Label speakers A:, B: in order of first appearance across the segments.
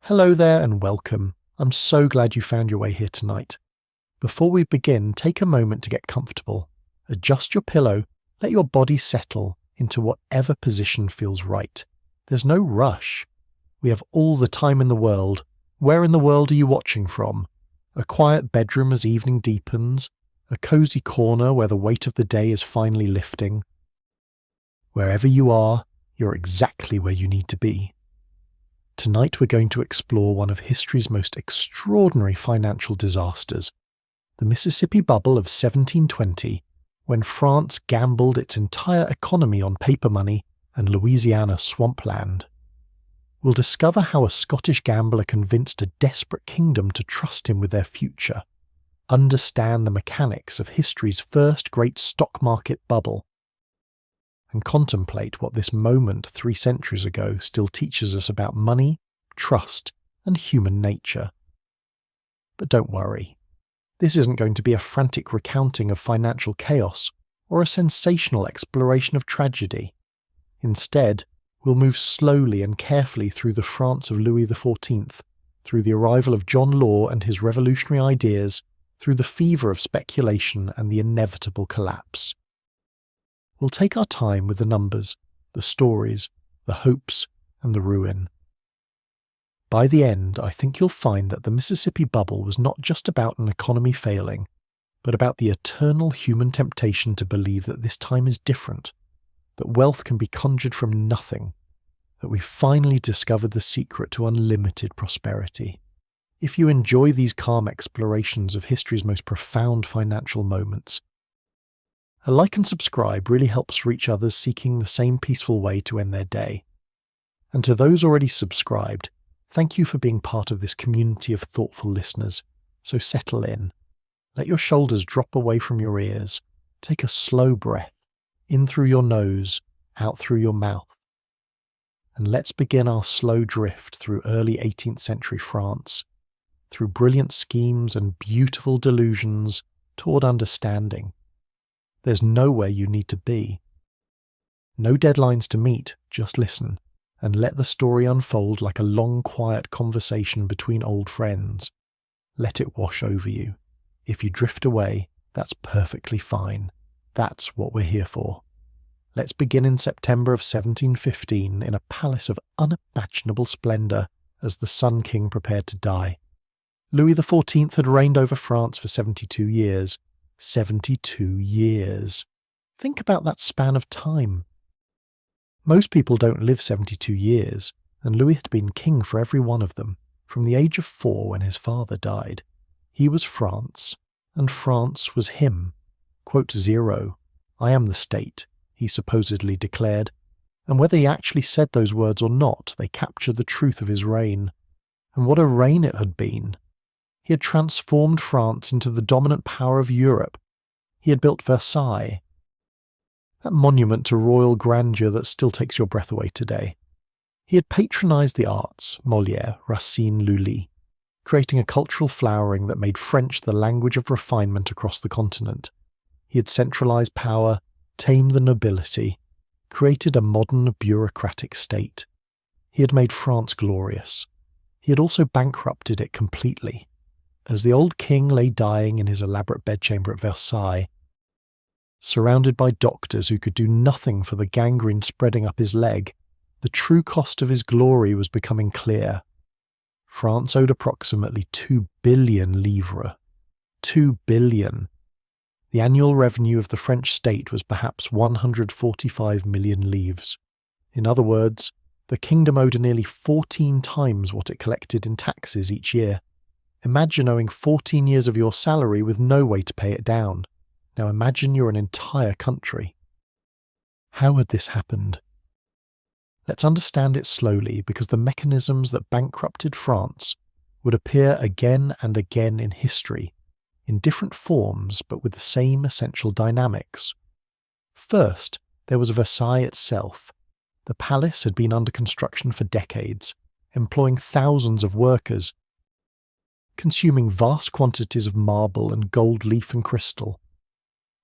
A: Hello there and welcome. I'm so glad you found your way here tonight. Before we begin, take a moment to get comfortable. Adjust your pillow, let your body settle into whatever position feels right. There's no rush. We have all the time in the world. Where in the world are you watching from? A quiet bedroom as evening deepens? A cozy corner where the weight of the day is finally lifting? Wherever you are, you're exactly where you need to be. Tonight we're going to explore one of history's most extraordinary financial disasters, the Mississippi Bubble of 1720, when France gambled its entire economy on paper money and Louisiana swampland. We'll discover how a Scottish gambler convinced a desperate kingdom to trust him with their future, understand the mechanics of history's first great stock market bubble, and contemplate what this moment 3 centuries ago still teaches us about money, trust, and human nature. But don't worry, this isn't going to be a frantic recounting of financial chaos or a sensational exploration of tragedy. Instead, we'll move slowly and carefully through the France of Louis XIV, through the arrival of John Law and his revolutionary ideas, through the fever of speculation and the inevitable collapse. We'll take our time with the numbers, the stories, the hopes, and the ruin. By the end, I think you'll find that the Mississippi Bubble was not just about an economy failing, but about the eternal human temptation to believe that this time is different, that wealth can be conjured from nothing, that we've finally discovered the secret to unlimited prosperity. If you enjoy these calm explorations of history's most profound financial moments, a like and subscribe really helps reach others seeking the same peaceful way to end their day. And to those already subscribed, thank you for being part of this community of thoughtful listeners. So settle in. Let your shoulders drop away from your ears. Take a slow breath, in through your nose, out through your mouth. And let's begin our slow drift through early 18th century France, through brilliant schemes and beautiful delusions toward understanding. There's nowhere you need to be. No deadlines to meet, just listen, and let the story unfold like a long, quiet conversation between old friends. Let it wash over you. If you drift away, that's perfectly fine. That's what we're here for. Let's begin in September of 1715 in a palace of unimaginable splendour as the Sun King prepared to die. Louis XIV had reigned over France for 72 years. 72 years. Think about that span of time. Most people don't live 72 years, and Louis had been king for every one of them, from the age of 4 when his father died. He was France, and France was him. Quote 0, "I am the state," he supposedly declared, and whether he actually said those words or not, they capture the truth of his reign. And what a reign it had been! He had transformed France into the dominant power of Europe. He had built Versailles, that monument to royal grandeur that still takes your breath away today. He had patronised the arts, Molière, Racine, Lully, creating a cultural flowering that made French the language of refinement across the continent. He had centralised power, tamed the nobility, created a modern bureaucratic state. He had made France glorious. He had also bankrupted it completely. As the old king lay dying in his elaborate bedchamber at Versailles, surrounded by doctors who could do nothing for the gangrene spreading up his leg, the true cost of his glory was becoming clear. France owed approximately 2 billion livres. 2 billion. The annual revenue of the French state was perhaps 145 million livres. In other words, the kingdom owed nearly 14 times what it collected in taxes each year. Imagine owing 14 years of your salary with no way to pay it down. Now imagine you're an entire country. How had this happened? Let's understand it slowly, because the mechanisms that bankrupted France would appear again and again in history, in different forms but with the same essential dynamics. First, there was Versailles itself. The palace had been under construction for decades, employing thousands of workers, consuming vast quantities of marble and gold leaf and crystal.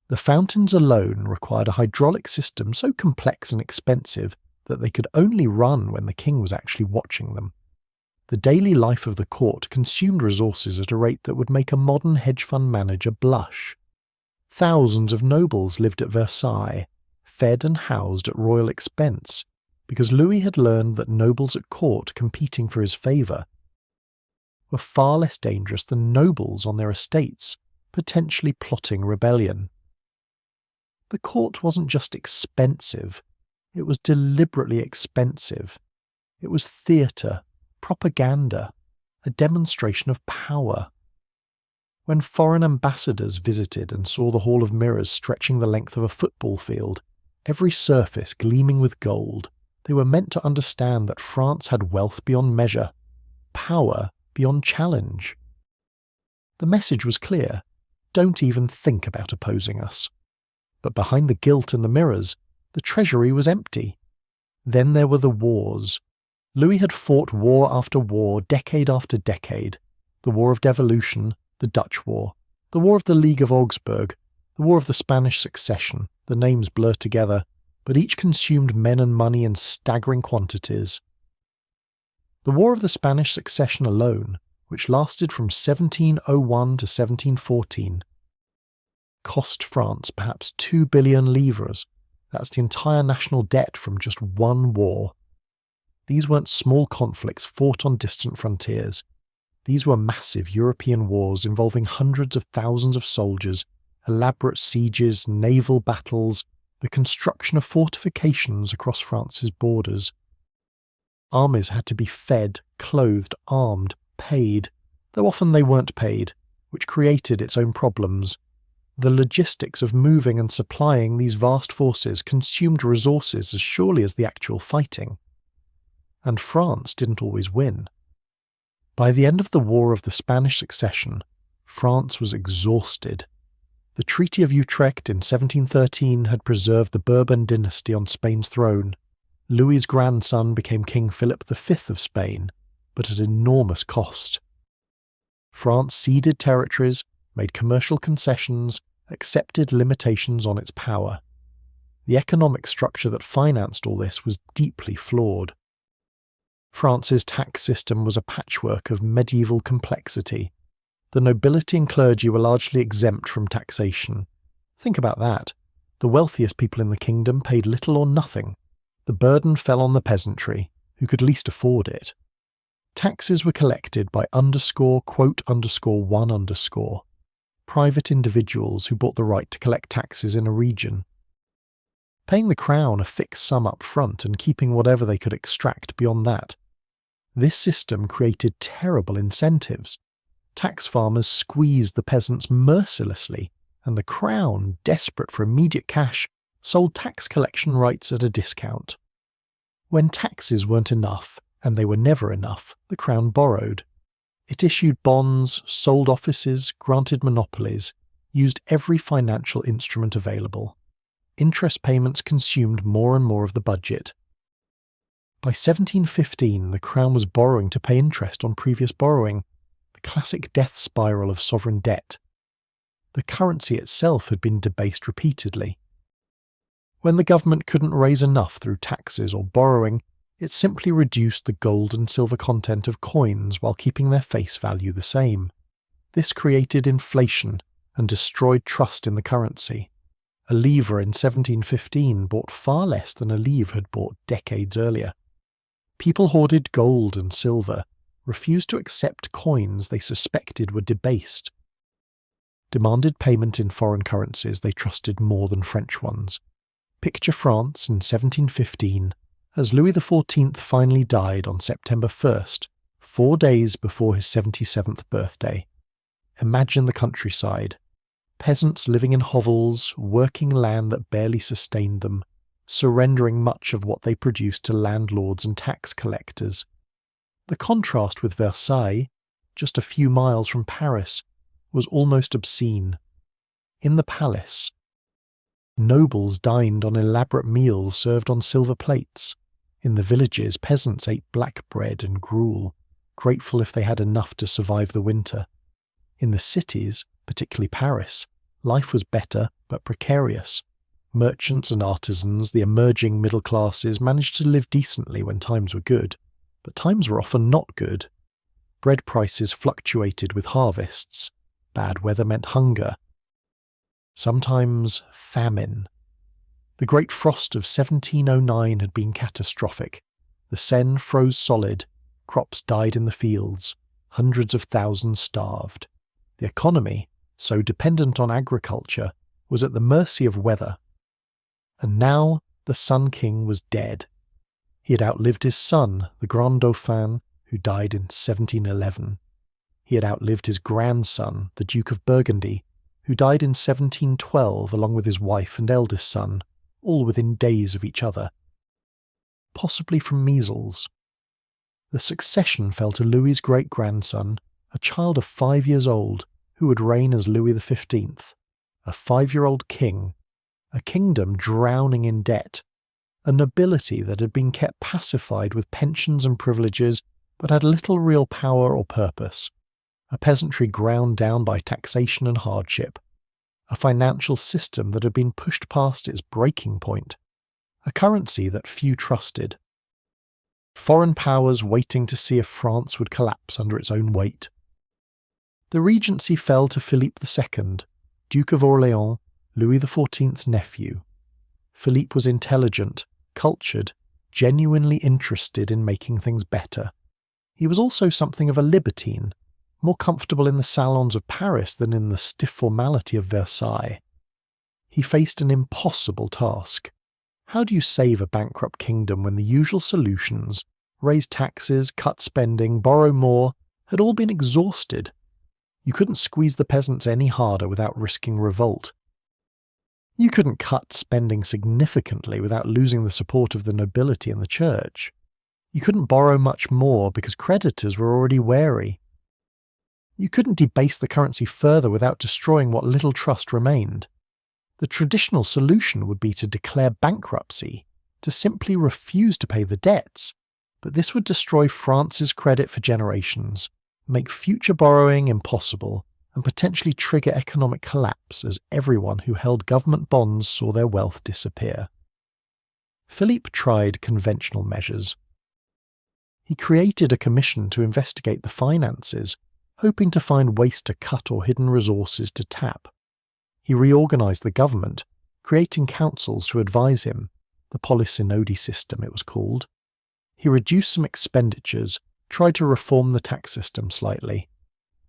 A: The fountains alone required a hydraulic system so complex and expensive that they could only run when the king was actually watching them. The daily life of the court consumed resources at a rate that would make a modern hedge fund manager blush. Thousands of nobles lived at Versailles, fed and housed at royal expense, because Louis had learned that nobles at court competing for his favour were far less dangerous than nobles on their estates, potentially plotting rebellion. The court wasn't just expensive, it was deliberately expensive. It was theatre, propaganda, a demonstration of power. When foreign ambassadors visited and saw the Hall of Mirrors stretching the length of a football field, every surface gleaming with gold, they were meant to understand that France had wealth beyond measure, power beyond challenge. The message was clear: don't even think about opposing us. But behind the gilt and the mirrors, the treasury was empty. Then there were the wars. Louis had fought war after war, decade after decade. The War of Devolution, the Dutch War, the War of the League of Augsburg, the War of the Spanish Succession. The names blur together, but each consumed men and money in staggering quantities. The War of the Spanish Succession alone, which lasted from 1701 to 1714, cost France perhaps 2 billion livres. That's the entire national debt from just one war. These weren't small conflicts fought on distant frontiers. These were massive European wars involving hundreds of thousands of soldiers, elaborate sieges, naval battles, the construction of fortifications across France's borders. Armies had to be fed, clothed, armed, paid, though often they weren't paid, which created its own problems. The logistics of moving and supplying these vast forces consumed resources as surely as the actual fighting. And France didn't always win. By the end of the War of the Spanish Succession, France was exhausted. The Treaty of Utrecht in 1713 had preserved the Bourbon dynasty on Spain's throne. Louis's grandson became King Philip V of Spain, but at enormous cost. France ceded territories, made commercial concessions, accepted limitations on its power. The economic structure that financed all this was deeply flawed. France's tax system was a patchwork of medieval complexity. The nobility and clergy were largely exempt from taxation. Think about that. The wealthiest people in the kingdom paid little or nothing. The burden fell on the peasantry, who could least afford it. Taxes were collected by _quote_1_, private individuals who bought the right to collect taxes in a region. Paying the crown a fixed sum up front and keeping whatever they could extract beyond that. This system created terrible incentives. Tax farmers squeezed the peasants mercilessly, and the crown, desperate for immediate cash, sold tax collection rights at a discount. When taxes weren't enough, and they were never enough, the crown borrowed. It issued bonds, sold offices, granted monopolies, used every financial instrument available. Interest payments consumed more and more of the budget. By 1715, the crown was borrowing to pay interest on previous borrowing, the classic death spiral of sovereign debt. The currency itself had been debased repeatedly. When the government couldn't raise enough through taxes or borrowing, it simply reduced the gold and silver content of coins while keeping their face value the same. This created inflation and destroyed trust in the currency. A livre in 1715 bought far less than a livre had bought decades earlier. People hoarded gold and silver, refused to accept coins they suspected were debased, demanded payment in foreign currencies they trusted more than French ones. Picture France in 1715 as Louis XIV finally died on September 1st, 4 days before his 77th birthday. Imagine the countryside. Peasants living in hovels, working land that barely sustained them, surrendering much of what they produced to landlords and tax collectors. The contrast with Versailles, just a few miles from Paris, was almost obscene. In the palace, nobles dined on elaborate meals served on silver plates. In the villages, peasants ate black bread and gruel, grateful if they had enough to survive the winter. In the cities, particularly Paris, life was better but precarious. Merchants and artisans, the emerging middle classes, managed to live decently when times were good, but times were often not good. Bread prices fluctuated with harvests. Bad weather meant hunger. Sometimes famine. The Great Frost of 1709 had been catastrophic. The Seine froze solid, crops died in the fields, hundreds of thousands starved. The economy, so dependent on agriculture, was at the mercy of weather. And now the Sun King was dead. He had outlived his son, the Grand Dauphin, who died in 1711. He had outlived his grandson, the Duke of Burgundy, who died in 1712 along with his wife and eldest son, all within days of each other. Possibly from measles. The succession fell to Louis's great-grandson, a child of 5 years old, who would reign as Louis XV, a 5-year-old king, a kingdom drowning in debt, a nobility that had been kept pacified with pensions and privileges but had little real power or purpose, a peasantry ground down by taxation and hardship, a financial system that had been pushed past its breaking point, a currency that few trusted, foreign powers waiting to see if France would collapse under its own weight. The regency fell to Philippe II, Duke of Orléans, Louis XIV's nephew. Philippe was intelligent, cultured, genuinely interested in making things better. He was also something of a libertine, more comfortable in the salons of Paris than in the stiff formality of Versailles. He faced an impossible task. How do you save a bankrupt kingdom when the usual solutions, raise taxes, cut spending, borrow more, had all been exhausted? You couldn't squeeze the peasants any harder without risking revolt. You couldn't cut spending significantly without losing the support of the nobility and the church. You couldn't borrow much more because creditors were already wary. You couldn't debase the currency further without destroying what little trust remained. The traditional solution would be to declare bankruptcy, to simply refuse to pay the debts, but this would destroy France's credit for generations, make future borrowing impossible, and potentially trigger economic collapse as everyone who held government bonds saw their wealth disappear. Philippe tried conventional measures. He created a commission to investigate the finances, hoping to find ways to cut or hidden resources to tap. He reorganized the government, creating councils to advise him, the Polysynody system it was called. He reduced some expenditures, tried to reform the tax system slightly.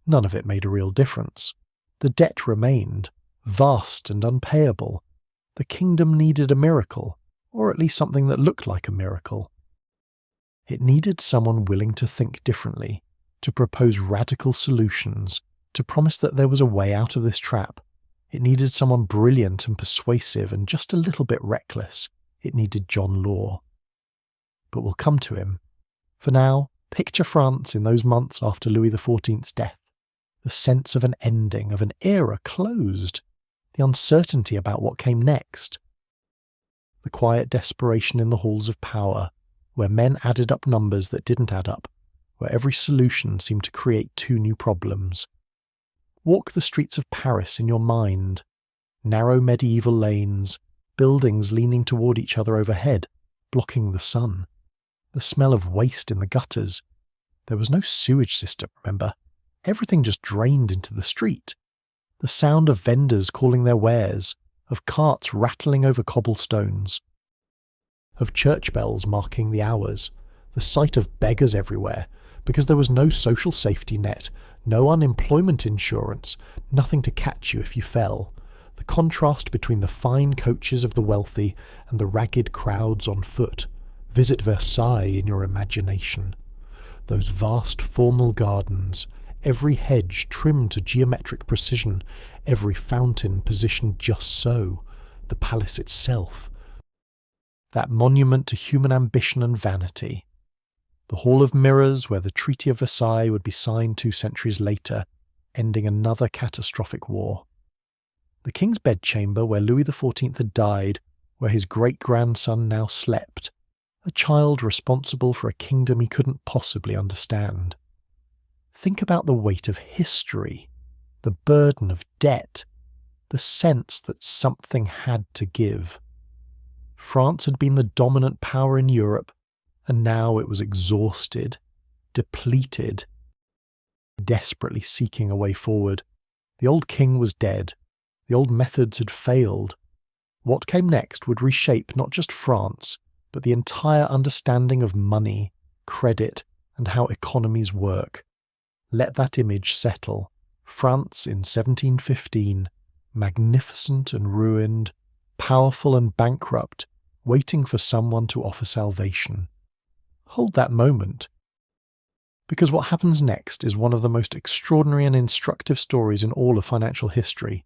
A: None of it made a real difference. The debt remained, vast and unpayable. The kingdom needed a miracle, or at least something that looked like a miracle. It needed someone willing to think differently, to propose radical solutions, to promise that there was a way out of this trap. It needed someone brilliant and persuasive and just a little bit reckless. It needed John Law. But we'll come to him. For now, picture France in those months after Louis XIV's death. The sense of an ending, of an era closed. The uncertainty about what came next. The quiet desperation in the halls of power, where men added up numbers that didn't add up, where every solution seemed to create two new problems. Walk the streets of Paris in your mind. Narrow medieval lanes, buildings leaning toward each other overhead, blocking the sun. The smell of waste in the gutters. There was no sewage system, remember? Everything just drained into the street. The sound of vendors calling their wares, of carts rattling over cobblestones, of church bells marking the hours, the sight of beggars everywhere, because there was no social safety net, no unemployment insurance, nothing to catch you if you fell. The contrast between the fine coaches of the wealthy and the ragged crowds on foot. Visit Versailles in your imagination. Those vast formal gardens, every hedge trimmed to geometric precision, every fountain positioned just so, the palace itself. That monument to human ambition and vanity. The Hall of Mirrors, where the Treaty of Versailles would be signed 2 centuries later, ending another catastrophic war. The King's bedchamber, where Louis XIV had died, where his great-grandson now slept, a child responsible for a kingdom he couldn't possibly understand. Think about the weight of history, the burden of debt, the sense that something had to give. France had been the dominant power in Europe, and now it was exhausted, depleted, desperately seeking a way forward. The old king was dead. The old methods had failed. What came next would reshape not just France, but the entire understanding of money, credit, and how economies work. Let that image settle. France in 1715, magnificent and ruined, powerful and bankrupt, waiting for someone to offer salvation. Hold that moment. Because what happens next is one of the most extraordinary and instructive stories in all of financial history.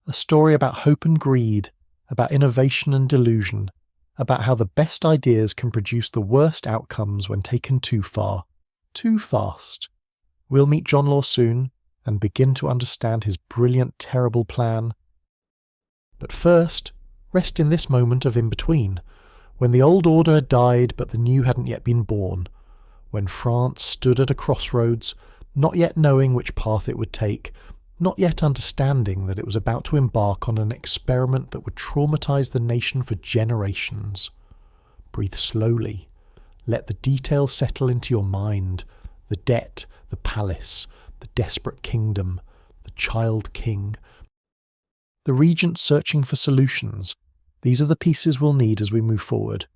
A: A story about hope and greed, about innovation and delusion, about how the best ideas can produce the worst outcomes when taken too far, too fast. We'll meet John Law soon and begin to understand his brilliant, terrible plan. But first, rest in this moment of in-between, when the old order had died but the new hadn't yet been born, when France stood at a crossroads, not yet knowing which path it would take, not yet understanding that it was about to embark on an experiment that would traumatize the nation for generations. Breathe slowly. Let the details settle into your mind. The debt, the palace, the desperate kingdom, the child king, the regent searching for solutions. These are the pieces we'll need as we move forward.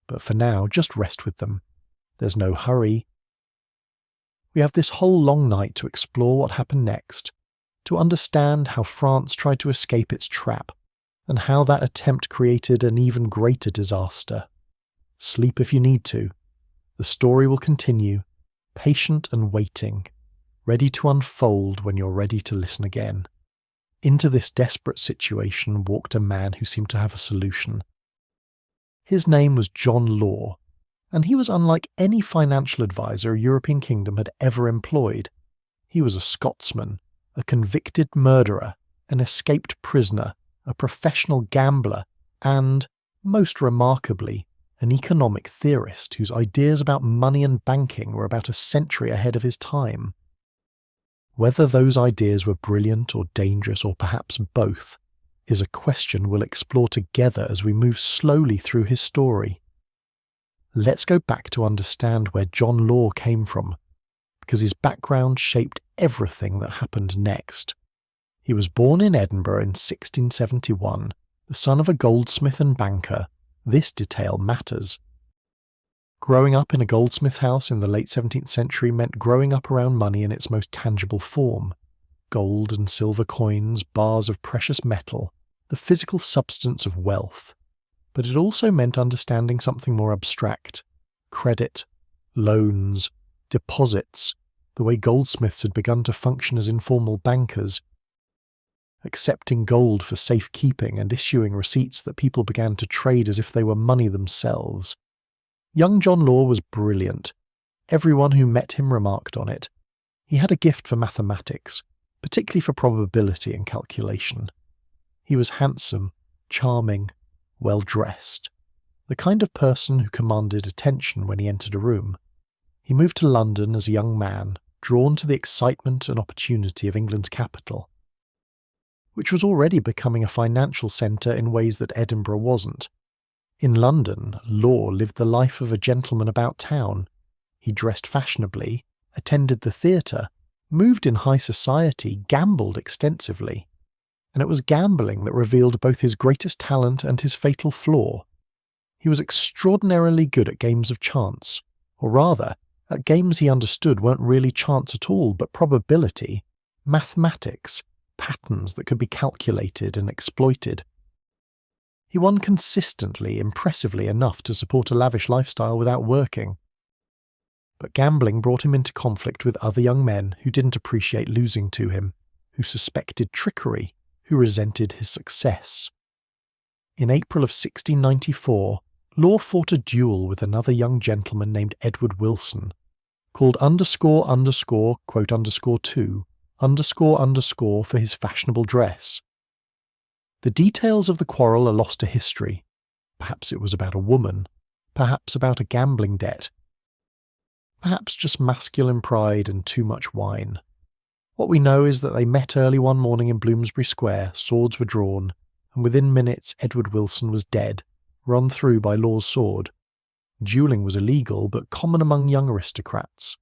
A: But for now, just rest with them. There's no hurry. We have this whole long night to explore what happened next, to understand how France tried to escape its trap, and how that attempt created an even greater disaster. Sleep if you need to. The story will continue, patient and waiting, ready to unfold when you're ready to listen again. Into this desperate situation walked a man who seemed to have a solution. His name was John Law, and he was unlike any financial advisor a European kingdom had ever employed. He was a Scotsman, a convicted murderer, an escaped prisoner, a professional gambler, and, most remarkably, an economic theorist whose ideas about money and banking were about a century ahead of his time. Whether those ideas were brilliant or dangerous or perhaps both is a question we'll explore together as we move slowly through his story. Let's go back to understand where John Law came from, because his background shaped everything that happened next. He was born in Edinburgh in 1671, the son of a goldsmith and banker. This detail matters. Growing up in a goldsmith house in the late 17th century meant growing up around money in its most tangible form. Gold and silver coins, bars of precious metal, the physical substance of wealth. But it also meant understanding something more abstract. Credit, loans, deposits, the way goldsmiths had begun to function as informal bankers, accepting gold for safekeeping and issuing receipts that people began to trade as if they were money themselves. Young John Law was brilliant. Everyone who met him remarked on it. He had a gift for mathematics, particularly for probability and calculation. He was handsome, charming, well-dressed, the kind of person who commanded attention when he entered a room. He moved to London as a young man, drawn to the excitement and opportunity of England's capital, which was already becoming a financial centre in ways that Edinburgh wasn't. In London, Law lived the life of a gentleman about town. He dressed fashionably, attended the theatre, moved in high society, gambled extensively. And it was gambling that revealed both his greatest talent and his fatal flaw. He was extraordinarily good at games of chance, or rather, at games he understood weren't really chance at all, but probability, mathematics, patterns that could be calculated and exploited. He won consistently, impressively enough to support a lavish lifestyle without working. But gambling brought him into conflict with other young men who didn't appreciate losing to him, who suspected trickery, who resented his success. In April of 1694, Law fought a duel with another young gentleman named Edward Wilson, called __2__ for his fashionable dress. The details of the quarrel are lost to history. Perhaps it was about a woman, perhaps about a gambling debt, perhaps just masculine pride and too much wine. What we know is that they met early one morning in Bloomsbury Square, swords were drawn, and within minutes Edward Wilson was dead, run through by Law's sword. Duelling was illegal, but common among young aristocrats.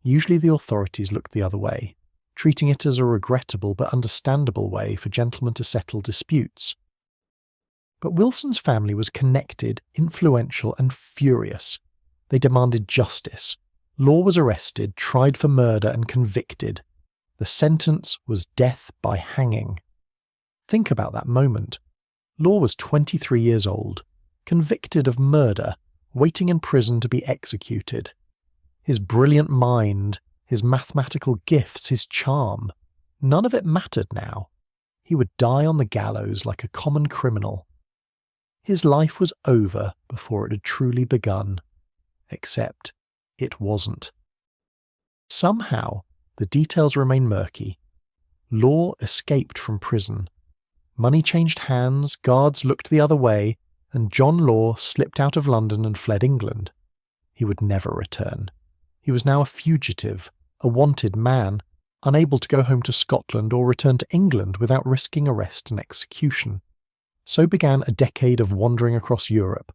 A: Usually the authorities looked the other way, treating it as a regrettable but understandable way for gentlemen to settle disputes. But Wilson's family was connected, influential, and furious. They demanded justice. Law was arrested, tried for murder, and convicted. The sentence was death by hanging. Think about that moment. Law was 23 years old, convicted of murder, waiting in prison to be executed. His brilliant mind, his mathematical gifts, his charm, none of it mattered now. He would die on the gallows like a common criminal. His life was over before it had truly begun. Except it wasn't. Somehow, the details remain murky. Law escaped from prison. Money changed hands, guards looked the other way, and John Law slipped out of London and fled England. He would never return. He was now a fugitive, a wanted man, unable to go home to Scotland or return to England without risking arrest and execution. So began a decade of wandering across Europe.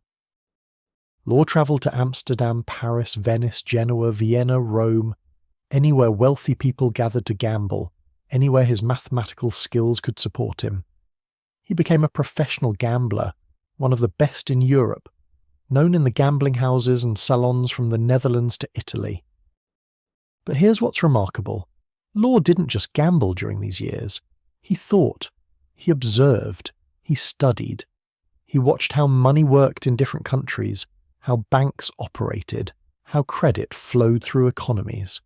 A: Law travelled to Amsterdam, Paris, Venice, Genoa, Vienna, Rome, anywhere wealthy people gathered to gamble, anywhere his mathematical skills could support him. He became a professional gambler, one of the best in Europe, known in the gambling houses and salons from the Netherlands to Italy. But here's what's remarkable. Law didn't just gamble during these years. He thought, he observed, he studied. He watched how money worked in different countries, how banks operated, how credit flowed through economies.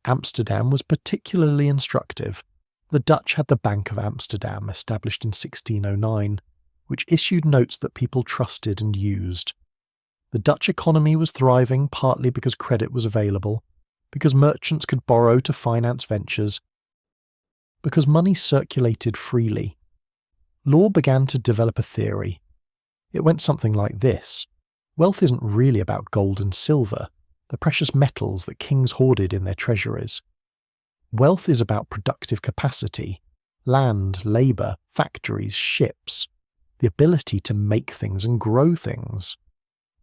A: Amsterdam was particularly instructive. The Dutch had the Bank of Amsterdam, established in 1609, which issued notes that people trusted and used. The Dutch economy was thriving partly because credit was available, because merchants could borrow to finance ventures, because money circulated freely. Law began to develop a theory. It went something like this. Wealth isn't really about gold and silver, the precious metals that kings hoarded in their treasuries. Wealth is about productive capacity, land, labour, factories, ships, the ability to make things and grow things.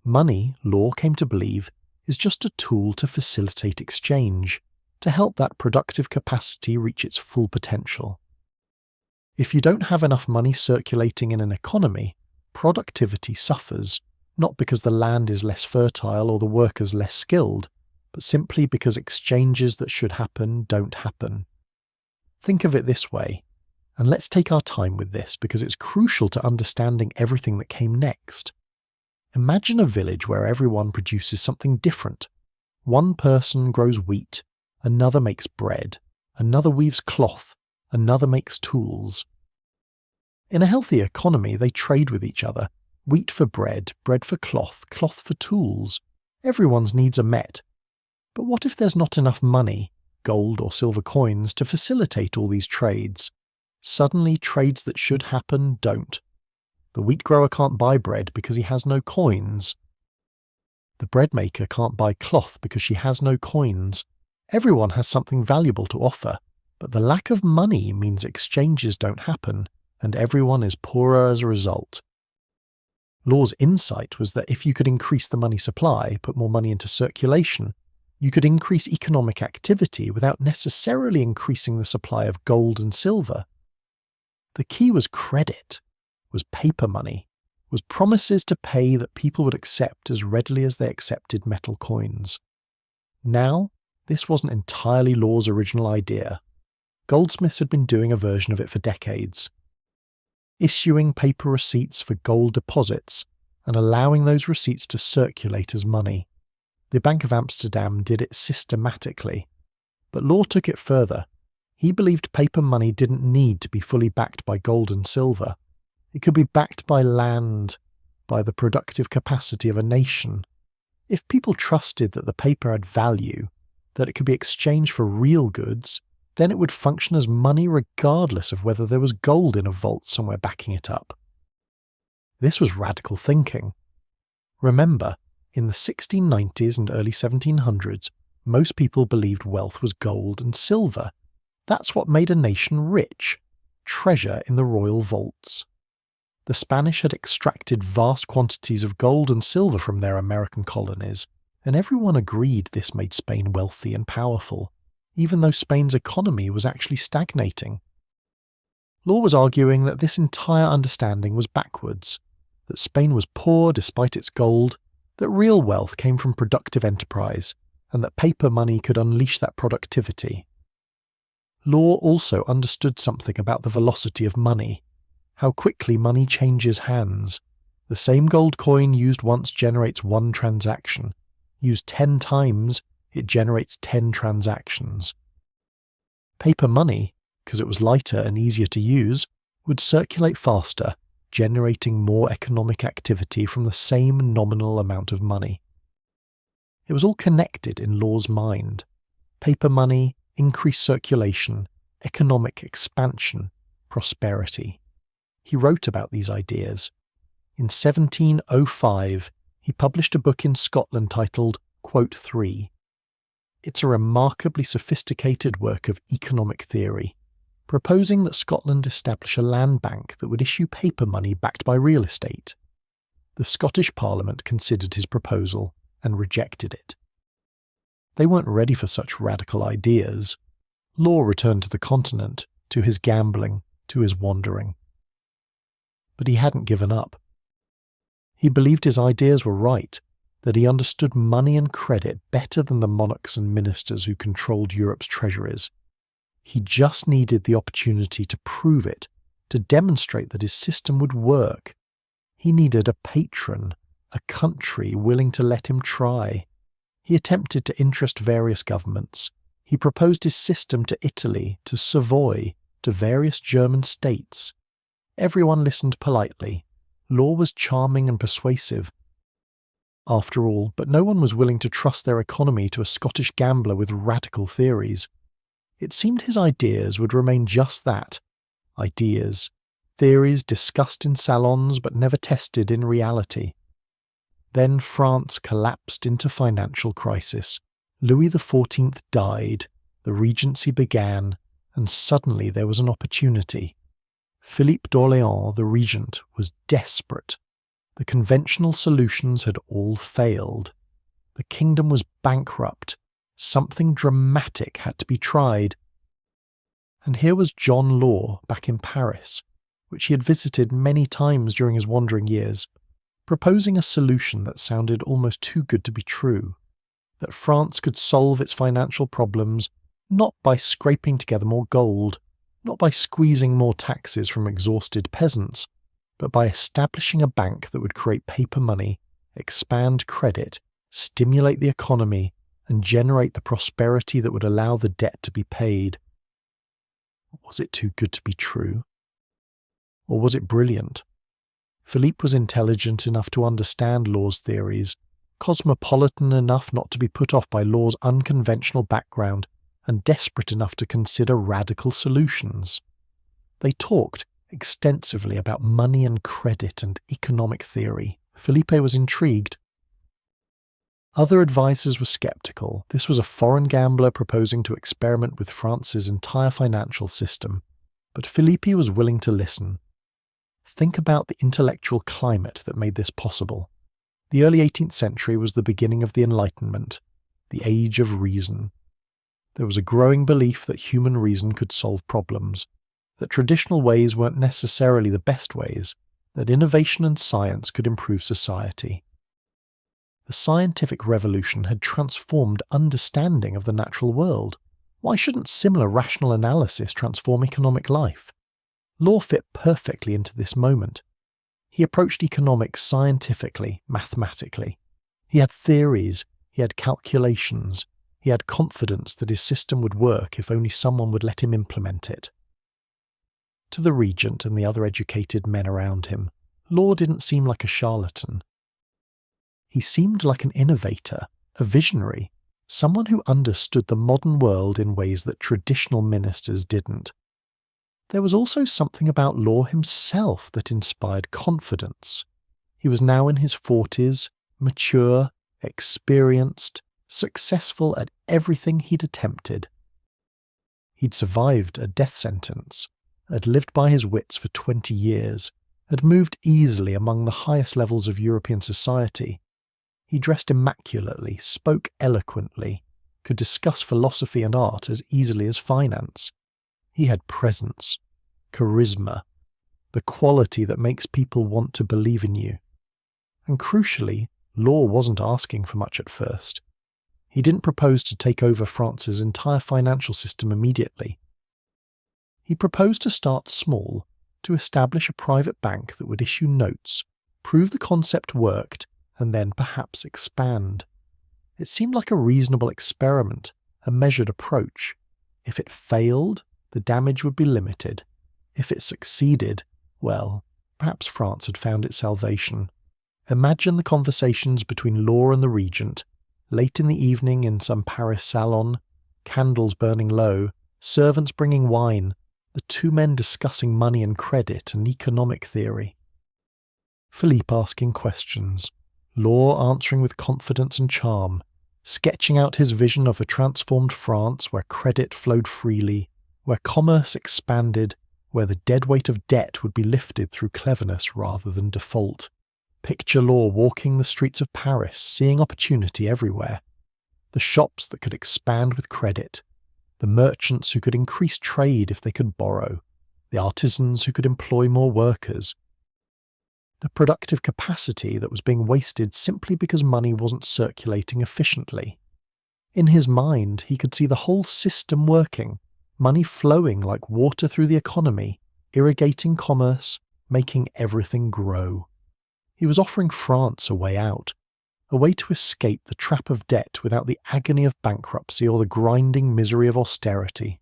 A: Money, Law came to believe, is just a tool to facilitate exchange, to help that productive capacity reach its full potential. If you don't have enough money circulating in an economy, productivity suffers, not because the land is less fertile or the workers less skilled, but simply because exchanges that should happen don't happen. Think of it this way, and let's take our time with this because it's crucial to understanding everything that came next. Imagine a village where everyone produces something different. One person grows wheat, another makes bread, another weaves cloth, another makes tools. In a healthy economy, they trade with each other. Wheat for bread, bread for cloth, cloth for tools. Everyone's needs are met. But what if there's not enough money, gold or silver coins, to facilitate all these trades? Suddenly, trades that should happen don't. The wheat grower can't buy bread because he has no coins. The bread maker can't buy cloth because she has no coins. Everyone has something valuable to offer, but the lack of money means exchanges don't happen, and everyone is poorer as a result. Law's insight was that if you could increase the money supply, put more money into circulation, you could increase economic activity without necessarily increasing the supply of gold and silver. The key was credit, was paper money, was promises to pay that people would accept as readily as they accepted metal coins. Now, this wasn't entirely Law's original idea. Goldsmiths had been doing a version of it for decades, issuing paper receipts for gold deposits and allowing those receipts to circulate as money. The Bank of Amsterdam did it systematically, but Law took it further. He believed paper money didn't need to be fully backed by gold and silver. It could be backed by land, by the productive capacity of a nation. If people trusted that the paper had value, that it could be exchanged for real goods, then it would function as money regardless of whether there was gold in a vault somewhere backing it up. This was radical thinking. Remember, in the 1690s and early 1700s, most people believed wealth was gold and silver. That's what made a nation rich, treasure in the royal vaults. The Spanish had extracted vast quantities of gold and silver from their American colonies, and everyone agreed this made Spain wealthy and powerful, even though Spain's economy was actually stagnating. Law was arguing that this entire understanding was backwards, that Spain was poor despite its gold, that real wealth came from productive enterprise, and that paper money could unleash that productivity. Law also understood something about the velocity of money, how quickly money changes hands. The same gold coin used once generates one transaction. Used 10 times, it generates 10 transactions. Paper money, because it was lighter and easier to use, would circulate faster, generating more economic activity from the same nominal amount of money. It was all connected in Law's mind. Paper money, increased circulation, economic expansion, prosperity. He wrote about these ideas. In 1705, he published a book in Scotland titled Quote 3. It's a remarkably sophisticated work of economic theory, proposing that Scotland establish a land bank that would issue paper money backed by real estate. The Scottish Parliament considered his proposal and rejected it. They weren't ready for such radical ideas. Law returned to the continent, to his gambling, to his wandering. But he hadn't given up. He believed his ideas were right, that he understood money and credit better than the monarchs and ministers who controlled Europe's treasuries. He just needed the opportunity to prove it, to demonstrate that his system would work. He needed a patron, a country willing to let him try. He attempted to interest various governments. He proposed his system to Italy, to Savoy, to various German states. Everyone listened politely. Law was charming and persuasive. After all, but no one was willing to trust their economy to a Scottish gambler with radical theories. It seemed his ideas would remain just that, ideas, theories discussed in salons but never tested in reality. Then France collapsed into financial crisis. Louis XIV died, the Regency began, and suddenly there was an opportunity. Philippe d'Orléans, the regent, was desperate. The conventional solutions had all failed. The kingdom was bankrupt. Something dramatic had to be tried. And here was John Law back in Paris, which he had visited many times during his wandering years, proposing a solution that sounded almost too good to be true, that France could solve its financial problems not by scraping together more gold, not by squeezing more taxes from exhausted peasants, but by establishing a bank that would create paper money, expand credit, stimulate the economy, and generate the prosperity that would allow the debt to be paid. Was it too good to be true? Or was it brilliant? Philippe was intelligent enough to understand Law's theories, cosmopolitan enough not to be put off by Law's unconventional background, and desperate enough to consider radical solutions. They talked extensively about money and credit and economic theory. Philippe was intrigued. Other advisors were skeptical. This was a foreign gambler proposing to experiment with France's entire financial system. But Philippe was willing to listen. Think about the intellectual climate that made this possible. The early 18th century was the beginning of the Enlightenment, the age of reason. There was a growing belief that human reason could solve problems, that traditional ways weren't necessarily the best ways, that innovation and science could improve society. The scientific revolution had transformed understanding of the natural world. Why shouldn't similar rational analysis transform economic life? Law fit perfectly into this moment. He approached economics scientifically, mathematically. He had theories, he had calculations, he had confidence that his system would work if only someone would let him implement it. To the regent and the other educated men around him, Law didn't seem like a charlatan. He seemed like an innovator, a visionary, someone who understood the modern world in ways that traditional ministers didn't. There was also something about Law himself that inspired confidence. He was now in his 40s, mature, experienced, successful at everything he'd attempted. He'd survived a death sentence, had lived by his wits for 20 years, had moved easily among the highest levels of European society. He dressed immaculately, spoke eloquently, could discuss philosophy and art as easily as finance. He had presence, charisma, the quality that makes people want to believe in you. And crucially, Law wasn't asking for much at first. He didn't propose to take over France's entire financial system immediately. He proposed to start small, to establish a private bank that would issue notes, prove the concept worked, and then perhaps expand. It seemed like a reasonable experiment, a measured approach. If it failed, the damage would be limited. If it succeeded, well, perhaps France had found its salvation. Imagine the conversations between Law and the regent, late in the evening in some Paris salon, candles burning low, servants bringing wine, the two men discussing money and credit and economic theory. Philippe asking questions, Law answering with confidence and charm, sketching out his vision of a transformed France where credit flowed freely, where commerce expanded, where the deadweight of debt would be lifted through cleverness rather than default. Picture Law walking the streets of Paris, seeing opportunity everywhere. The shops that could expand with credit, the merchants who could increase trade if they could borrow, the artisans who could employ more workers. The productive capacity that was being wasted simply because money wasn't circulating efficiently. In his mind, he could see the whole system working, money flowing like water through the economy, irrigating commerce, making everything grow. He was offering France a way out, a way to escape the trap of debt without the agony of bankruptcy or the grinding misery of austerity.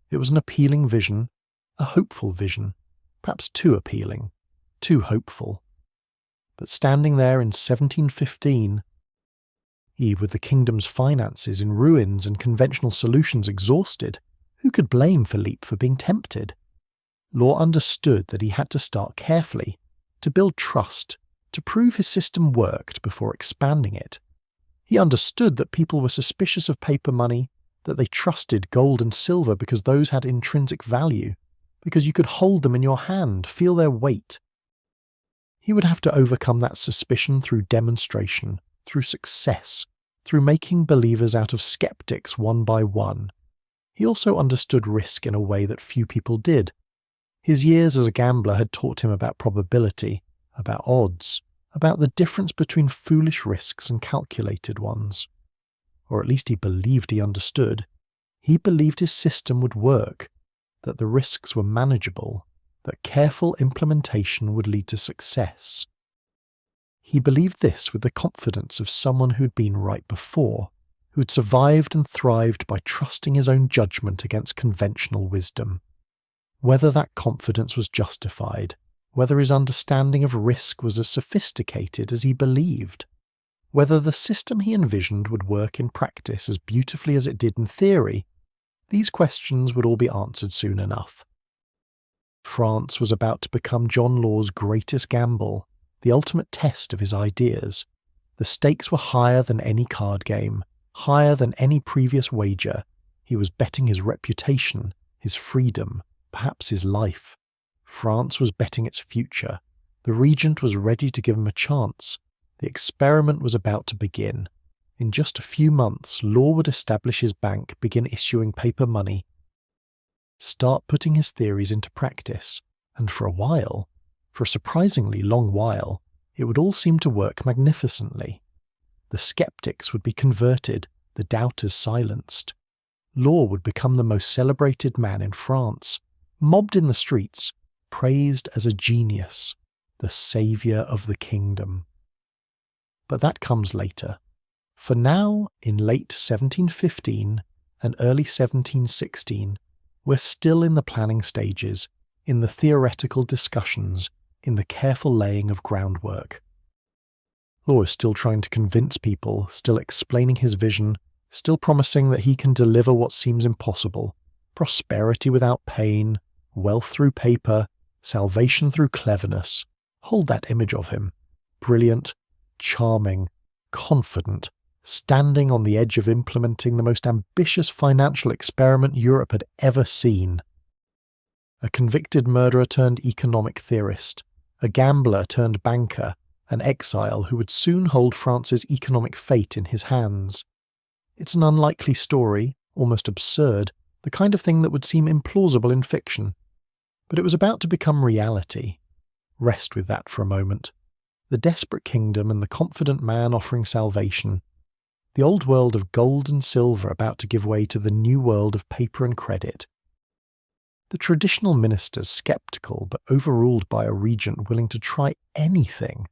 A: It was an appealing vision, a hopeful vision, perhaps too appealing, too hopeful. But standing there in 1715, with the kingdom's finances in ruins and conventional solutions exhausted, who could blame Philippe for being tempted? Law understood that he had to start carefully, to build trust, to prove his system worked before expanding it. He understood that people were suspicious of paper money, that they trusted gold and silver because those had intrinsic value, because you could hold them in your hand, feel their weight. He would have to overcome that suspicion through demonstration, through success, through making believers out of skeptics one by one. He also understood risk in a way that few people did. His years as a gambler had taught him about probability, about odds, about the difference between foolish risks and calculated ones. Or at least he believed he understood. He believed his system would work, that the risks were manageable, that careful implementation would lead to success. He believed this with the confidence of someone who'd been right before, who had survived and thrived by trusting his own judgment against conventional wisdom. Whether that confidence was justified, whether his understanding of risk was as sophisticated as he believed, whether the system he envisioned would work in practice as beautifully as it did in theory, these questions would all be answered soon enough. France was about to become John Law's greatest gamble, the ultimate test of his ideas. The stakes were higher than any card game, higher than any previous wager. He was betting his reputation, his freedom, perhaps his life. France was betting its future. The regent was ready to give him a chance. The experiment was about to begin. In just a few months, Law would establish his bank, begin issuing paper money, start putting his theories into practice, and for a while, for a surprisingly long while, it would all seem to work magnificently. The skeptics would be converted, the doubters silenced. Law would become the most celebrated man in France, mobbed in the streets, praised as a genius, the saviour of the kingdom. But that comes later. For now, in late 1715 and early 1716, we're still in the planning stages, in the theoretical discussions, in the careful laying of groundwork. Law is still trying to convince people, still explaining his vision, still promising that he can deliver what seems impossible: prosperity without pain, wealth through paper, salvation through cleverness. Hold that image of him. Brilliant, charming, confident, standing on the edge of implementing the most ambitious financial experiment Europe had ever seen. A convicted murderer turned economic theorist, a gambler turned banker, an exile who would soon hold France's economic fate in his hands. It's an unlikely story, almost absurd, the kind of thing that would seem implausible in fiction. But it was about to become reality. Rest with that for a moment. The desperate kingdom and the confident man offering salvation. The old world of gold and silver about to give way to the new world of paper and credit. The traditional ministers sceptical but overruled by a regent willing to try anything.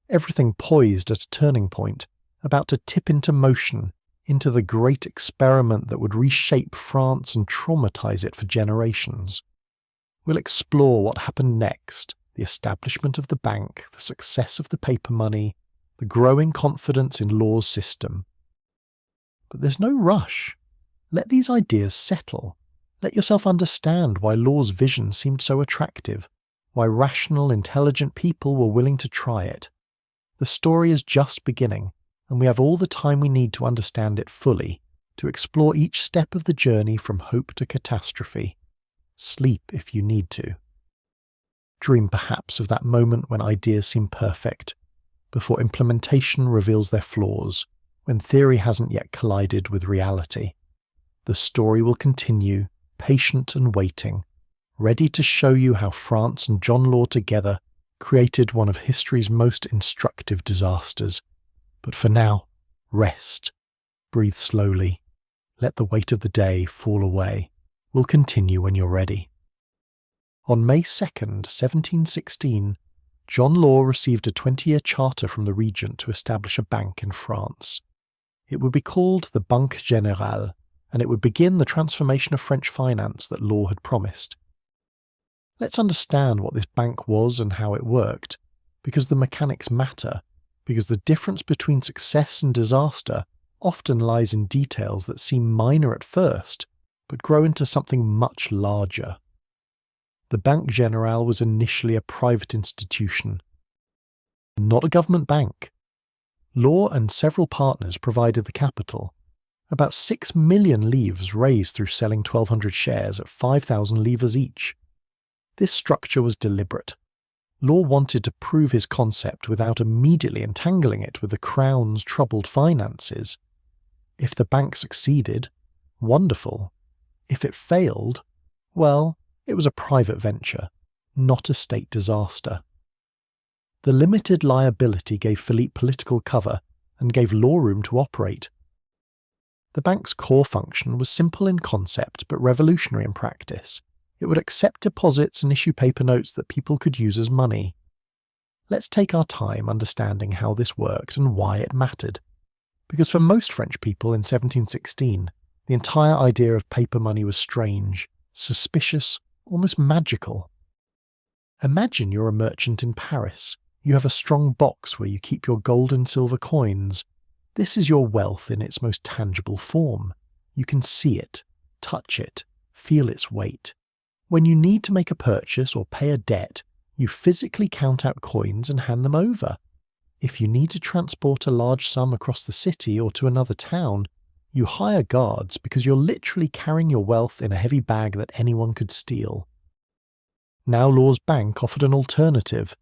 A: Everything poised at a turning point, about to tip into motion, into the great experiment that would reshape France and traumatize it for generations. We'll explore what happened next, the establishment of the bank, the success of the paper money, the growing confidence in Law's system. But there's no rush. Let these ideas settle. Let yourself understand why Law's vision seemed so attractive, why rational, intelligent people were willing to try it. The story is just beginning, and we have all the time we need to understand it fully, to explore each step of the journey from hope to catastrophe. Sleep if you need to. Dream perhaps of that moment when ideas seem perfect, before implementation reveals their flaws, when theory hasn't yet collided with reality. The story will continue, patient and waiting, ready to show you how France and John Law together created one of history's most instructive disasters. But for now, rest. Breathe slowly. Let the weight of the day fall away. We'll continue when you're ready. On May 2nd, 1716, John Law received a 20-year charter from the regent to establish a bank in France. It would be called the Banque Générale, and it would begin the transformation of French finance that Law had promised. Let's understand what this bank was and how it worked, because the mechanics matter, because the difference between success and disaster often lies in details that seem minor at first, but grow into something much larger. The Banque Générale was initially a private institution, not a government bank. Law and several partners provided the capital, about 6 million livres raised through selling 1,200 shares at 5,000 livres each. This structure was deliberate. Law wanted to prove his concept without immediately entangling it with the Crown's troubled finances. If the bank succeeded, wonderful. If it failed, well, it was a private venture, not a state disaster. The limited liability gave Philippe political cover and gave Law room to operate. The bank's core function was simple in concept but revolutionary in practice. It would accept deposits and issue paper notes that people could use as money. Let's take our time understanding how this worked and why it mattered. Because for most French people in 1716, the entire idea of paper money was strange, suspicious, almost magical. Imagine you're a merchant in Paris. You have a strong box where you keep your gold and silver coins. This is your wealth in its most tangible form. You can see it, touch it, feel its weight. When you need to make a purchase or pay a debt, you physically count out coins and hand them over. If you need to transport a large sum across the city or to another town, you hire guards because you're literally carrying your wealth in a heavy bag that anyone could steal. Now Law's bank offered an alternative.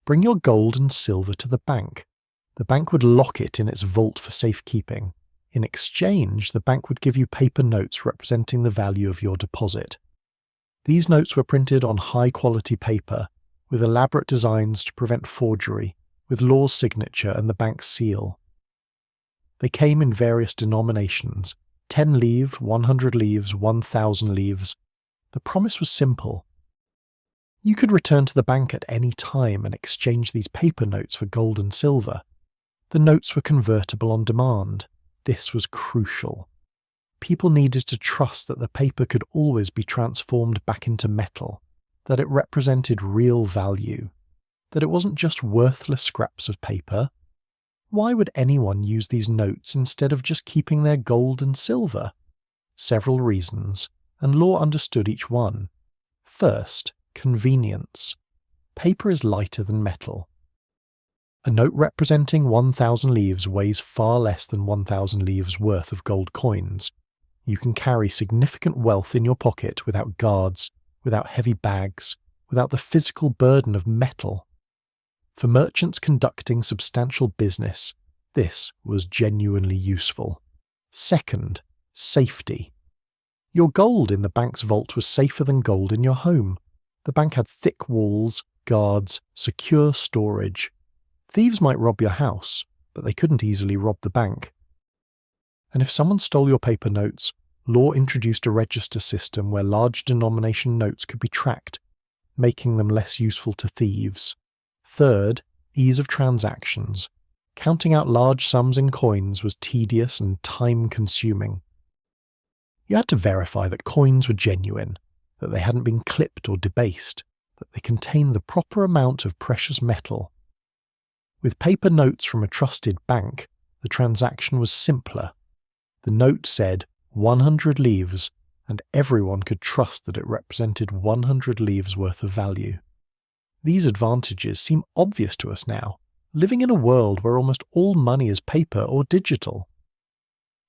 A: Bring your gold and silver to the bank. The bank would lock it in its vault for safekeeping. In exchange, the bank would give you paper notes representing the value of your deposit. These notes were printed on high-quality paper, with elaborate designs to prevent forgery, with Law's signature and the bank's seal. They came in various denominations, 10 livres, 100 livres, 1,000 livres. The promise was simple. You could return to the bank at any time and exchange these paper notes for gold and silver. The notes were convertible on demand. This was crucial. People needed to trust that the paper could always be transformed back into metal, that it represented real value, that it wasn't just worthless scraps of paper. Why would anyone use these notes instead of just keeping their gold and silver? Several reasons, and Law understood each one. First, convenience. Paper is lighter than metal. A note representing 1,000 livres weighs far less than 1,000 livres worth of gold coins. You can carry significant wealth in your pocket without guards, without heavy bags, without the physical burden of metal. For merchants conducting substantial business, this was genuinely useful. Second, safety. Your gold in the bank's vault was safer than gold in your home. The bank had thick walls, guards, secure storage. Thieves might rob your house, but they couldn't easily rob the bank. And if someone stole your paper notes, law introduced a register system where large denomination notes could be tracked, making them less useful to thieves. Third, ease of transactions. Counting out large sums in coins was tedious and time-consuming. You had to verify that coins were genuine, that they hadn't been clipped or debased, that they contained the proper amount of precious metal. With paper notes from a trusted bank, the transaction was simpler. The note said 100 livres, and everyone could trust that it represented 100 livres worth of value. These advantages seem obvious to us now, living in a world where almost all money is paper or digital.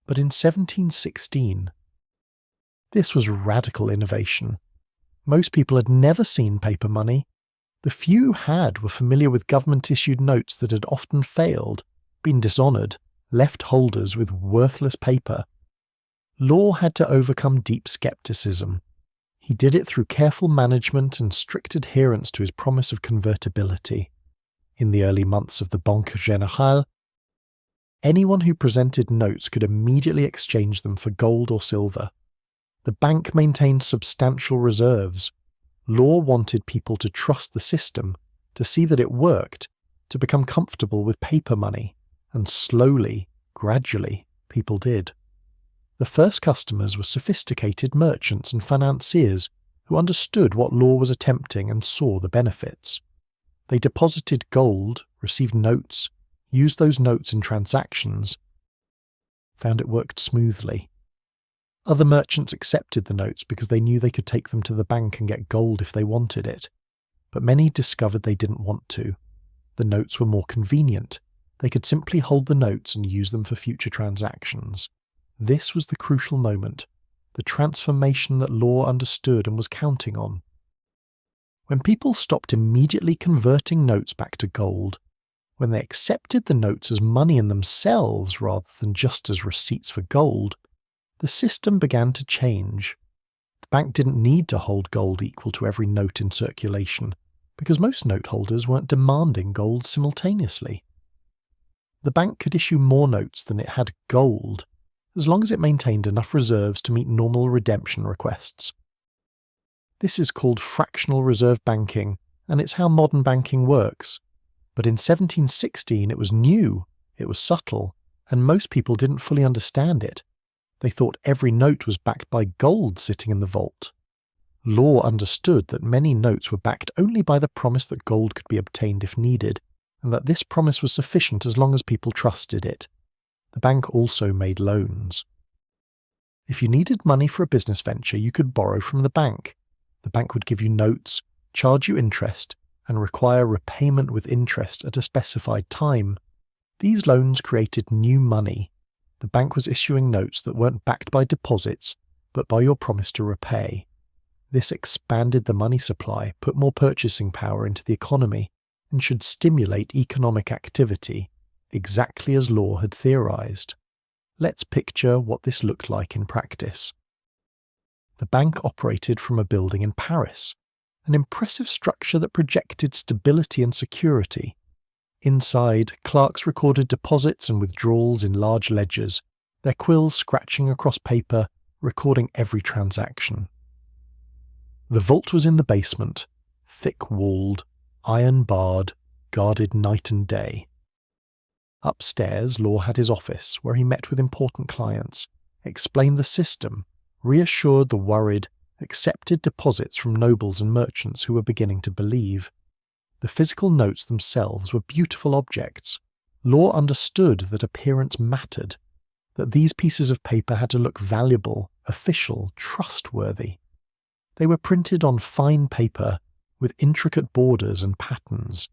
A: But in 1716, this was radical innovation. Most people had never seen paper money. The few who had were familiar with government-issued notes that had often failed, been dishonoured, left holders with worthless paper. Law had to overcome deep scepticism. He did it through careful management and strict adherence to his promise of convertibility. In the early months of the Banque Générale, anyone who presented notes could immediately exchange them for gold or silver. The bank maintained substantial reserves. Law wanted people to trust the system, to see that it worked, to become comfortable with paper money, and slowly, gradually, people did. The first customers were sophisticated merchants and financiers who understood what law was attempting and saw the benefits. They deposited gold, received notes, used those notes in transactions, found it worked smoothly. Other merchants accepted the notes because they knew they could take them to the bank and get gold if they wanted it. But many discovered they didn't want to. The notes were more convenient. They could simply hold the notes and use them for future transactions. This was the crucial moment, the transformation that law understood and was counting on. When people stopped immediately converting notes back to gold, when they accepted the notes as money in themselves rather than just as receipts for gold, the system began to change. The bank didn't need to hold gold equal to every note in circulation, because most note holders weren't demanding gold simultaneously. The bank could issue more notes than it had gold, as long as it maintained enough reserves to meet normal redemption requests. This is called fractional reserve banking, and it's how modern banking works. But in 1716 it was new, it was subtle, and most people didn't fully understand it. They thought every note was backed by gold sitting in the vault. Law understood that many notes were backed only by the promise that gold could be obtained if needed, and that this promise was sufficient as long as people trusted it. The bank also made loans. If you needed money for a business venture, you could borrow from the bank. The bank would give you notes, charge you interest, and require repayment with interest at a specified time. These loans created new money. The bank was issuing notes that weren't backed by deposits, but by your promise to repay. This expanded the money supply, put more purchasing power into the economy, and should stimulate economic activity, exactly as law had theorized. Let's picture what this looked like in practice. The bank operated from a building in Paris, an impressive structure that projected stability and security. Inside, clerks recorded deposits and withdrawals in large ledgers, their quills scratching across paper, recording every transaction. The vault was in the basement, thick-walled, iron-barred, guarded night and day. Upstairs, Law had his office, where he met with important clients, explained the system, reassured the worried, accepted deposits from nobles and merchants who were beginning to believe. The physical notes themselves were beautiful objects. Law understood that appearance mattered, that these pieces of paper had to look valuable, official, trustworthy. They were printed on fine paper, with intricate borders and patterns.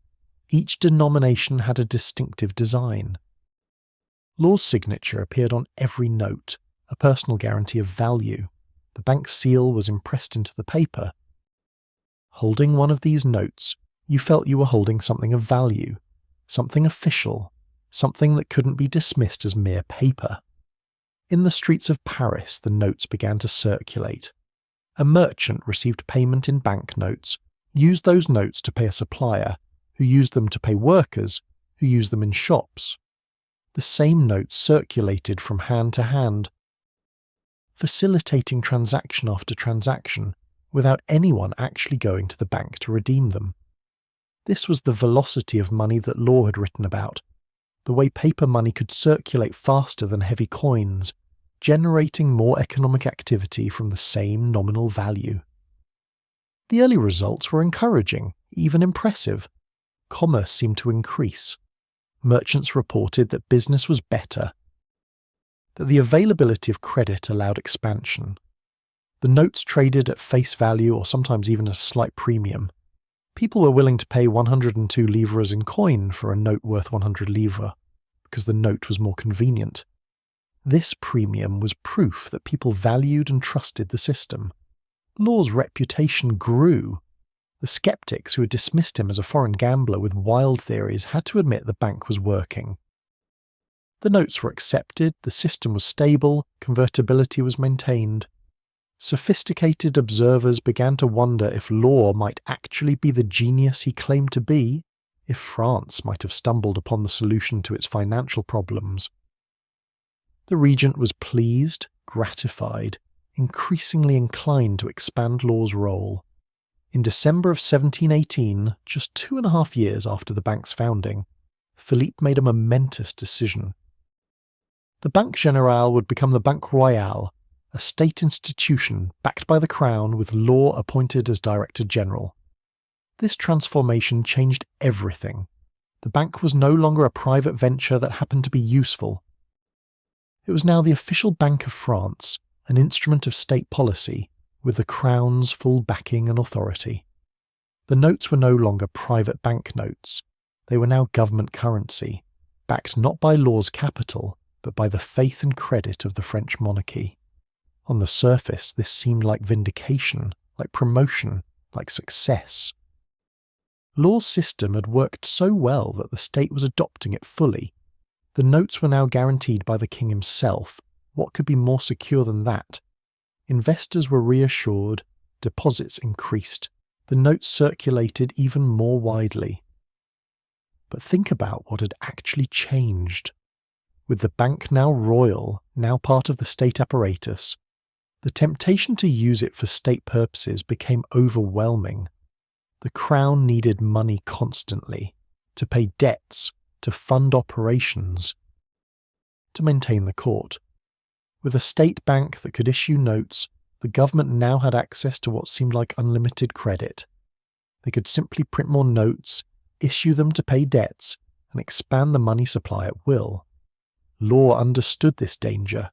A: Each denomination had a distinctive design. Law's signature appeared on every note, a personal guarantee of value. The bank's seal was impressed into the paper. Holding one of these notes, You felt you were holding something of value, something official, something that couldn't be dismissed as mere paper. In the streets of Paris, the notes began to circulate. A merchant received payment in banknotes, used those notes to pay a supplier, who used them to pay workers, who used them in shops. The same notes circulated from hand to hand, facilitating transaction after transaction without anyone actually going to the bank to redeem them. This was the velocity of money that Law had written about, the way paper money could circulate faster than heavy coins, generating more economic activity from the same nominal value. The early results were encouraging, even impressive. Commerce seemed to increase. Merchants reported that business was better, that the availability of credit allowed expansion. The notes traded at face value or sometimes even at a slight premium. People were willing to pay 102 livres in coin for a note worth 100 livres, because the note was more convenient. This premium was proof that people valued and trusted the system. Law's reputation grew. The skeptics who had dismissed him as a foreign gambler with wild theories had to admit the bank was working. The notes were accepted, the system was stable, convertibility was maintained. Sophisticated observers began to wonder if Law might actually be the genius he claimed to be, if France might have stumbled upon the solution to its financial problems. The regent was pleased, gratified, increasingly inclined to expand Law's role. In December of 1718, just 2.5 years after the bank's founding, Philippe made a momentous decision. The Banque Générale would become the Banque Royale, a state institution backed by the crown with Law appointed as Director General. This transformation changed everything. The bank was no longer a private venture that happened to be useful. It was now the official Bank of France, an instrument of state policy, with the crown's full backing and authority. The notes were no longer private banknotes. They were now government currency, backed not by Law's capital, but by the faith and credit of the French monarchy. On the surface, this seemed like vindication, like promotion, like success. Law's system had worked so well that the state was adopting it fully. The notes were now guaranteed by the king himself. What could be more secure than that? Investors were reassured, deposits increased, the notes circulated even more widely. But think about what had actually changed. With the bank now royal, now part of the state apparatus, the temptation to use it for state purposes became overwhelming. The crown needed money constantly, to pay debts, to fund operations, to maintain the court. With a state bank that could issue notes, the government now had access to what seemed like unlimited credit. They could simply print more notes, issue them to pay debts, and expand the money supply at will. Law understood this danger.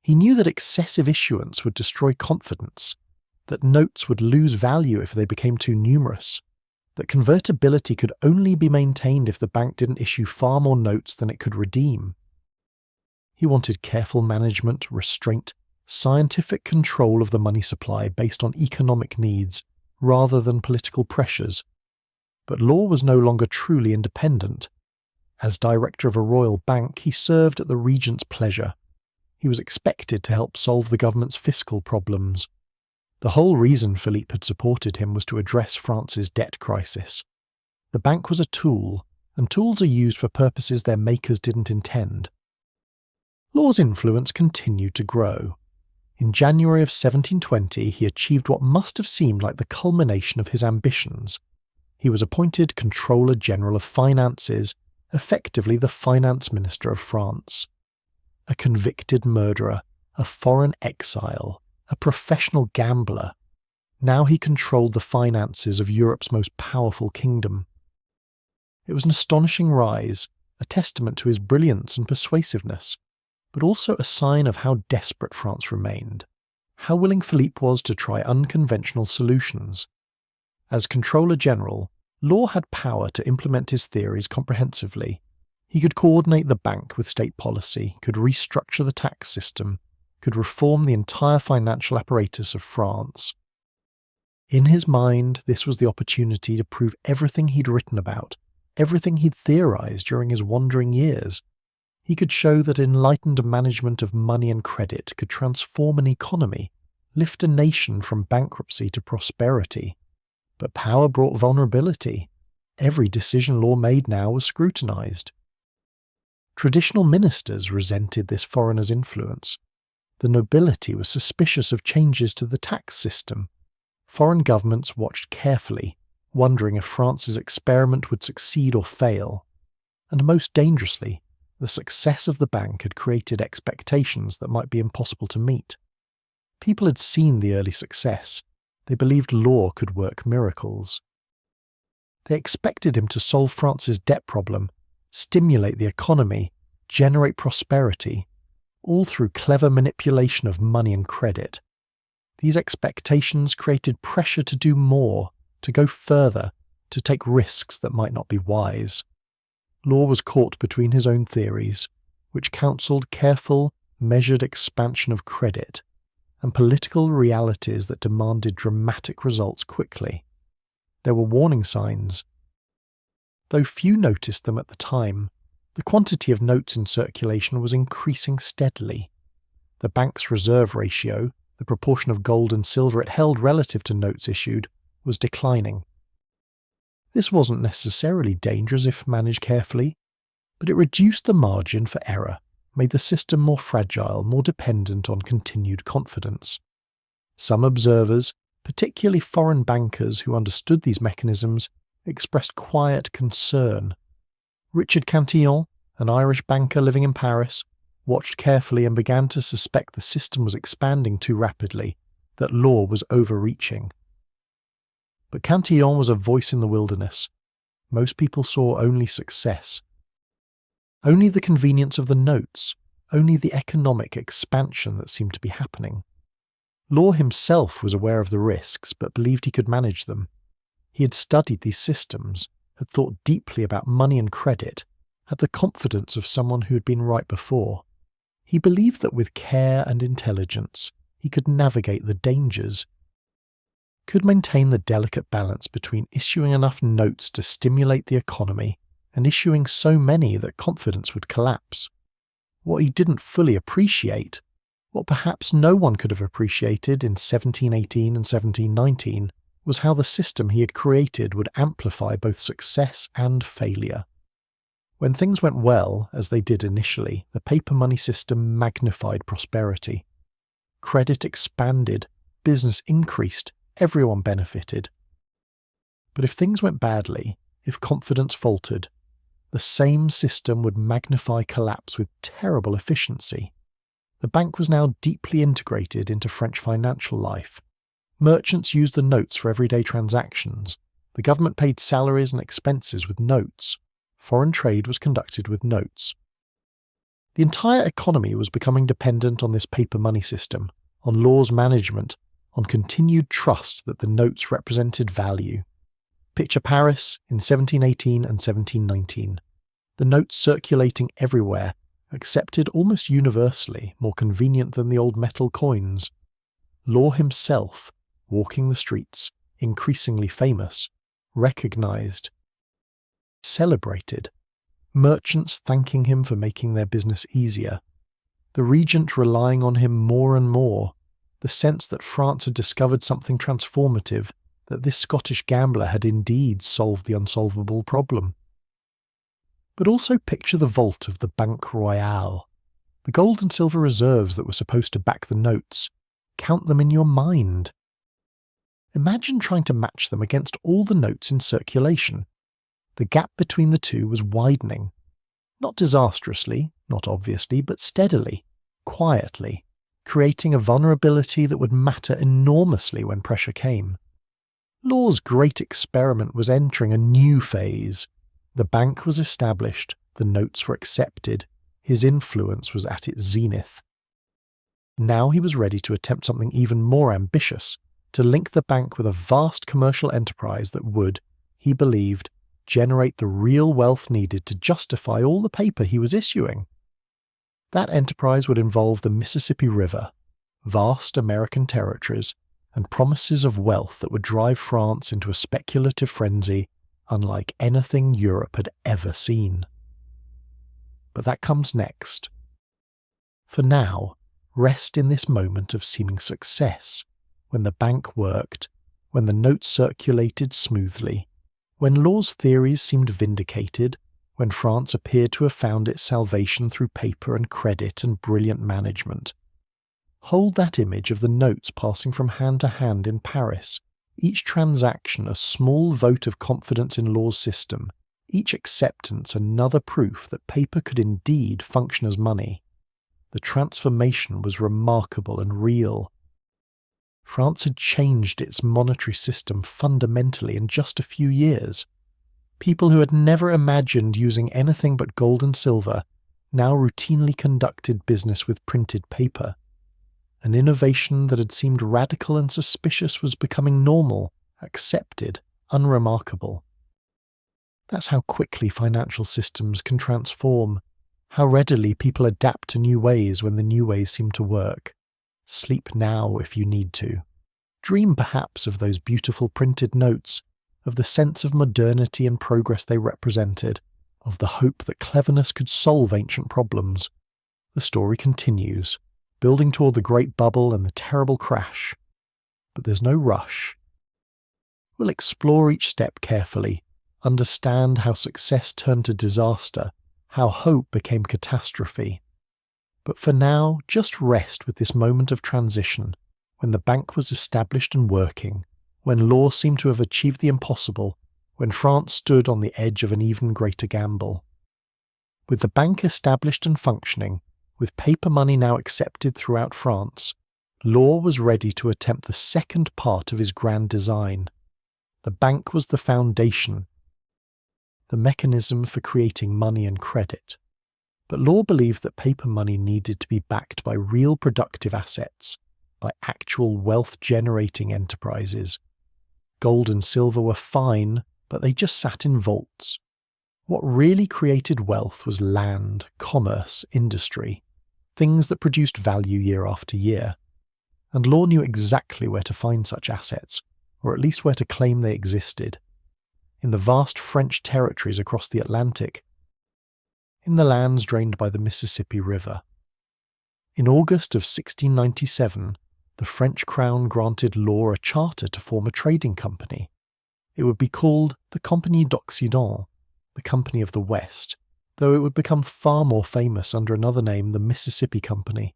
A: He knew that excessive issuance would destroy confidence, that notes would lose value if they became too numerous, that convertibility could only be maintained if the bank didn't issue far more notes than it could redeem. He wanted careful management, restraint, scientific control of the money supply based on economic needs rather than political pressures. But Law was no longer truly independent. As director of a royal bank, he served at the regent's pleasure. He was expected to help solve the government's fiscal problems. The whole reason Philippe had supported him was to address France's debt crisis. The bank was a tool, and tools are used for purposes their makers didn't intend. Law's influence continued to grow. In January of 1720, he achieved what must have seemed like the culmination of his ambitions. He was appointed Controller General of Finances, effectively the finance minister of France. A convicted murderer, a foreign exile, a professional gambler. Now he controlled the finances of Europe's most powerful kingdom. It was an astonishing rise, a testament to his brilliance and persuasiveness, but also a sign of how desperate France remained, how willing Philippe was to try unconventional solutions. As Controller General, Law had power to implement his theories comprehensively. He could coordinate the bank with state policy, could restructure the tax system, could reform the entire financial apparatus of France. In his mind, this was the opportunity to prove everything he'd written about, everything he'd theorized during his wandering years. He could show that enlightened management of money and credit could transform an economy, lift a nation from bankruptcy to prosperity. But power brought vulnerability. Every decision Law made now was scrutinized. Traditional ministers resented this foreigner's influence. The nobility was suspicious of changes to the tax system. Foreign governments watched carefully, wondering if France's experiment would succeed or fail. And most dangerously, the success of the bank had created expectations that might be impossible to meet. People had seen the early success. They believed Law could work miracles. They expected him to solve France's debt problem, stimulate the economy, generate prosperity, all through clever manipulation of money and credit. These expectations created pressure to do more, to go further, to take risks that might not be wise. Law was caught between his own theories, which counselled careful, measured expansion of credit, and political realities that demanded dramatic results quickly. There were warning signs. Though few noticed them at the time, the quantity of notes in circulation was increasing steadily. The bank's reserve ratio, the proportion of gold and silver it held relative to notes issued, was declining. This wasn't necessarily dangerous if managed carefully, but it reduced the margin for error, made the system more fragile, more dependent on continued confidence. Some observers, particularly foreign bankers who understood these mechanisms, expressed quiet concern. Richard Cantillon, an Irish banker living in Paris, watched carefully and began to suspect the system was expanding too rapidly, that Law was overreaching. But Cantillon was a voice in the wilderness. Most people saw only success. Only the convenience of the notes, only the economic expansion that seemed to be happening. Law himself was aware of the risks, but believed he could manage them. He had studied these systems, had thought deeply about money and credit, had the confidence of someone who had been right before. He believed that with care and intelligence, he could navigate the dangers, could maintain the delicate balance between issuing enough notes to stimulate the economy and issuing so many that confidence would collapse. What he didn't fully appreciate, what perhaps no one could have appreciated in 1718 and 1719, was how the system he had created would amplify both success and failure. When things went well, as they did initially, the paper money system magnified prosperity. Credit expanded, business increased, everyone benefited. But if things went badly, if confidence faltered, the same system would magnify collapse with terrible efficiency. The bank was now deeply integrated into French financial life. Merchants used the notes for everyday transactions. The government paid salaries and expenses with notes. Foreign trade was conducted with notes. The entire economy was becoming dependent on this paper money system, on Law's management, on continued trust that the notes represented value. Picture Paris in 1718 and 1719. The notes circulating everywhere, accepted almost universally, more convenient than the old metal coins. Law himself, walking the streets, increasingly famous, recognized, celebrated, merchants thanking him for making their business easier, the regent relying on him more and more, the sense that France had discovered something transformative, that this Scottish gambler had indeed solved the unsolvable problem. But also picture the vault of the Banque Royale, the gold and silver reserves that were supposed to back the notes. Count them in your mind. Imagine trying to match them against all the notes in circulation. The gap between the two was widening. Not disastrously, not obviously, but steadily, quietly, creating a vulnerability that would matter enormously when pressure came. Law's great experiment was entering a new phase. The bank was established, the notes were accepted, his influence was at its zenith. Now he was ready to attempt something even more ambitious, to link the bank with a vast commercial enterprise that would, he believed, generate the real wealth needed to justify all the paper he was issuing. That enterprise would involve the Mississippi River, vast American territories, and promises of wealth that would drive France into a speculative frenzy unlike anything Europe had ever seen. But that comes next. For now, rest in this moment of seeming success, when the bank worked, when the notes circulated smoothly, when Law's theories seemed vindicated, when France appeared to have found its salvation through paper and credit and brilliant management. Hold that image of the notes passing from hand to hand in Paris, each transaction a small vote of confidence in Law's system, each acceptance another proof that paper could indeed function as money. The transformation was remarkable and real. France had changed its monetary system fundamentally in just a few years. People who had never imagined using anything but gold and silver now routinely conducted business with printed paper. An innovation that had seemed radical and suspicious was becoming normal, accepted, unremarkable. That's how quickly financial systems can transform, how readily people adapt to new ways when the new ways seem to work. Sleep now if you need to. Dream perhaps of those beautiful printed notes, of the sense of modernity and progress they represented, of the hope that cleverness could solve ancient problems. The story continues, building toward the great bubble and the terrible crash. But there's no rush. We'll explore each step carefully, understand how success turned to disaster, how hope became catastrophe. But for now, just rest with this moment of transition, when the bank was established and working, when law seemed to have achieved the impossible, when France stood on the edge of an even greater gamble. With the bank established and functioning, with paper money now accepted throughout France, Law was ready to attempt the second part of his grand design. The bank was the foundation, the mechanism for creating money and credit. But Law believed that paper money needed to be backed by real productive assets, by actual wealth-generating enterprises. Gold and silver were fine, but they just sat in vaults. What really created wealth was land, commerce, industry, things that produced value year after year. And Law knew exactly where to find such assets, or at least where to claim they existed. In the vast French territories across the Atlantic, in the lands drained by the Mississippi River. In August of 1697, the French crown granted Law a charter to form a trading company. It would be called the Compagnie d'Occident, the Company of the West, though it would become far more famous under another name, the Mississippi Company.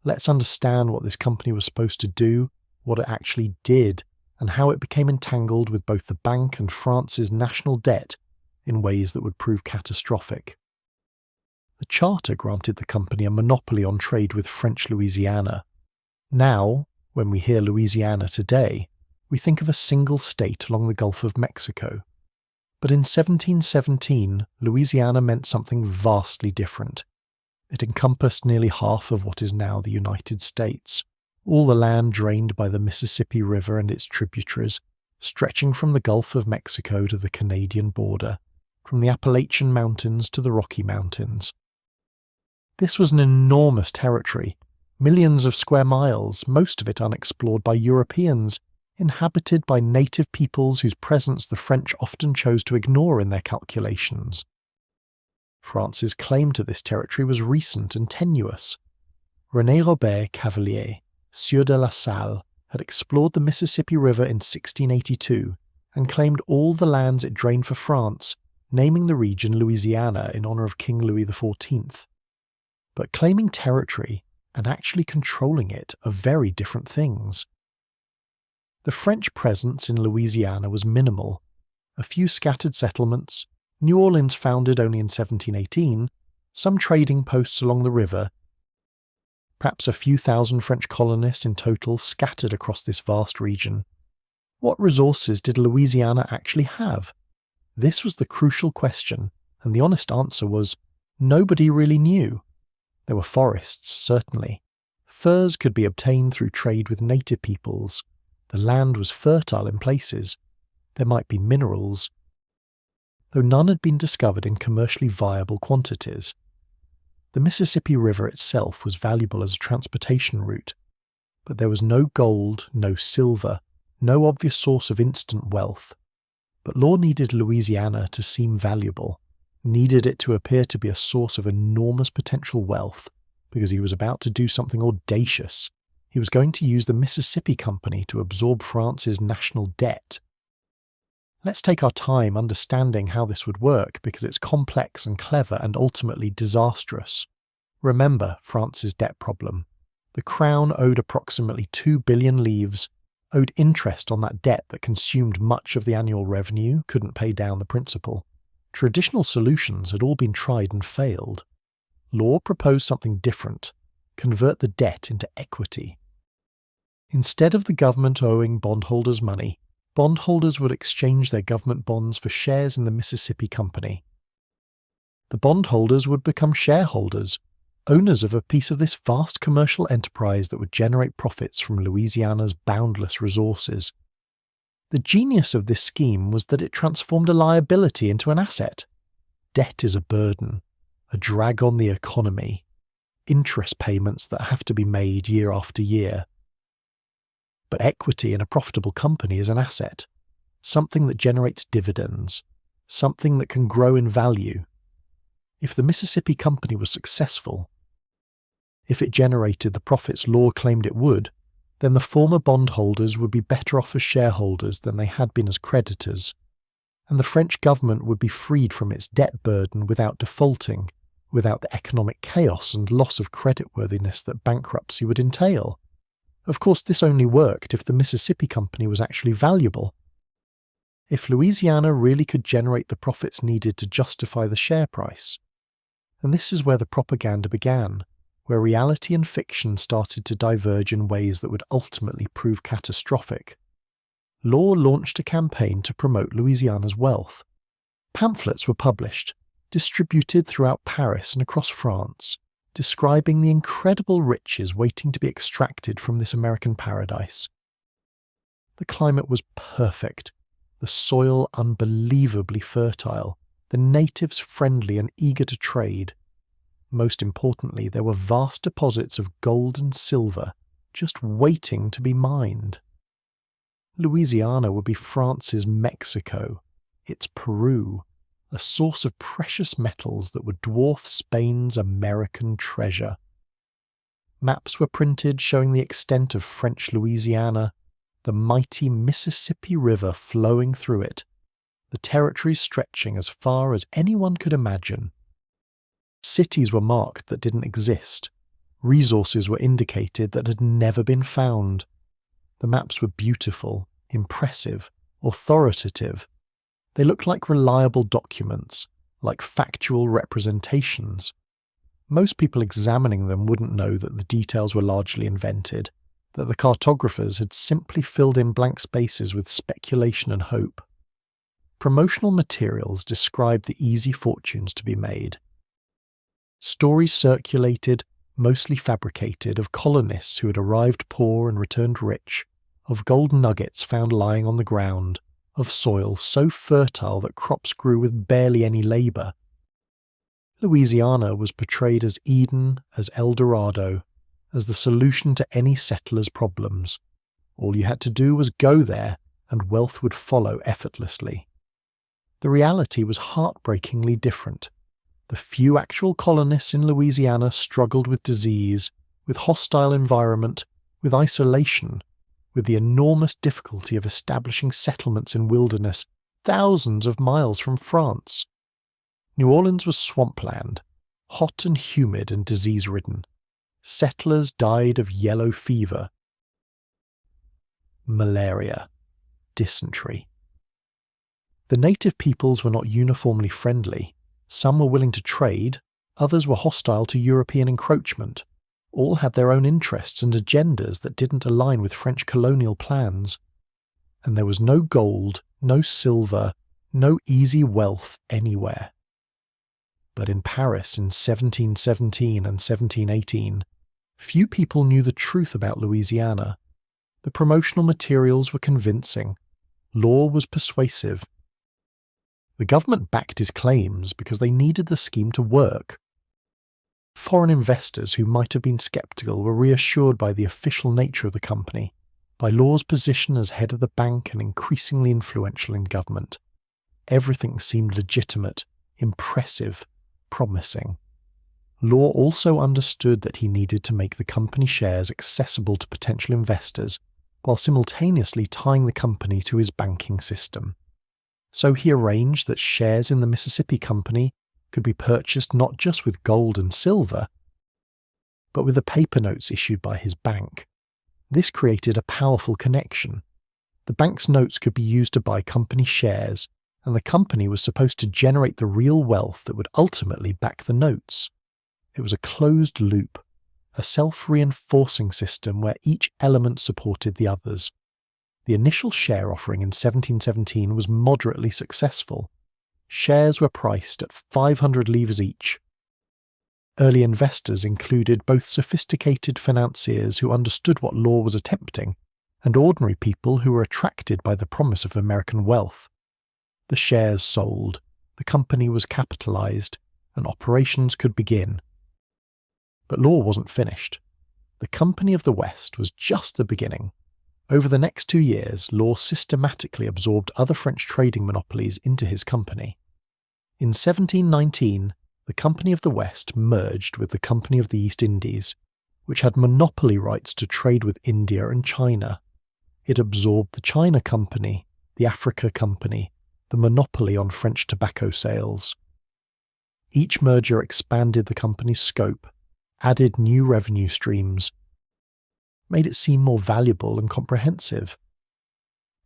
A: Let's understand what this company was supposed to do, what it actually did, and how it became entangled with both the bank and France's national debt in ways that would prove catastrophic. The charter granted the company a monopoly on trade with French Louisiana. Now, when we hear Louisiana today, we think of a single state along the Gulf of Mexico. But in 1717, Louisiana meant something vastly different. It encompassed nearly half of what is now the United States, all the land drained by the Mississippi River and its tributaries, stretching from the Gulf of Mexico to the Canadian border, from the Appalachian Mountains to the Rocky Mountains. This was an enormous territory, millions of square miles, most of it unexplored by Europeans, inhabited by native peoples whose presence the French often chose to ignore in their calculations. France's claim to this territory was recent and tenuous. René Robert Cavelier, Sieur de la Salle, had explored the Mississippi River in 1682 and claimed all the lands it drained for France, naming the region Louisiana in honor of King Louis XIV. But claiming territory and actually controlling it are very different things. The French presence in Louisiana was minimal. A few scattered settlements, New Orleans founded only in 1718, some trading posts along the river, perhaps a few thousand French colonists in total scattered across this vast region. What resources did Louisiana actually have? This was the crucial question, and the honest answer was, nobody really knew. There were forests, certainly. Furs could be obtained through trade with native peoples. The land was fertile in places. There might be minerals, though none had been discovered in commercially viable quantities. The Mississippi River itself was valuable as a transportation route. But there was no gold, no silver, no obvious source of instant wealth. But Law needed Louisiana to seem valuable, needed it to appear to be a source of enormous potential wealth, because he was about to do something audacious. He was going to use the Mississippi Company to absorb France's national debt. Let's take our time understanding how this would work, because it's complex and clever and ultimately disastrous. Remember France's debt problem. The crown owed approximately 2 billion livres, owed interest on that debt that consumed much of the annual revenue, couldn't pay down the principal. Traditional solutions had all been tried and failed. Law proposed something different: convert the debt into equity. Instead of the government owing bondholders money, bondholders would exchange their government bonds for shares in the Mississippi Company. The bondholders would become shareholders, owners of a piece of this vast commercial enterprise that would generate profits from Louisiana's boundless resources. The genius of this scheme was that it transformed a liability into an asset. Debt is a burden, a drag on the economy, interest payments that have to be made year after year. But equity in a profitable company is an asset, something that generates dividends, something that can grow in value. If the Mississippi Company was successful, if it generated the profits Law claimed it would, then the former bondholders would be better off as shareholders than they had been as creditors, and the French government would be freed from its debt burden without defaulting, without the economic chaos and loss of creditworthiness that bankruptcy would entail. Of course, this only worked if the Mississippi Company was actually valuable. If Louisiana really could generate the profits needed to justify the share price. And this is where the propaganda began, where reality and fiction started to diverge in ways that would ultimately prove catastrophic. Law launched a campaign to promote Louisiana's wealth. Pamphlets were published, distributed throughout Paris and across France, describing the incredible riches waiting to be extracted from this American paradise. The climate was perfect, the soil unbelievably fertile, the natives friendly and eager to trade. Most importantly, there were vast deposits of gold and silver just waiting to be mined. Louisiana would be France's Mexico, its Peru, a source of precious metals that would dwarf Spain's American treasure. Maps were printed showing the extent of French Louisiana, the mighty Mississippi River flowing through it, the territories stretching as far as anyone could imagine. Cities were marked that didn't exist. Resources were indicated that had never been found. The maps were beautiful, impressive, authoritative. They looked like reliable documents, like factual representations. Most people examining them wouldn't know that the details were largely invented, that the cartographers had simply filled in blank spaces with speculation and hope. Promotional materials described the easy fortunes to be made. Stories circulated, mostly fabricated, of colonists who had arrived poor and returned rich, of gold nuggets found lying on the ground, of soil so fertile that crops grew with barely any labour. Louisiana was portrayed as Eden, as El Dorado, as the solution to any settler's problems. All you had to do was go there, and wealth would follow effortlessly. The reality was heartbreakingly different. The few actual colonists in Louisiana struggled with disease, with hostile environment, with isolation, with the enormous difficulty of establishing settlements in wilderness thousands of miles from France. New Orleans was swampland, hot and humid and disease-ridden. Settlers died of yellow fever, malaria, dysentery. The native peoples were not uniformly friendly. Some were willing to trade, others were hostile to European encroachment. All had their own interests and agendas that didn't align with French colonial plans. And there was no gold, no silver, no easy wealth anywhere. But in Paris in 1717 and 1718, few people knew the truth about Louisiana. The promotional materials were convincing. Law was persuasive. The government backed his claims because they needed the scheme to work. Foreign investors who might have been skeptical were reassured by the official nature of the company, by Law's position as head of the bank and increasingly influential in government. Everything seemed legitimate, impressive, promising. Law also understood that he needed to make the company shares accessible to potential investors while simultaneously tying the company to his banking system. So he arranged that shares in the Mississippi Company could be purchased not just with gold and silver, but with the paper notes issued by his bank. This created a powerful connection. The bank's notes could be used to buy company shares, and the company was supposed to generate the real wealth that would ultimately back the notes. It was a closed loop, a self-reinforcing system where each element supported the others. The initial share offering in 1717 was moderately successful. Shares were priced at 500 livres each. Early investors included both sophisticated financiers who understood what Law was attempting and ordinary people who were attracted by the promise of American wealth. The shares sold, the company was capitalized, and operations could begin. But Law wasn't finished. The Company of the West was just the beginning. Over the next 2 years, Law systematically absorbed other French trading monopolies into his company. In 1719, the Company of the West merged with the Company of the East Indies, which had monopoly rights to trade with India and China. It absorbed the China Company, the Africa Company, the monopoly on French tobacco sales. Each merger expanded the company's scope, added new revenue streams, made it seem more valuable and comprehensive.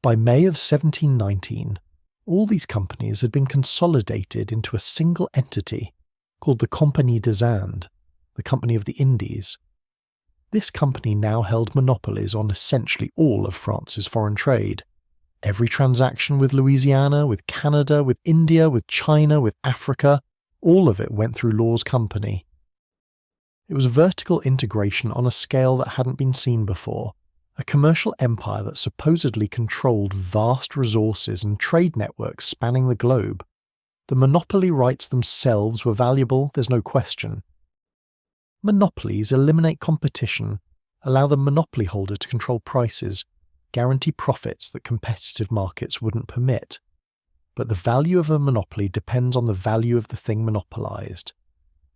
A: By May of 1719, all these companies had been consolidated into a single entity called the Compagnie des Indes, the Company of the Indies. This company now held monopolies on essentially all of France's foreign trade. Every transaction with Louisiana, with Canada, with India, with China, with Africa, all of it went through Law's company. It was vertical integration on a scale that hadn't been seen before, a commercial empire that supposedly controlled vast resources and trade networks spanning the globe. The monopoly rights themselves were valuable, there's no question. Monopolies eliminate competition, allow the monopoly holder to control prices, guarantee profits that competitive markets wouldn't permit. But the value of a monopoly depends on the value of the thing monopolized.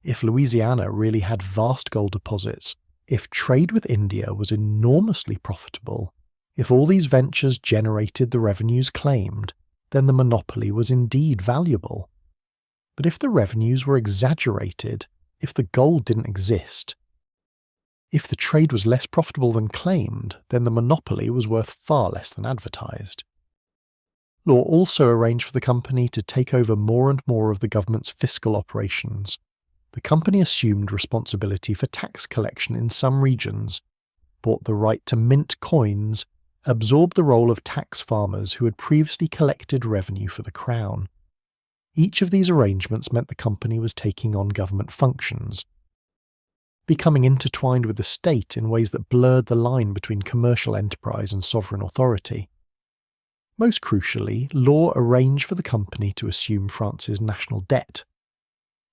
A: If Louisiana really had vast gold deposits, if trade with India was enormously profitable, if all these ventures generated the revenues claimed, then the monopoly was indeed valuable. But if the revenues were exaggerated, if the gold didn't exist, if the trade was less profitable than claimed, then the monopoly was worth far less than advertised. Law also arranged for the company to take over more and more of the government's fiscal operations. The company assumed responsibility for tax collection in some regions, bought the right to mint coins, absorbed the role of tax farmers who had previously collected revenue for the crown. Each of these arrangements meant the company was taking on government functions, becoming intertwined with the state in ways that blurred the line between commercial enterprise and sovereign authority. Most crucially, Law arranged for the company to assume France's national debt.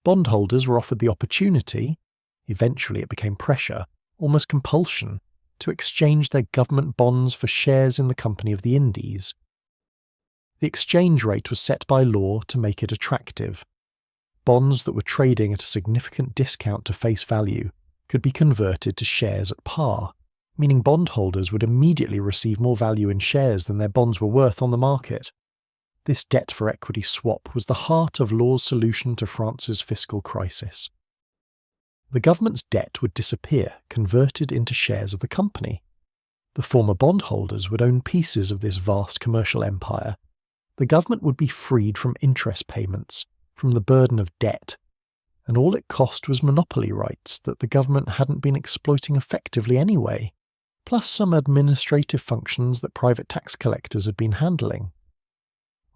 A: Bondholders were offered the opportunity, eventually it became pressure, almost compulsion, to exchange their government bonds for shares in the Company of the Indies. The exchange rate was set by Law to make it attractive. Bonds that were trading at a significant discount to face value could be converted to shares at par, meaning bondholders would immediately receive more value in shares than their bonds were worth on the market. This debt-for-equity swap was the heart of Law's solution to France's fiscal crisis. The government's debt would disappear, converted into shares of the company. The former bondholders would own pieces of this vast commercial empire. The government would be freed from interest payments, from the burden of debt, and all it cost was monopoly rights that the government hadn't been exploiting effectively anyway, plus some administrative functions that private tax collectors had been handling.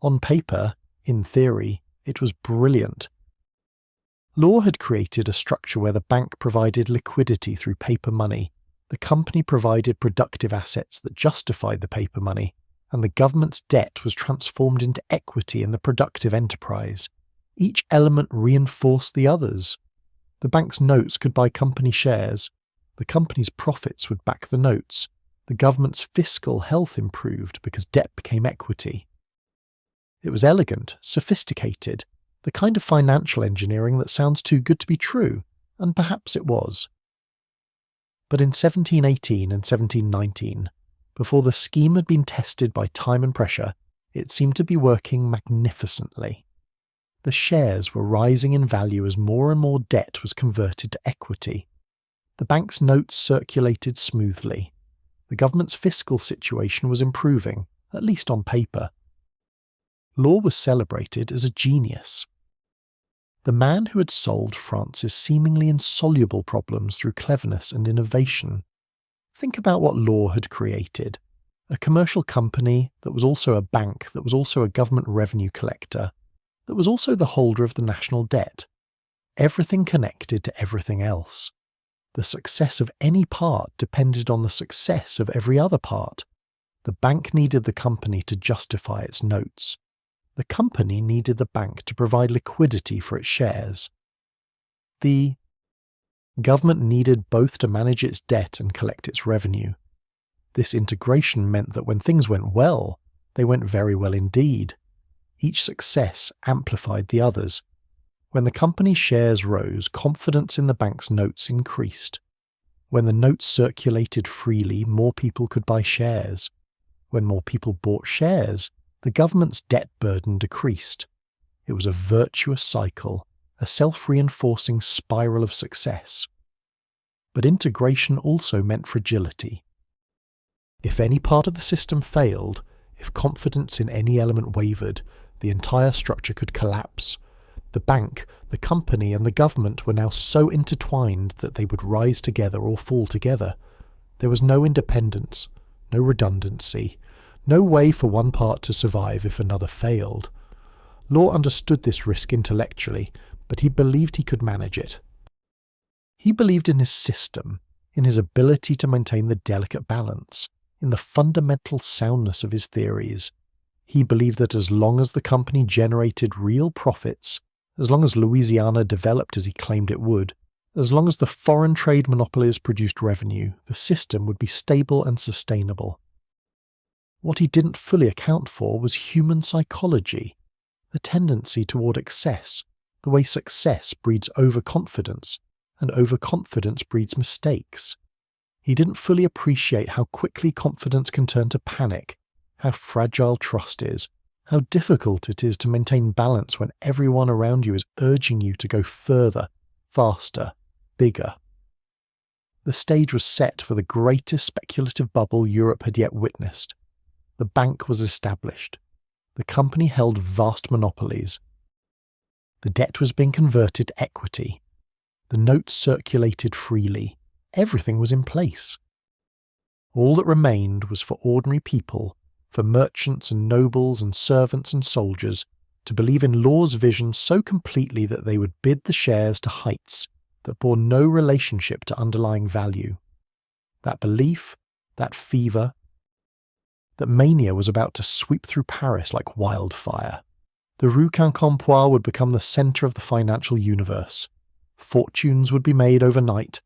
A: On paper, in theory, it was brilliant. Law had created a structure where the bank provided liquidity through paper money, the company provided productive assets that justified the paper money, and the government's debt was transformed into equity in the productive enterprise. Each element reinforced the others. The bank's notes could buy company shares. The company's profits would back the notes. The government's fiscal health improved because debt became equity. It was elegant, sophisticated, the kind of financial engineering that sounds too good to be true, and perhaps it was. But in 1718 and 1719, before the scheme had been tested by time and pressure, it seemed to be working magnificently. The shares were rising in value as more and more debt was converted to equity. The bank's notes circulated smoothly. The government's fiscal situation was improving, at least on paper. Law was celebrated as a genius. The man who had solved France's seemingly insoluble problems through cleverness and innovation. Think about what Law had created. A commercial company that was also a bank, that was also a government revenue collector, that was also the holder of the national debt. Everything connected to everything else. The success of any part depended on the success of every other part. The bank needed the company to justify its notes. The company needed the bank to provide liquidity for its shares. The government needed both to manage its debt and collect its revenue. This integration meant that when things went well, they went very well indeed. Each success amplified the others. When the company's shares rose, confidence in the bank's notes increased. When the notes circulated freely, more people could buy shares. When more people bought shares, the government's debt burden decreased. It was a virtuous cycle, a self-reinforcing spiral of success. But integration also meant fragility. If any part of the system failed, if confidence in any element wavered, the entire structure could collapse. The bank, the company, and the government were now so intertwined that they would rise together or fall together. There was no independence, no redundancy, no way for one part to survive if another failed. Law understood this risk intellectually, but he believed he could manage it. He believed in his system, in his ability to maintain the delicate balance, in the fundamental soundness of his theories. He believed that as long as the company generated real profits, as long as Louisiana developed as he claimed it would, as long as the foreign trade monopolies produced revenue, the system would be stable and sustainable. What he didn't fully account for was human psychology, the tendency toward excess, the way success breeds overconfidence, and overconfidence breeds mistakes. He didn't fully appreciate how quickly confidence can turn to panic, how fragile trust is, how difficult it is to maintain balance when everyone around you is urging you to go further, faster, bigger. The stage was set for the greatest speculative bubble Europe had yet witnessed. The bank was established. The company held vast monopolies. The debt was being converted to equity. The notes circulated freely. Everything was in place. All that remained was for ordinary people, for merchants and nobles and servants and soldiers, to believe in Law's vision so completely that they would bid the shares to heights that bore no relationship to underlying value. That belief, that fever, that Mania was about to sweep through Paris like wildfire. The Rue Quincampoix would become the centre of the financial universe. Fortunes would be made overnight.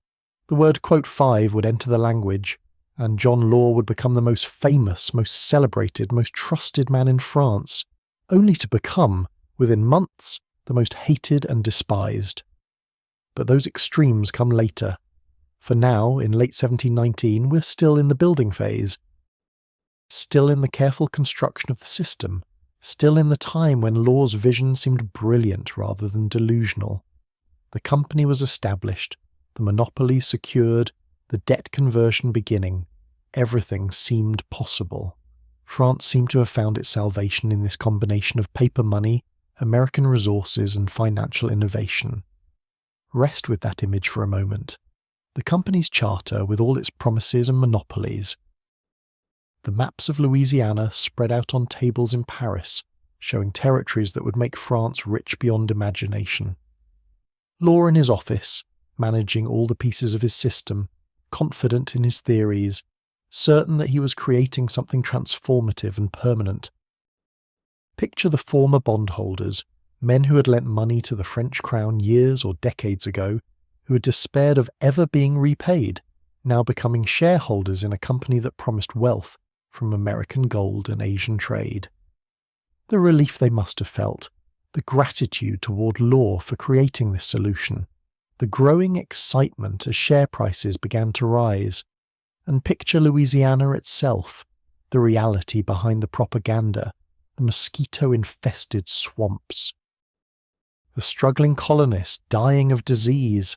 A: The word "5" would enter the language, and John Law would become the most famous, most celebrated, most trusted man in France, only to become, within months, the most hated and despised. But those extremes come later. For now, in late 1719, we're still in the building phase. Still in the careful construction of the system, still in the time when Law's vision seemed brilliant rather than delusional. The company was established, the monopoly secured, the debt conversion beginning. Everything seemed possible. France seemed to have found its salvation in this combination of paper money, American resources, and financial innovation. Rest with that image for a moment. The company's charter with all its promises and monopolies. The maps of Louisiana spread out on tables in Paris, showing territories that would make France rich beyond imagination. Law in his office, managing all the pieces of his system, confident in his theories, certain that he was creating something transformative and permanent. Picture the former bondholders, men who had lent money to the French crown years or decades ago, who had despaired of ever being repaid, now becoming shareholders in a company that promised wealth from American gold and Asian trade. The relief they must have felt, the gratitude toward law for creating this solution, the growing excitement as share prices began to rise, and picture Louisiana itself, the reality behind the propaganda, the mosquito-infested swamps. The struggling colonists dying of disease,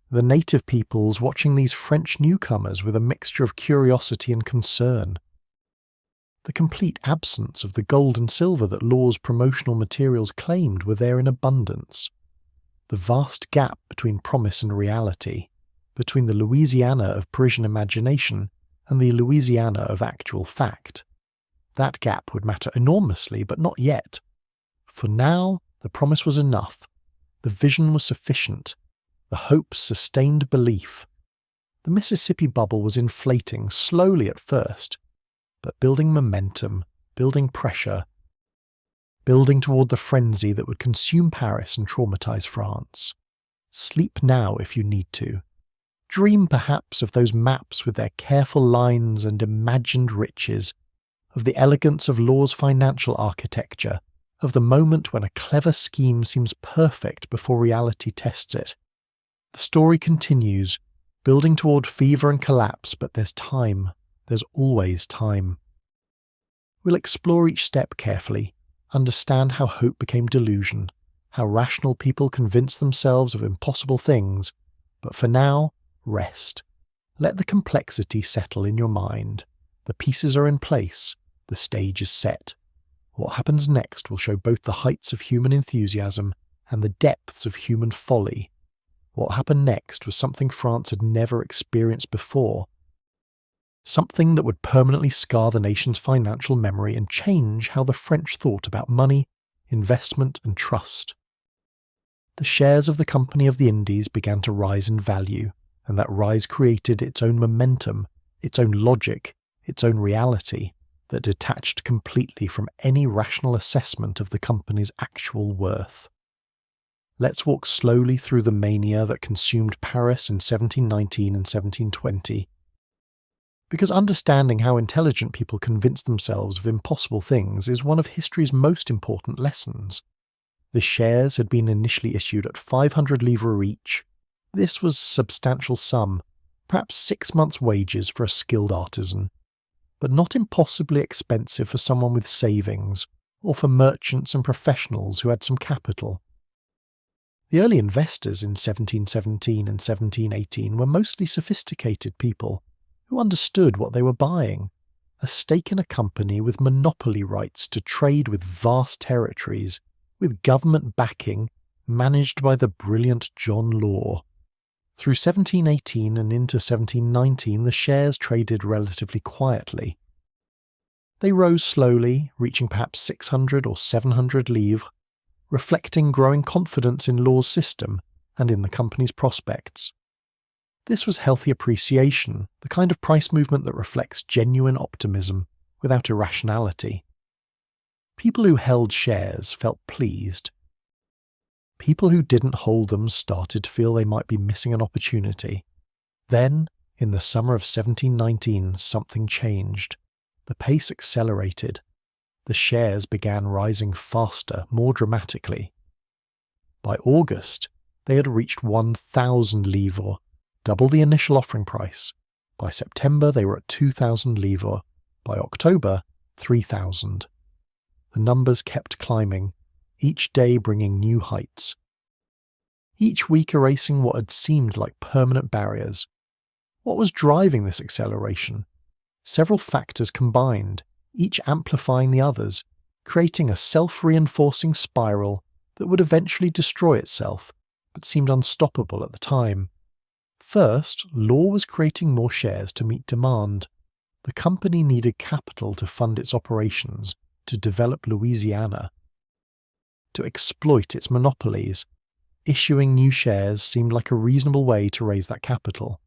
A: the native peoples watching these French newcomers with a mixture of curiosity and concern. The complete absence of the gold and silver that Law's promotional materials claimed were there in abundance. The vast gap between promise and reality, between the Louisiana of Parisian imagination and the Louisiana of actual fact. That gap would matter enormously, but not yet. For now, the promise was enough. The vision was sufficient. The hope sustained belief. The Mississippi bubble was inflating, slowly at first, but building momentum, building pressure, building toward the frenzy that would consume Paris and traumatize France. Sleep now if you need to. Dream perhaps of those maps with their careful lines and imagined riches, of the elegance of Law's financial architecture, of the moment when a clever scheme seems perfect before reality tests it. The story continues, building toward fever and collapse, but there's time. There's always time. We'll explore each step carefully, understand how hope became delusion, how rational people convince themselves of impossible things, but for now, rest. Let the complexity settle in your mind. The pieces are in place. The stage is set. What happens next will show both the heights of human enthusiasm and the depths of human folly. What happened next was something France had never experienced before. Something that would permanently scar the nation's financial memory and change how the French thought about money, investment, and trust. The shares of the Company of the Indies began to rise in value, and that rise created its own momentum, its own logic, its own reality, that detached completely from any rational assessment of the company's actual worth. Let's walk slowly through the mania that consumed Paris in 1719 and 1720. Because understanding how intelligent people convince themselves of impossible things is one of history's most important lessons. The shares had been initially issued at 500 livres each. This was a substantial sum, perhaps 6 months' wages for a skilled artisan, but not impossibly expensive for someone with savings, or for merchants and professionals who had some capital. The early investors in 1717 and 1718 were mostly sophisticated people who understood what they were buying, a stake in a company with monopoly rights to trade with vast territories, with government backing, managed by the brilliant John Law. Through 1718 and into 1719, the shares traded relatively quietly. They rose slowly, reaching perhaps 600 or 700 livres, reflecting growing confidence in Law's system and in the company's prospects. This was healthy appreciation, the kind of price movement that reflects genuine optimism without irrationality. People who held shares felt pleased. People who didn't hold them started to feel they might be missing an opportunity. Then, in the summer of 1719, something changed. The pace accelerated. The shares began rising faster, more dramatically. By August, they had reached 1,000 livres, double the initial offering price. By September, they were at 2,000 livres. By October, 3,000. The numbers kept climbing, each day bringing new heights. Each week erasing what had seemed like permanent barriers. What was driving this acceleration? Several factors combined, each amplifying the others, creating a self-reinforcing spiral that would eventually destroy itself, but seemed unstoppable at the time. First, Law was creating more shares to meet demand. The company needed capital to fund its operations, to develop Louisiana, to exploit its monopolies. Issuing new shares seemed like a reasonable way to raise that capital.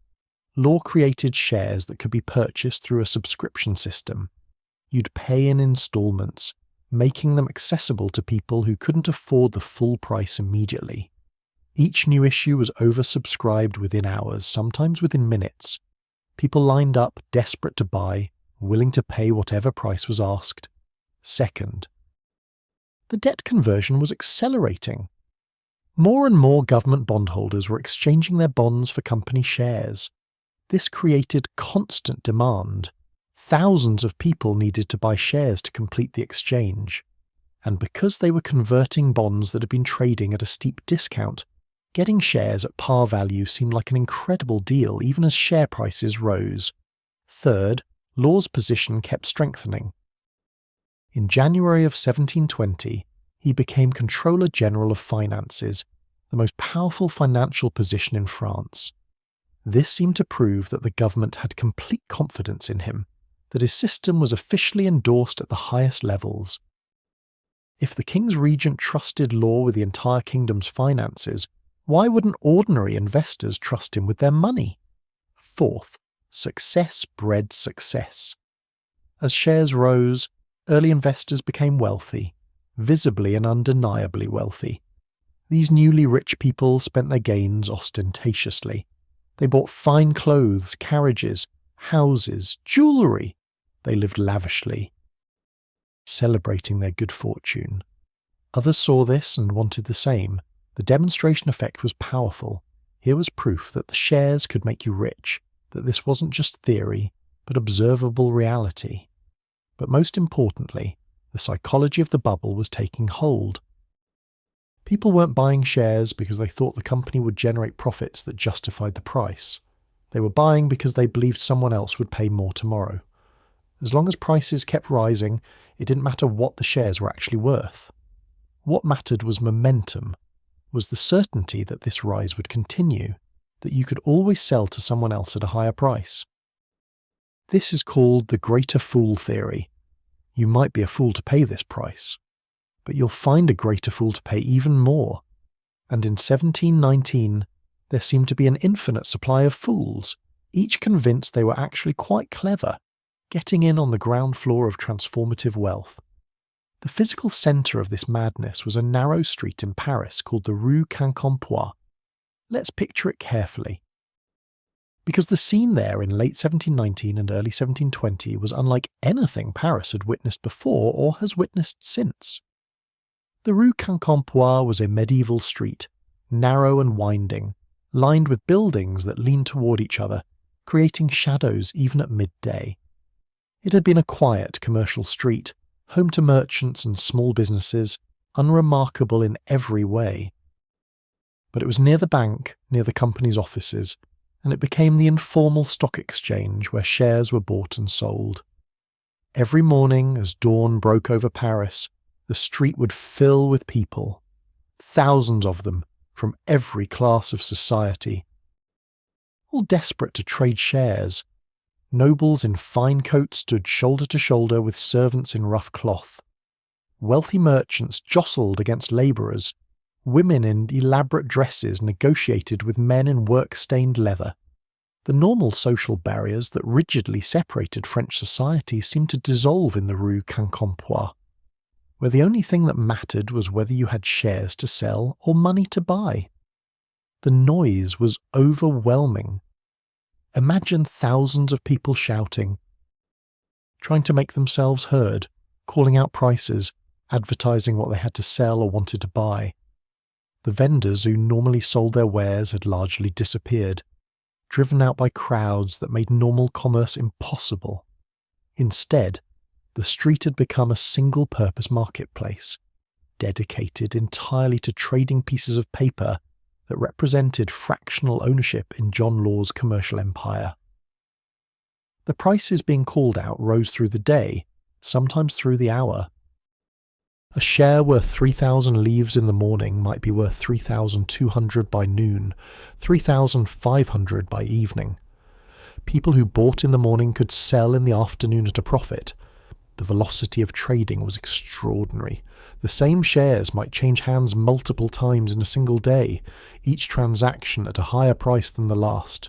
A: Law created shares that could be purchased through a subscription system. You'd pay in installments, making them accessible to people who couldn't afford the full price immediately. Each new issue was oversubscribed within hours, sometimes within minutes. People lined up, desperate to buy, willing to pay whatever price was asked. Second, the debt conversion was accelerating. More and more government bondholders were exchanging their bonds for company shares. This created constant demand. Thousands of people needed to buy shares to complete the exchange. And because they were converting bonds that had been trading at a steep discount, getting shares at par value seemed like an incredible deal even as share prices rose. Third, Law's position kept strengthening. In January of 1720, he became Controller General of Finances, the most powerful financial position in France. This seemed to prove that the government had complete confidence in him, that his system was officially endorsed at the highest levels. If the king's regent trusted Law with the entire kingdom's finances, why wouldn't ordinary investors trust him with their money? Fourth, success bred success. As shares rose, early investors became wealthy, visibly and undeniably wealthy. These newly rich people spent their gains ostentatiously. They bought fine clothes, carriages, houses, jewellery. They lived lavishly, celebrating their good fortune. Others saw this and wanted the same. The demonstration effect was powerful. Here was proof that the shares could make you rich, that this wasn't just theory, but observable reality. But most importantly, the psychology of the bubble was taking hold. People weren't buying shares because they thought the company would generate profits that justified the price. They were buying because they believed someone else would pay more tomorrow. As long as prices kept rising, it didn't matter what the shares were actually worth. What mattered was momentum, was the certainty that this rise would continue, that you could always sell to someone else at a higher price. This is called the greater fool theory. You might be a fool to pay this price, but you'll find a greater fool to pay even more. And in 1719, there seemed to be an infinite supply of fools, each convinced they were actually quite clever, getting in on the ground floor of transformative wealth. The physical centre of this madness was a narrow street in Paris called the Rue Quincampoix. Let's picture it carefully. Because the scene there in late 1719 and early 1720 was unlike anything Paris had witnessed before or has witnessed since. The Rue Quincampoix was a medieval street, narrow and winding, lined with buildings that leaned toward each other, creating shadows even at midday. It had been a quiet commercial street, home to merchants and small businesses, unremarkable in every way. But it was near the bank, near the company's offices, and it became the informal stock exchange where shares were bought and sold. Every morning, as dawn broke over Paris, the street would fill with people, thousands of them from every class of society, all desperate to trade shares. Nobles in fine coats stood shoulder to shoulder with servants in rough cloth. Wealthy merchants jostled against labourers. Women in elaborate dresses negotiated with men in work-stained leather. The normal social barriers that rigidly separated French society seemed to dissolve in the Rue Quincampoix, where the only thing that mattered was whether you had shares to sell or money to buy. The noise was overwhelming. Imagine thousands of people shouting, trying to make themselves heard, calling out prices, advertising what they had to sell or wanted to buy. The vendors who normally sold their wares had largely disappeared, driven out by crowds that made normal commerce impossible. Instead, the street had become a single-purpose marketplace, dedicated entirely to trading pieces of paper that represented fractional ownership in John Law's commercial empire. The prices being called out rose through the day, sometimes through the hour. A share worth 3,000 livres in the morning might be worth 3,200 by noon, 3,500 by evening. People who bought in the morning could sell in the afternoon at a profit. The velocity of trading was extraordinary. The same shares might change hands multiple times in a single day, each transaction at a higher price than the last.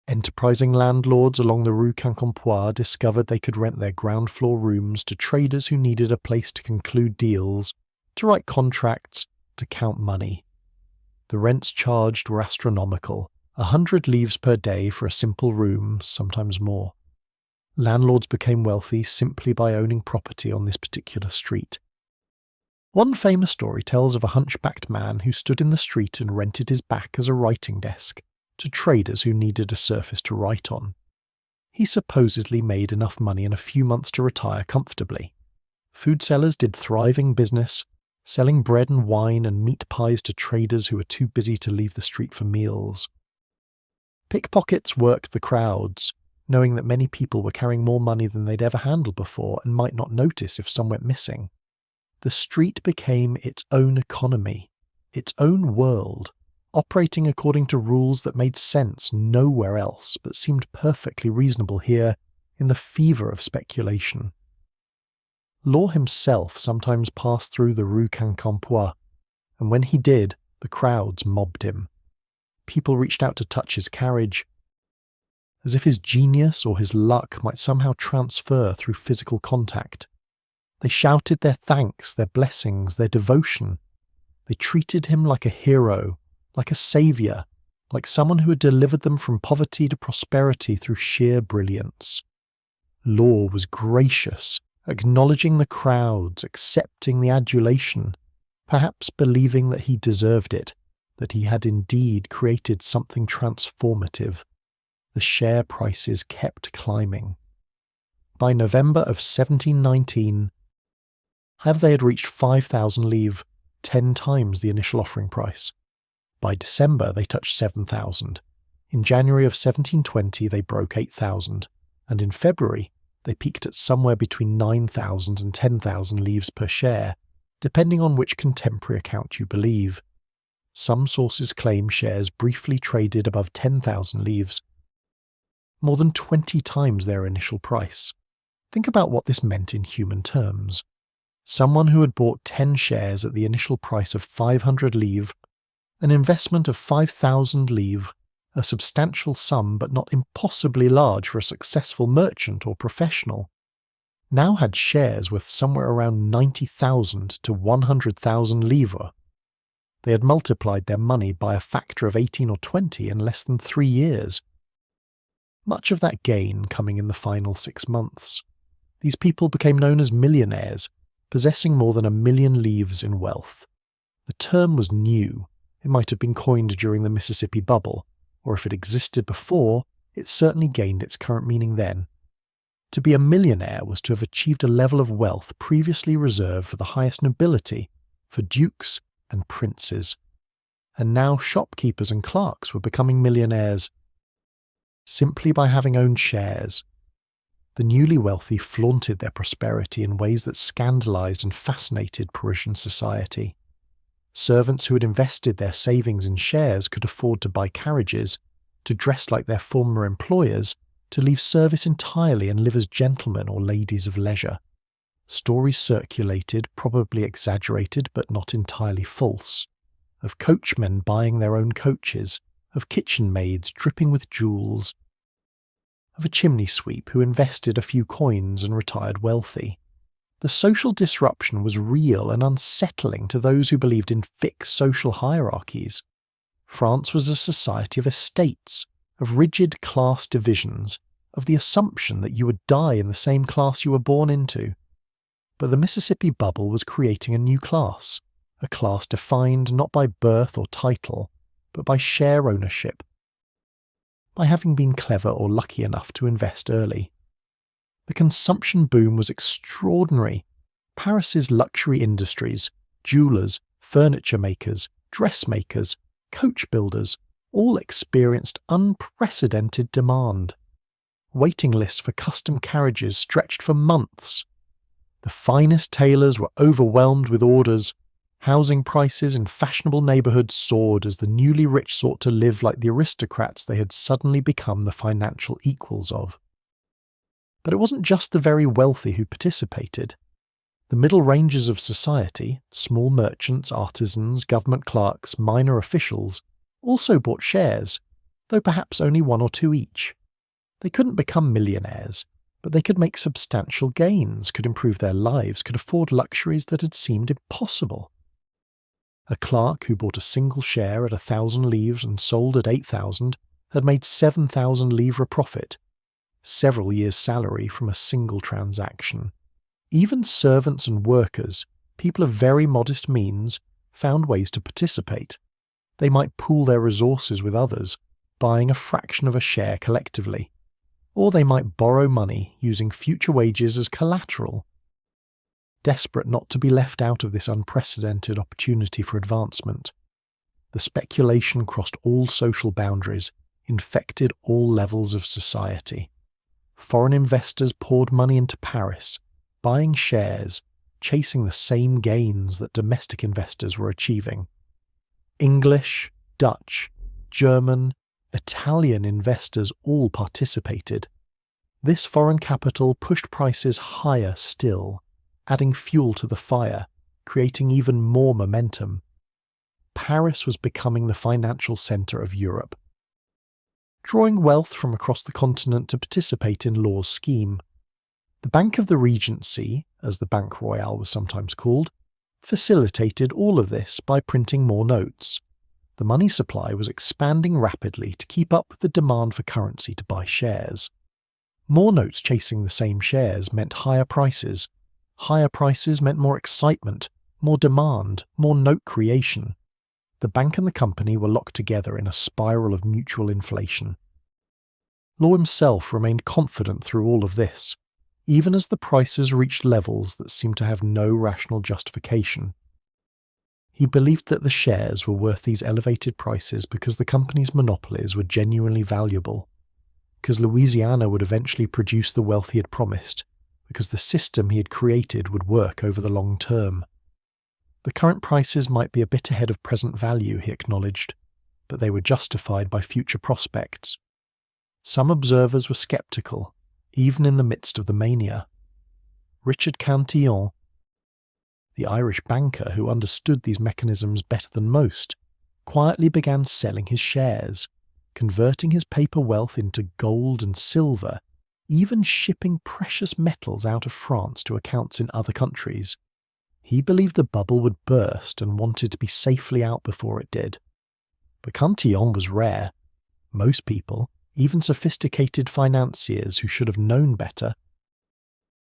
A: Enterprising landlords along the Rue Quincampoix discovered they could rent their ground floor rooms to traders who needed a place to conclude deals, to write contracts, to count money. The rents charged were astronomical, 100 livres per day for a simple room, sometimes more. Landlords became wealthy simply by owning property on this particular street. One famous story tells of a hunchbacked man who stood in the street and rented his back as a writing desk to traders who needed a surface to write on. He supposedly made enough money in a few months to retire comfortably. Food sellers did thriving business, selling bread and wine and meat pies to traders who were too busy to leave the street for meals. Pickpockets worked the crowds, knowing that many people were carrying more money than they'd ever handled before and might not notice if some went missing. The street became its own economy, its own world, operating according to rules that made sense nowhere else but seemed perfectly reasonable here in the fever of speculation. Law himself sometimes passed through the Rue Quincampoix, and when he did, the crowds mobbed him. People reached out to touch his carriage, as if his genius or his luck might somehow transfer through physical contact. They shouted their thanks, their blessings, their devotion. They treated him like a hero, like a saviour, like someone who had delivered them from poverty to prosperity through sheer brilliance. Law was gracious, acknowledging the crowds, accepting the adulation, perhaps believing that he deserved it, that he had indeed created something transformative. The share prices kept climbing. By November of 1719, they had reached 5,000 livres, 10 times the initial offering price. By December, they touched 7,000. In January of 1720, they broke 8,000, and in February, they peaked at somewhere between 9,000 and 10,000 livres per share, depending on which contemporary account you believe. Some sources claim shares briefly traded above 10,000 livres, more than 20 times their initial price. Think about what this meant in human terms. Someone who had bought 10 shares at the initial price of 500 livres, an investment of 5,000 livres, a substantial sum but not impossibly large for a successful merchant or professional, now had shares worth somewhere around 90,000 to 100,000 livres. They had multiplied their money by a factor of 18 or 20 in less than 3 years. Much of that gain coming in the final 6 months. These people became known as millionaires, possessing more than 1,000,000 livres in wealth. The term was new. It might have been coined during the Mississippi bubble, or if it existed before, it certainly gained its current meaning then. To be a millionaire was to have achieved a level of wealth previously reserved for the highest nobility, for dukes and princes. And now shopkeepers and clerks were becoming millionaires simply by having owned shares. The newly wealthy flaunted their prosperity in ways that scandalized and fascinated Parisian society. Servants who had invested their savings in shares could afford to buy carriages, to dress like their former employers, to leave service entirely and live as gentlemen or ladies of leisure. Stories circulated, probably exaggerated but not entirely false, of coachmen buying their own coaches, of kitchen maids dripping with jewels, of a chimney sweep who invested a few coins and retired wealthy. The social disruption was real and unsettling to those who believed in fixed social hierarchies. France was a society of estates, of rigid class divisions, of the assumption that you would die in the same class you were born into. But the Mississippi bubble was creating a new class, a class defined not by birth or title, but by share ownership, by having been clever or lucky enough to invest early. The consumption boom was extraordinary. Paris's luxury industries, jewellers, furniture makers, dressmakers, coach builders, all experienced unprecedented demand. Waiting lists for custom carriages stretched for months. The finest tailors were overwhelmed with orders. Housing prices in fashionable neighbourhoods soared as the newly rich sought to live like the aristocrats they had suddenly become the financial equals of. But it wasn't just the very wealthy who participated. The middle ranges of society, small merchants, artisans, government clerks, minor officials, also bought shares, though perhaps only 1 or 2 each. They couldn't become millionaires, but they could make substantial gains, could improve their lives, could afford luxuries that had seemed impossible. A clerk who bought a single share at 1,000 livres and sold at 8,000 had made 7,000 livres profit, several years' salary from a single transaction. Even servants and workers, people of very modest means, found ways to participate. They might pool their resources with others, buying a fraction of a share collectively. Or they might borrow money using future wages as collateral. Desperate not to be left out of this unprecedented opportunity for advancement, the speculation crossed all social boundaries, infected all levels of society. Foreign investors poured money into Paris, buying shares, chasing the same gains that domestic investors were achieving. English, Dutch, German, Italian investors all participated. This foreign capital pushed prices higher still, adding fuel to the fire, creating even more momentum. Paris was becoming the financial centre of Europe, drawing wealth from across the continent to participate in Law's scheme. The Bank of the Regency, as the Banque Royale was sometimes called, facilitated all of this by printing more notes. The money supply was expanding rapidly to keep up with the demand for currency to buy shares. More notes chasing the same shares meant higher prices. Higher prices meant more excitement, more demand, more note creation. The bank and the company were locked together in a spiral of mutual inflation. Law himself remained confident through all of this, even as the prices reached levels that seemed to have no rational justification. He believed that the shares were worth these elevated prices because the company's monopolies were genuinely valuable, because Louisiana would eventually produce the wealth he had promised, because the system he had created would work over the long term. The current prices might be a bit ahead of present value, he acknowledged, but they were justified by future prospects. Some observers were sceptical, even in the midst of the mania. Richard Cantillon, the Irish banker who understood these mechanisms better than most, quietly began selling his shares, converting his paper wealth into gold and silver, even shipping precious metals out of France to accounts in other countries. He believed the bubble would burst and wanted to be safely out before it did. But Cantillon was rare. Most people, even sophisticated financiers who should have known better,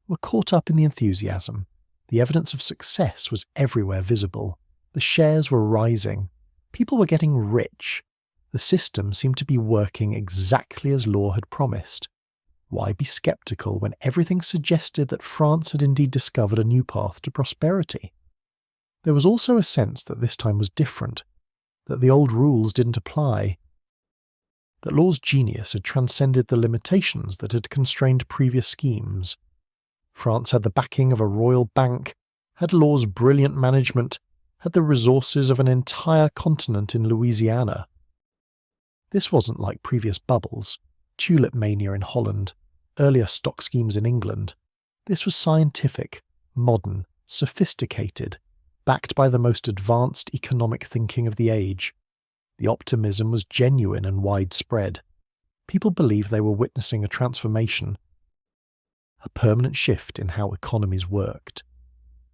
A: were caught up in the enthusiasm. The evidence of success was everywhere visible. The shares were rising. People were getting rich. The system seemed to be working exactly as Law had promised. Why be sceptical when everything suggested that France had indeed discovered a new path to prosperity? There was also a sense that this time was different, that the old rules didn't apply, that Law's genius had transcended the limitations that had constrained previous schemes. France had the backing of a royal bank, had Law's brilliant management, had the resources of an entire continent in Louisiana. This wasn't like previous bubbles, tulip mania in Holland, earlier stock schemes in England. This was scientific, modern, sophisticated, backed by the most advanced economic thinking of the age. The optimism was genuine and widespread. People believed they were witnessing a transformation, a permanent shift in how economies worked.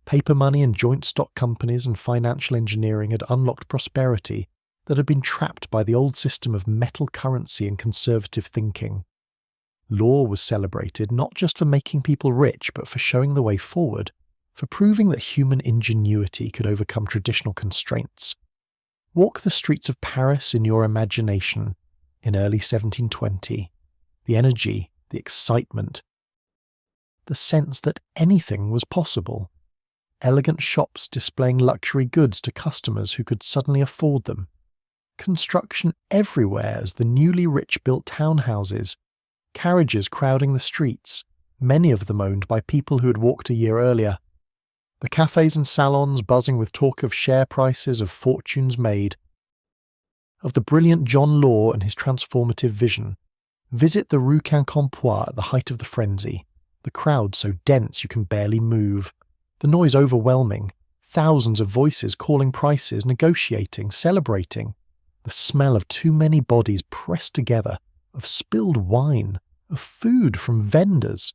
A: Paper money and joint stock companies and financial engineering had unlocked prosperity that had been trapped by the old system of metal currency and conservative thinking. Law was celebrated not just for making people rich, but for showing the way forward, for proving that human ingenuity could overcome traditional constraints. Walk the streets of Paris in your imagination in early 1720. The energy, the excitement, the sense that anything was possible. Elegant shops displaying luxury goods to customers who could suddenly afford them. Construction everywhere as the newly rich-built townhouses, carriages crowding the streets, many of them owned by people who had walked a year earlier. The cafes and salons buzzing with talk of share prices, of fortunes made, of the brilliant John Law and his transformative vision. Visit the Rue Quincampoix at the height of the frenzy, the crowd so dense you can barely move, the noise overwhelming, thousands of voices calling prices, negotiating, celebrating, the smell of too many bodies pressed together, of spilled wine, of food from vendors,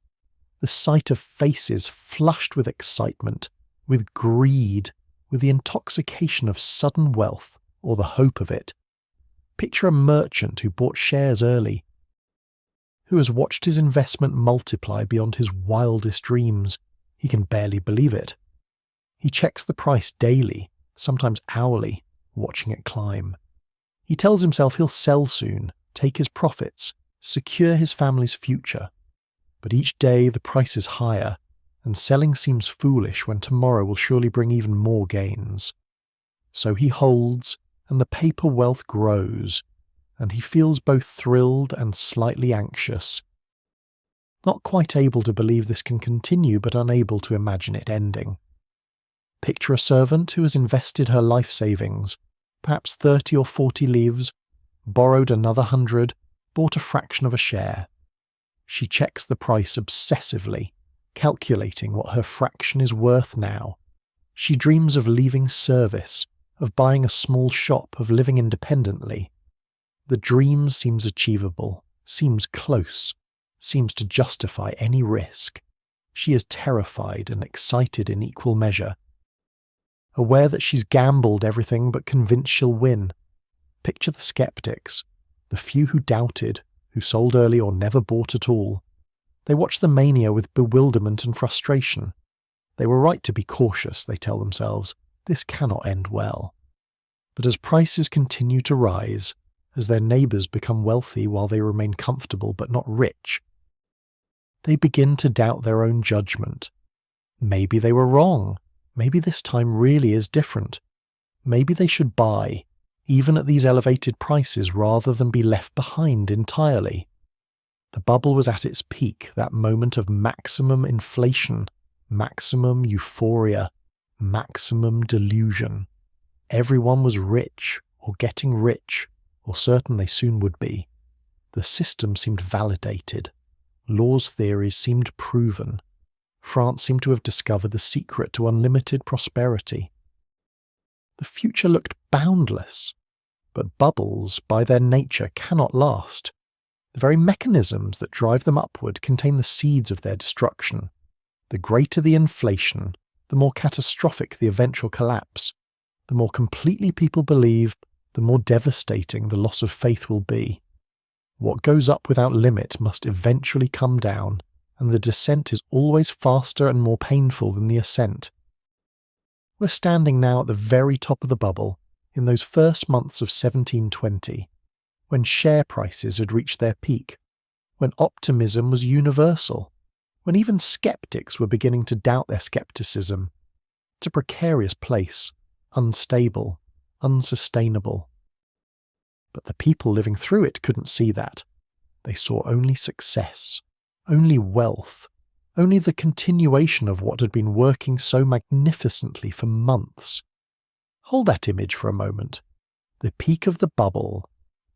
A: the sight of faces flushed with excitement, with greed, with the intoxication of sudden wealth or the hope of it. Picture a merchant who bought shares early, who has watched his investment multiply beyond his wildest dreams. He can barely believe it. He checks the price daily, sometimes hourly, watching it climb. He tells himself he'll sell soon, take his profits, secure his family's future. But each day the price is higher, and selling seems foolish when tomorrow will surely bring even more gains. So he holds, and the paper wealth grows, and he feels both thrilled and slightly anxious. Not quite able to believe this can continue, but unable to imagine it ending. Picture a servant who has invested her life savings, perhaps 30 or 40 livres, borrowed another 100, bought a fraction of a share. She checks the price obsessively, calculating what her fraction is worth now. She dreams of leaving service, of buying a small shop, of living independently. The dream seems achievable, seems close, seems to justify any risk. She is terrified and excited in equal measure, aware that she's gambled everything but convinced she'll win. Picture the skeptics, the few who doubted, who sold early or never bought at all. They watch the mania with bewilderment and frustration. They were right to be cautious, they tell themselves. This cannot end well. But as prices continue to rise, as their neighbours become wealthy while they remain comfortable but not rich, they begin to doubt their own judgment. Maybe they were wrong. Maybe this time really is different. Maybe they should buy, even at these elevated prices, rather than be left behind entirely. The bubble was at its peak, that moment of maximum inflation, maximum euphoria, maximum delusion. Everyone was rich, or getting rich, or certain they soon would be. The system seemed validated. Law's theories seemed proven. France seemed to have discovered the secret to unlimited prosperity. The future looked boundless, but bubbles, by their nature, cannot last. The very mechanisms that drive them upward contain the seeds of their destruction. The greater the inflation, the more catastrophic the eventual collapse. The more completely people believe, the more devastating the loss of faith will be. What goes up without limit must eventually come down, and the descent is always faster and more painful than the ascent. We're standing now at the very top of the bubble, in those first months of 1720, when share prices had reached their peak, when optimism was universal, when even skeptics were beginning to doubt their skepticism. It's a precarious place, unstable, unsustainable. But the people living through it couldn't see that. They saw only success, only wealth, only the continuation of what had been working so magnificently for months. Hold that image for a moment. The peak of the bubble,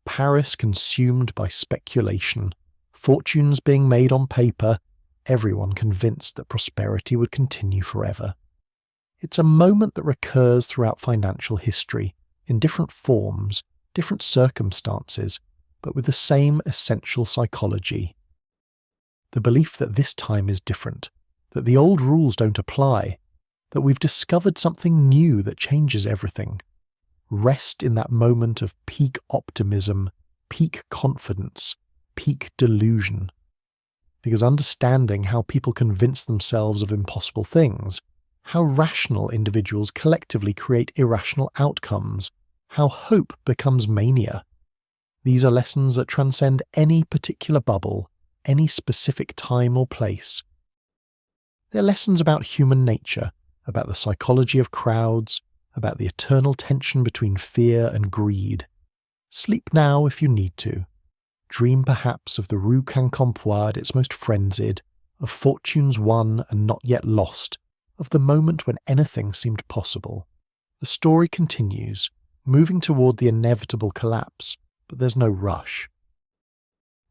A: Paris consumed by speculation, fortunes being made on paper, everyone convinced that prosperity would continue forever. It's a moment that recurs throughout financial history, in different forms, different circumstances, but with the same essential psychology. The belief that this time is different, that the old rules don't apply, that we've discovered something new that changes everything. Rest in that moment of peak optimism, peak confidence, peak delusion. Because understanding how people convince themselves of impossible things, how rational individuals collectively create irrational outcomes, how hope becomes mania. These are lessons that transcend any particular bubble, any specific time or place. They're lessons about human nature, about the psychology of crowds, about the eternal tension between fear and greed. Sleep now if you need to. Dream perhaps of the Rue Quincampoix at its most frenzied, of fortunes won and not yet lost, of the moment when anything seemed possible. The story continues, moving toward the inevitable collapse, but there's no rush.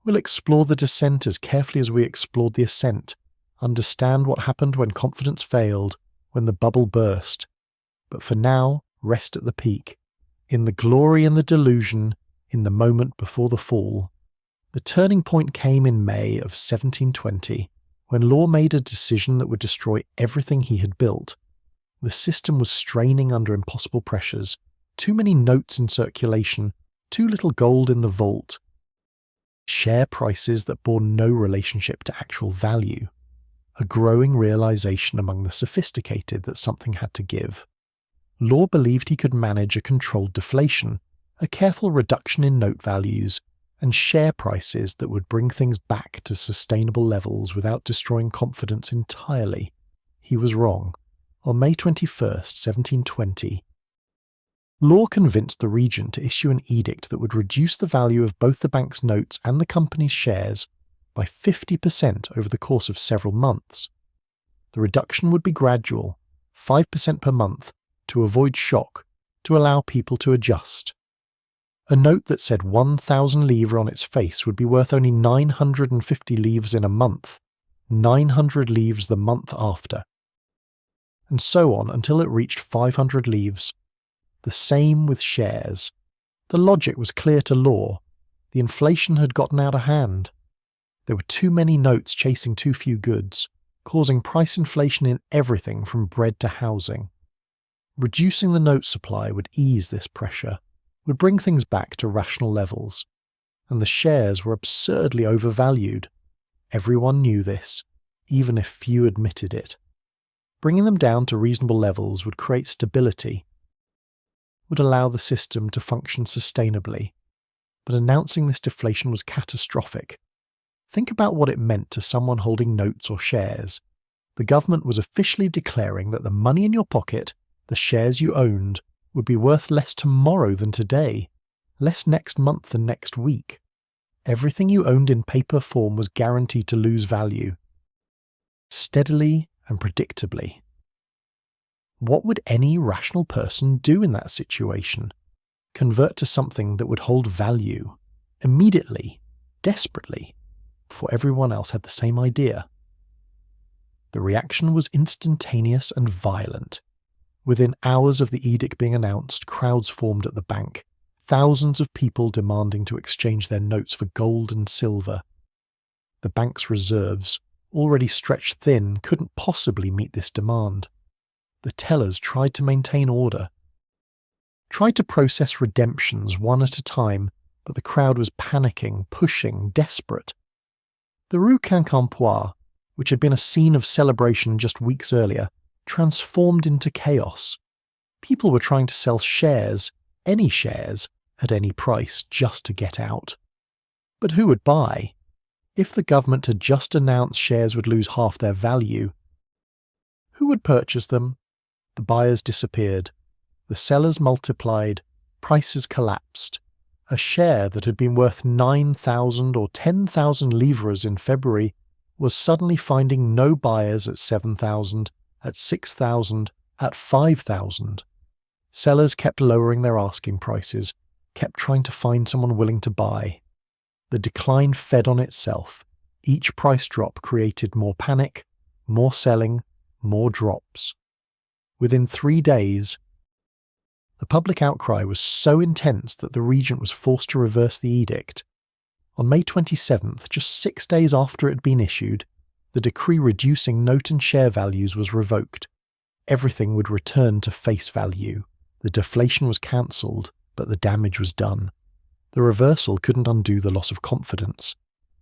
A: We'll explore the descent as carefully as we explored the ascent, understand what happened when confidence failed, when the bubble burst. But for now, rest at the peak, in the glory and the delusion, in the moment before the fall. The turning point came in May of 1720, when Law made a decision that would destroy everything he had built. The system was straining under impossible pressures. Too many notes in circulation, too little gold in the vault. Share prices that bore no relationship to actual value. A growing realization among the sophisticated that something had to give. Law believed he could manage a controlled deflation, a careful reduction in note values, and share prices that would bring things back to sustainable levels without destroying confidence entirely. He was wrong. On May 21st, 1720, Law convinced the regent to issue an edict that would reduce the value of both the bank's notes and the company's shares by 50% over the course of several months. The reduction would be gradual, 5% per month, to avoid shock, to allow people to adjust. A note that said 1,000 livres on its face would be worth only 950 livres in a month, 900 livres the month after. And so on until it reached 500 livres. The same with shares. The logic was clear to Law. The inflation had gotten out of hand. There were too many notes chasing too few goods, causing price inflation in everything from bread to housing. Reducing the note supply would ease this pressure, would bring things back to rational levels. And the shares were absurdly overvalued. Everyone knew this, even if few admitted it. Bringing them down to reasonable levels would create stability, would allow the system to function sustainably. But announcing this deflation was catastrophic. Think about what it meant to someone holding notes or shares. The government was officially declaring that the money in your pocket, the shares you owned, would be worth less tomorrow than today, less next month than next week. Everything you owned in paper form was guaranteed to lose value. Steadily and predictably. What would any rational person do in that situation? Convert to something that would hold value, immediately, desperately, before everyone else had the same idea. The reaction was instantaneous and violent. Within hours of the edict being announced, crowds formed at the bank, thousands of people demanding to exchange their notes for gold and silver. The bank's reserves, already stretched thin, couldn't possibly meet this demand. The tellers tried to maintain order, tried to process redemptions one at a time, but the crowd was panicking, pushing, desperate. The Rue Quincampoix, which had been a scene of celebration just weeks earlier, transformed into chaos. People were trying to sell shares, any shares, at any price, just to get out. But who would buy? If the government had just announced shares would lose half their value, who would purchase them? The buyers disappeared. The sellers multiplied. Prices collapsed. A share that had been worth 9,000 or 10,000 livres in February was suddenly finding no buyers at 7,000, at 6,000, at 5,000. Sellers kept lowering their asking prices, kept trying to find someone willing to buy. The decline fed on itself. Each price drop created more panic, more selling, more drops. Within 3 days, the public outcry was so intense that the regent was forced to reverse the edict. On May 27th, just 6 days after it had been issued, the decree reducing note and share values was revoked. Everything would return to face value. The deflation was cancelled, but the damage was done. The reversal couldn't undo the loss of confidence.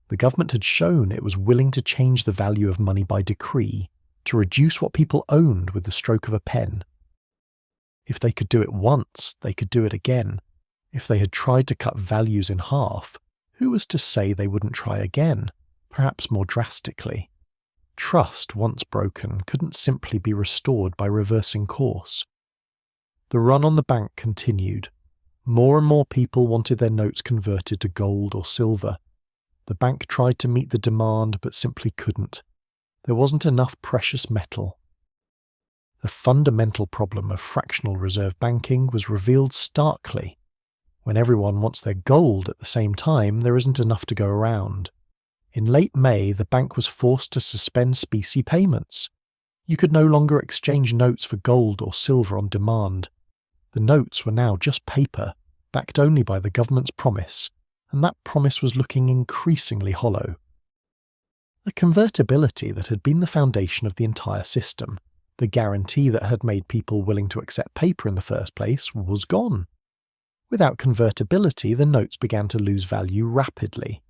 A: The government had shown it was willing to change the value of money by decree, to reduce what people owned with the stroke of a pen. If they could do it once, they could do it again. If they had tried to cut values in half, who was to say they wouldn't try again, perhaps more drastically? Trust, once broken, couldn't simply be restored by reversing course. The run on the bank continued. More and more people wanted their notes converted to gold or silver. The bank tried to meet the demand but simply couldn't. There wasn't enough precious metal. The fundamental problem of fractional reserve banking was revealed starkly. When everyone wants their gold at the same time, there isn't enough to go around. In late May, the bank was forced to suspend specie payments. You could no longer exchange notes for gold or silver on demand. The notes were now just paper, backed only by the government's promise, and that promise was looking increasingly hollow. The convertibility that had been the foundation of the entire system, The guarantee that had made people willing to accept paper in the first place was gone. Without convertibility, the notes began to lose value rapidly.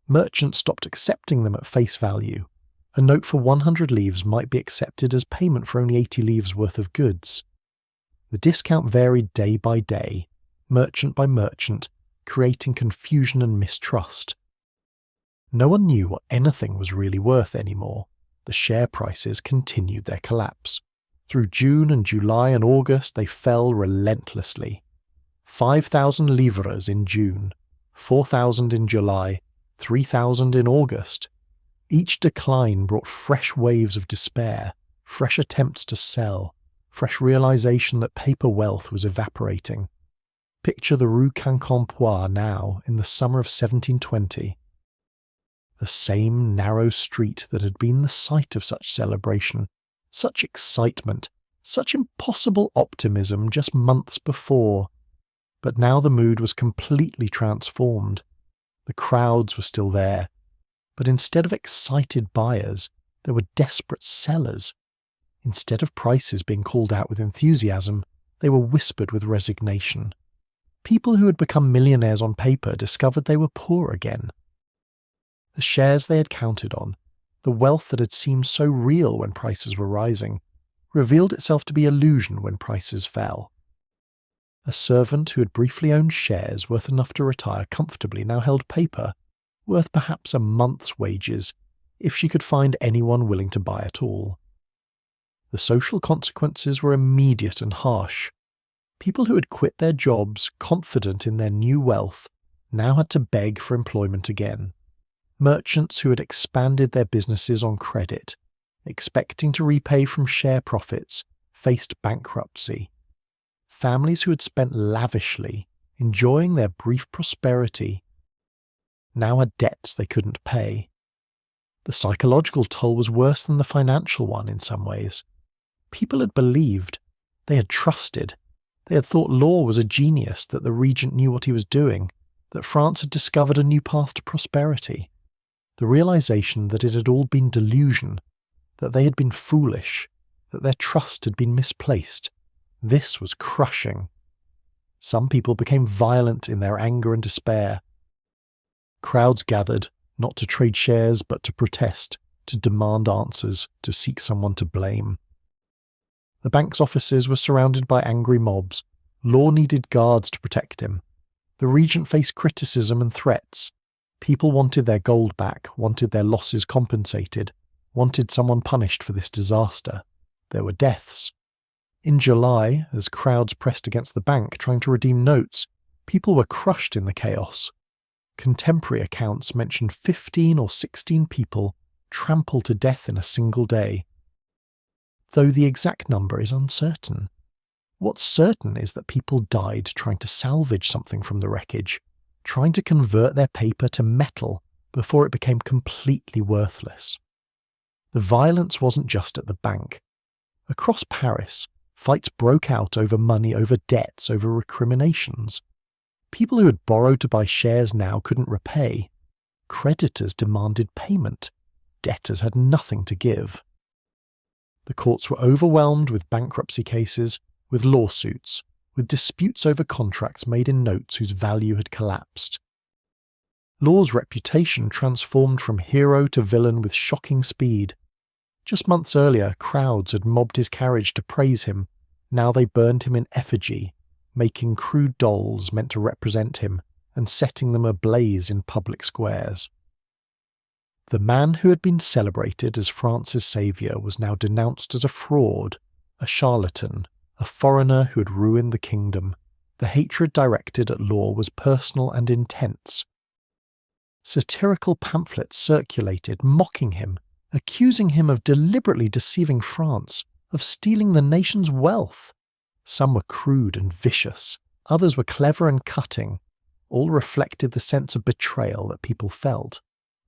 A: Merchants stopped accepting them at face value. A note for 100 livres might be accepted as payment for only 80 livres worth of goods. The discount varied day by day, merchant by merchant, creating confusion and mistrust. No one knew what anything was really worth anymore. The share prices continued their collapse. Through June and July and August, they fell relentlessly. 5,000 livres in June, 4,000 in July, 3,000 in August. Each decline brought fresh waves of despair, fresh attempts to sell, fresh realization that paper wealth was evaporating. Picture the Rue Quincampoix now in the summer of 1720. The same narrow street that had been the site of such celebration, such excitement, such impossible optimism just months before. But now the mood was completely transformed. The crowds were still there, but instead of excited buyers, there were desperate sellers. Instead of prices being called out with enthusiasm, they were whispered with resignation. People who had become millionaires on paper discovered they were poor again. The shares they had counted on, the wealth that had seemed so real when prices were rising, revealed itself to be illusion when prices fell. A servant who had briefly owned shares worth enough to retire comfortably now held paper, worth perhaps a month's wages, if she could find anyone willing to buy at all. The social consequences were immediate and harsh. People who had quit their jobs, confident in their new wealth, now had to beg for employment again. Merchants who had expanded their businesses on credit, expecting to repay from share profits, faced bankruptcy. Families who had spent lavishly, enjoying their brief prosperity, now had debts they couldn't pay. The psychological toll was worse than the financial one in some ways. People had believed, they had trusted, they had thought Law was a genius, that the regent knew what he was doing, that France had discovered a new path to prosperity. The realization that it had all been delusion, that they had been foolish, that their trust had been misplaced, this was crushing. Some people became violent in their anger and despair. Crowds gathered, not to trade shares but to protest, to demand answers, to seek someone to blame. The bank's offices were surrounded by angry mobs. Law needed guards to protect him. The regent faced criticism and threats. People wanted their gold back, wanted their losses compensated, wanted someone punished for this disaster. There were deaths. In July, as crowds pressed against the bank trying to redeem notes, people were crushed in the chaos. Contemporary accounts mentioned 15 or 16 people trampled to death in a single day. Though the exact number is uncertain. What's certain is that people died trying to salvage something from the wreckage, trying to convert their paper to metal before it became completely worthless. The violence wasn't just at the bank. Across Paris, fights broke out over money, over debts, over recriminations. People who had borrowed to buy shares now couldn't repay. Creditors demanded payment. Debtors had nothing to give. The courts were overwhelmed with bankruptcy cases, with lawsuits, with disputes over contracts made in notes whose value had collapsed. Law's reputation transformed from hero to villain with shocking speed. Just months earlier, crowds had mobbed his carriage to praise him. Now they burned him in effigy, making crude dolls meant to represent him and setting them ablaze in public squares. The man who had been celebrated as France's saviour was now denounced as a fraud, a charlatan, a foreigner who had ruined the kingdom. The hatred directed at Law was personal and intense. Satirical pamphlets circulated, mocking him, accusing him of deliberately deceiving France, of stealing the nation's wealth. Some were crude and vicious, others were clever and cutting. All reflected the sense of betrayal that people felt.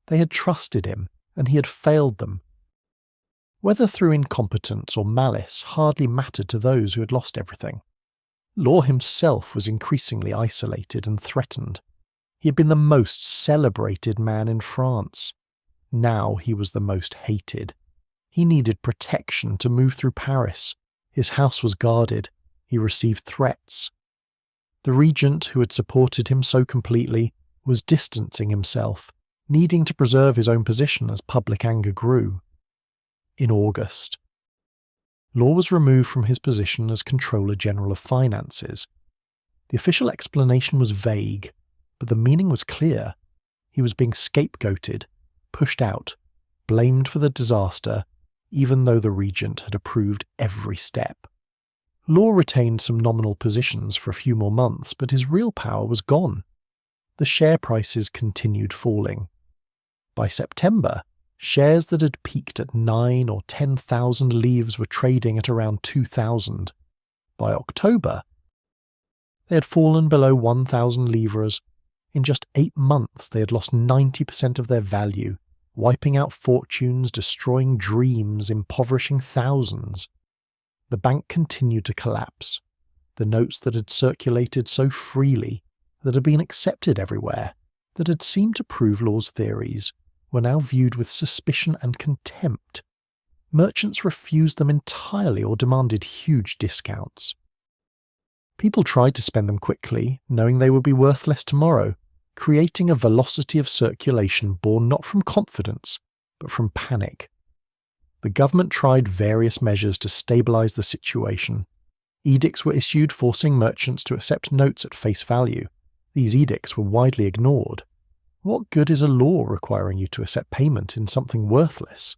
A: They had trusted him, and he had failed them. Whether through incompetence or malice hardly mattered to those who had lost everything. Law himself was increasingly isolated and threatened. He had been the most celebrated man in France. Now he was the most hated. He needed protection to move through Paris. His house was guarded. He received threats. The regent who had supported him so completely was distancing himself, needing to preserve his own position as public anger grew. In August, Law was removed from his position as Controller General of Finances. The official explanation was vague, but the meaning was clear. He was being scapegoated, pushed out, blamed for the disaster, even though the regent had approved every step. Law retained some nominal positions for a few more months, but his real power was gone. The share prices continued falling. By September, shares that had peaked at 9 or 10,000 livres were trading at around 2,000. By October, they had fallen below 1,000 livres. In just 8 months, they had lost 90% of their value, wiping out fortunes, destroying dreams, impoverishing thousands. The bank continued to collapse. The notes that had circulated so freely, that had been accepted everywhere, that had seemed to prove Law's theories, were now viewed with suspicion and contempt. Merchants refused them entirely or demanded huge discounts. People tried to spend them quickly, knowing they would be worth less tomorrow, creating a velocity of circulation born not from confidence, but from panic. The government tried various measures to stabilize the situation. Edicts were issued forcing merchants to accept notes at face value. These edicts were widely ignored. What good is a law requiring you to accept payment in something worthless?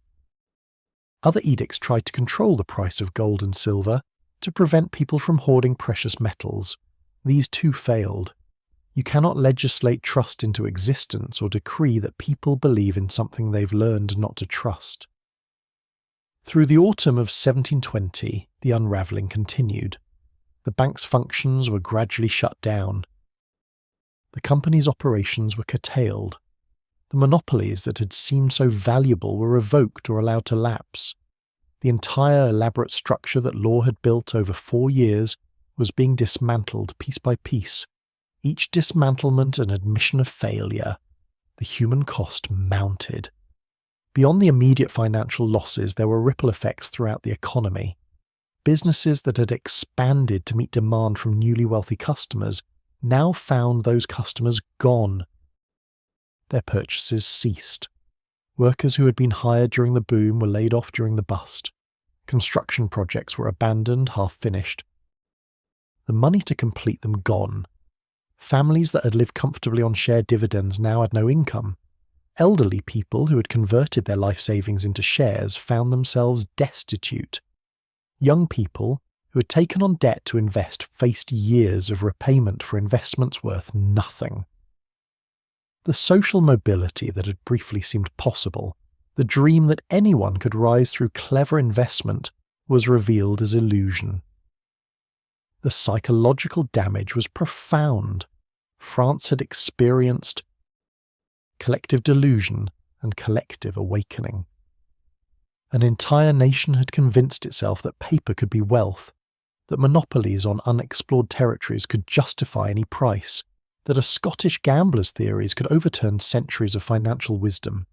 A: Other edicts tried to control the price of gold and silver, to prevent people from hoarding precious metals. These too failed. You cannot legislate trust into existence or decree that people believe in something they've learned not to trust. Through the autumn of 1720, the unravelling continued. The bank's functions were gradually shut down. The company's operations were curtailed. The monopolies that had seemed so valuable were revoked or allowed to lapse. The entire elaborate structure that Law had built over 4 years was being dismantled piece by piece, each dismantlement an admission of failure. The human cost mounted. Beyond the immediate financial losses, there were ripple effects throughout the economy. Businesses that had expanded to meet demand from newly wealthy customers now found those customers gone. Their purchases ceased. Workers who had been hired during the boom were laid off during the bust. Construction projects were abandoned, half-finished. The money to complete them gone. Families that had lived comfortably on shared dividends now had no income. Elderly people who had converted their life savings into shares found themselves destitute. Young people who had taken on debt to invest faced years of repayment for investments worth nothing. The social mobility that had briefly seemed possible, the dream that anyone could rise through clever investment, was revealed as illusion. The psychological damage was profound. France had experienced collective delusion and collective awakening. An entire nation had convinced itself that paper could be wealth, that monopolies on unexplored territories could justify any price, that a Scottish gambler's theories could overturn centuries of financial wisdom.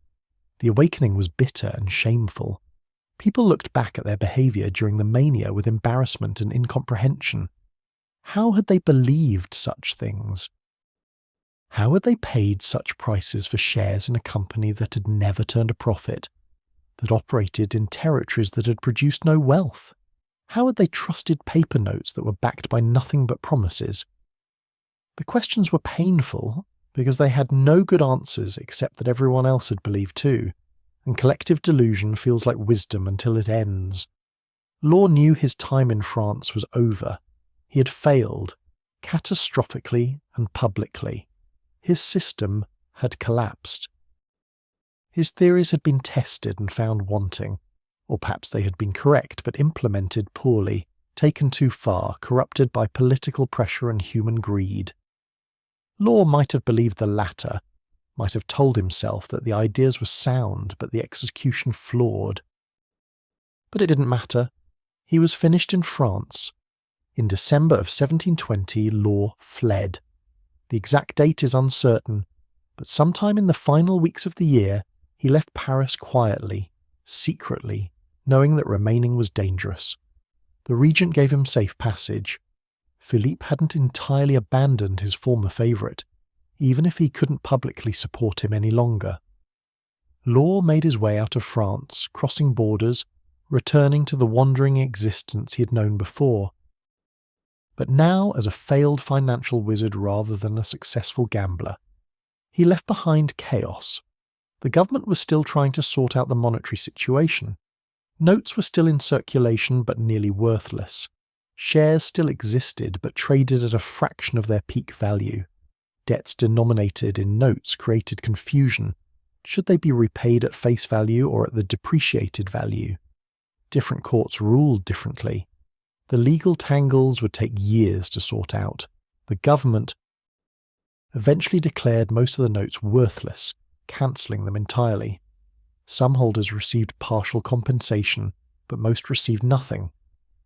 A: The awakening was bitter and shameful. People looked back at their behaviour during the mania with embarrassment and incomprehension. How had they believed such things? How had they paid such prices for shares in a company that had never turned a profit, that operated in territories that had produced no wealth? How had they trusted paper notes that were backed by nothing but promises? The questions were painful because they had no good answers except that everyone else had believed too, and collective delusion feels like wisdom until it ends. Law knew his time in France was over. He had failed, catastrophically and publicly. His system had collapsed. His theories had been tested and found wanting, or perhaps they had been correct but implemented poorly, taken too far, corrupted by political pressure and human greed. Law might have believed the latter, might have told himself that the ideas were sound but the execution flawed. But it didn't matter. He was finished in France. In December of 1720, Law fled. The exact date is uncertain, but sometime in the final weeks of the year, he left Paris quietly, secretly, knowing that remaining was dangerous. The regent gave him safe passage. Philippe hadn't entirely abandoned his former favourite, even if he couldn't publicly support him any longer. Law made his way out of France, crossing borders, returning to the wandering existence he had known before. But now as a failed financial wizard rather than a successful gambler. He left behind chaos. The government was still trying to sort out the monetary situation. Notes were still in circulation but nearly worthless. Shares still existed but traded at a fraction of their peak value. Debts denominated in notes created confusion. Should they be repaid at face value or at the depreciated value? Different courts ruled differently. The legal tangles would take years to sort out. The government eventually declared most of the notes worthless, cancelling them entirely. Some holders received partial compensation, but most received nothing.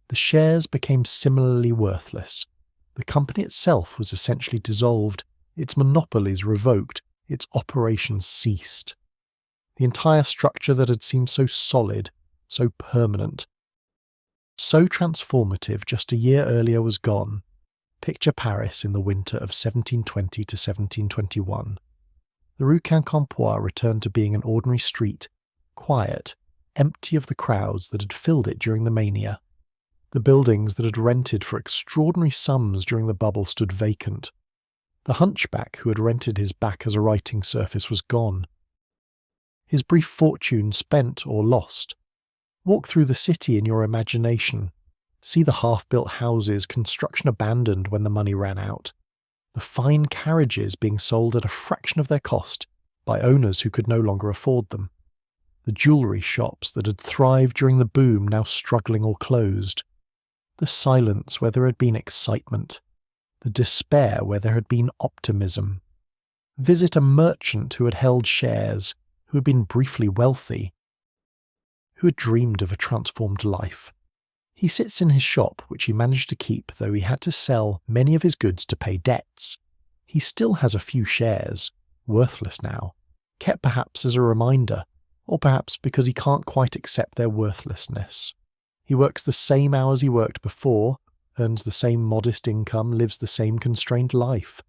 A: The shares became similarly worthless. The company itself was essentially dissolved, its monopolies revoked, its operations ceased. The entire structure that had seemed so solid, so permanent, so transformative just a year earlier was gone. Picture Paris in the winter of 1720 to 1721. The Rue Quincampoix returned to being an ordinary street, quiet, empty of the crowds that had filled it during the Mania. The buildings that had rented for extraordinary sums during the bubble stood vacant. The hunchback who had rented his back as a writing surface was gone. His brief fortune spent or lost. Walk through the city in your imagination. See the half-built houses, construction abandoned when the money ran out. The fine carriages being sold at a fraction of their cost by owners who could no longer afford them. The jewellery shops that had thrived during the boom now struggling or closed. The silence where there had been excitement. The despair where there had been optimism. Visit a merchant who had held shares, who had been briefly wealthy, who had dreamed of a transformed life. He sits in his shop, which he managed to keep, though he had to sell many of his goods to pay debts. He still has a few shares, worthless now, kept perhaps as a reminder, or perhaps because he can't quite accept their worthlessness. He works the same hours he worked before, earns the same modest income, lives the same constrained life.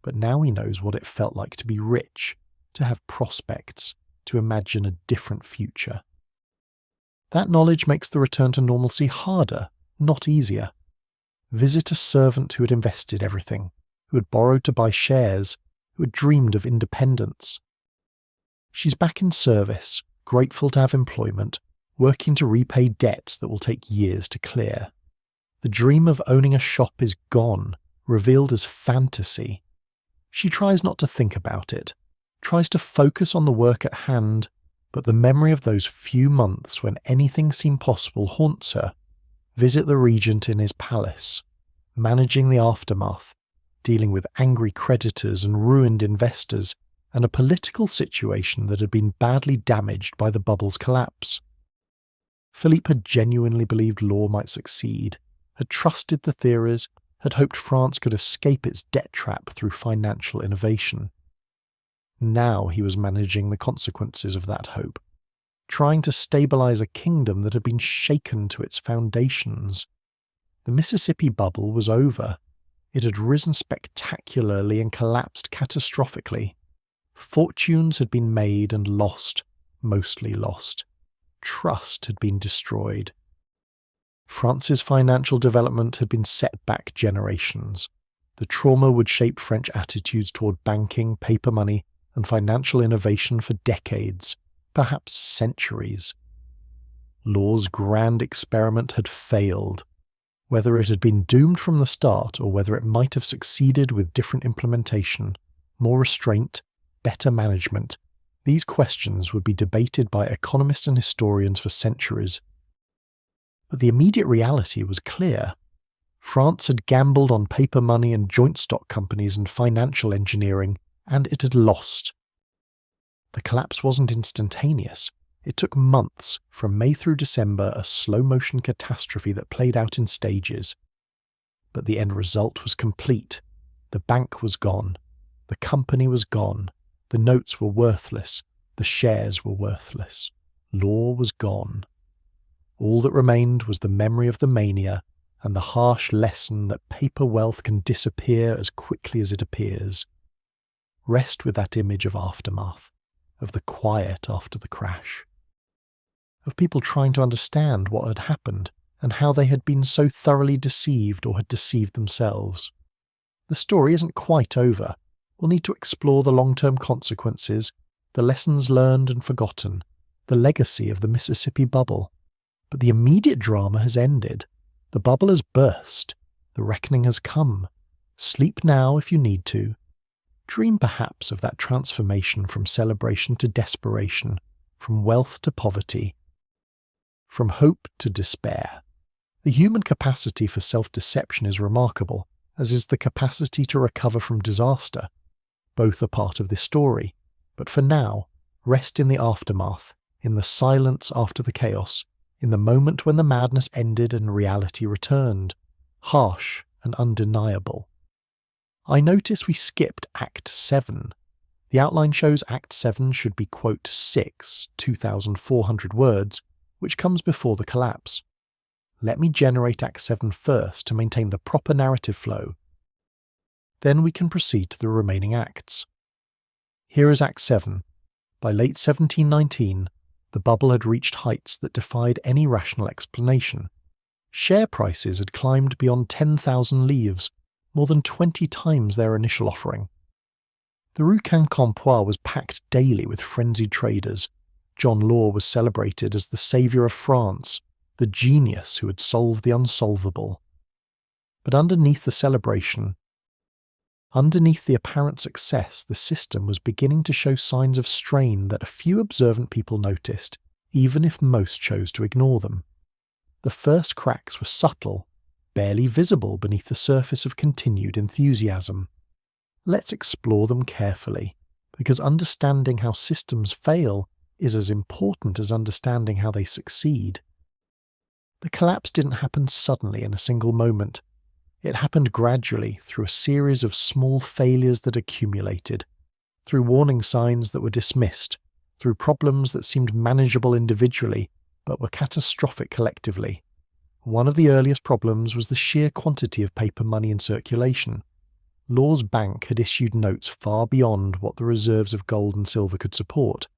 A: But now he knows what it felt like to be rich, to have prospects, to imagine a different future. That knowledge makes the return to normalcy harder, not easier. Visit a servant who had invested everything, who had borrowed to buy shares, who had dreamed of independence. She's back in service, grateful to have employment, working to repay debts that will take years to clear. The dream of owning a shop is gone, revealed as fantasy. She tries not to think about it, tries to focus on the work at hand, but the memory of those few months when anything seemed possible haunts her. Visit the regent in his palace, managing the aftermath, dealing with angry creditors and ruined investors, and a political situation that had been badly damaged by the bubble's collapse. Philippe had genuinely believed law might succeed, had trusted the theories, had hoped France could escape its debt trap through financial innovation. Now he was managing the consequences of that hope, trying to stabilize a kingdom that had been shaken to its foundations. The Mississippi bubble was over. It had risen spectacularly and collapsed catastrophically. Fortunes had been made and lost, mostly lost. Trust had been destroyed. France's financial development had been set back generations. The trauma would shape French attitudes toward banking, paper money, and financial innovation for decades, perhaps centuries. Law's grand experiment had failed. Whether it had been doomed from the start or whether it might have succeeded with different implementation, more restraint, better management, these questions would be debated by economists and historians for centuries. But the immediate reality was clear. France had gambled on paper money and joint stock companies and financial engineering, and it had lost. The collapse wasn't instantaneous. It took months, from May through December, a slow-motion catastrophe that played out in stages. But the end result was complete. The bank was gone. The company was gone. The notes were worthless. The shares were worthless. Law was gone. All that remained was the memory of the mania and the harsh lesson that paper wealth can disappear as quickly as it appears. Rest with that image of aftermath, of the quiet after the crash, of people trying to understand what had happened and how they had been so thoroughly deceived or had deceived themselves. The story isn't quite over. We'll need to explore the long-term consequences, the lessons learned and forgotten, the legacy of the Mississippi bubble. But the immediate drama has ended. The bubble has burst. The reckoning has come. Sleep now if you need to. Dream perhaps of that transformation from celebration to desperation, from wealth to poverty, from hope to despair. The human capacity for self-deception is remarkable, as is the capacity to recover from disaster. Both are part of this story, but for now, rest in the aftermath, in the silence after the chaos, in the moment when the madness ended and reality returned, harsh and undeniable. I notice we skipped Act 7. The outline shows Act 7 should be quote 6, 2,400 words, which comes before the collapse. Let me generate Act 7 first to maintain the proper narrative flow. Then we can proceed to the remaining acts. Here is Act 7. By late 1719, the bubble had reached heights that defied any rational explanation. Share prices had climbed beyond 10,000 livres, more than 20 times their initial offering. The Rue Quincampoix was packed daily with frenzied traders. John Law was celebrated as the saviour of France, the genius who had solved the unsolvable. But underneath the celebration, underneath the apparent success, the system was beginning to show signs of strain that a few observant people noticed, even if most chose to ignore them. The first cracks were subtle, barely visible beneath the surface of continued enthusiasm. Let's explore them carefully, because understanding how systems fail is as important as understanding how they succeed. The collapse didn't happen suddenly in a single moment. It happened gradually through a series of small failures that accumulated, through warning signs that were dismissed, through problems that seemed manageable individually but were catastrophic collectively. One of the earliest problems was the sheer quantity of paper money in circulation. Law's bank had issued notes far beyond what the reserves of gold and silver could support.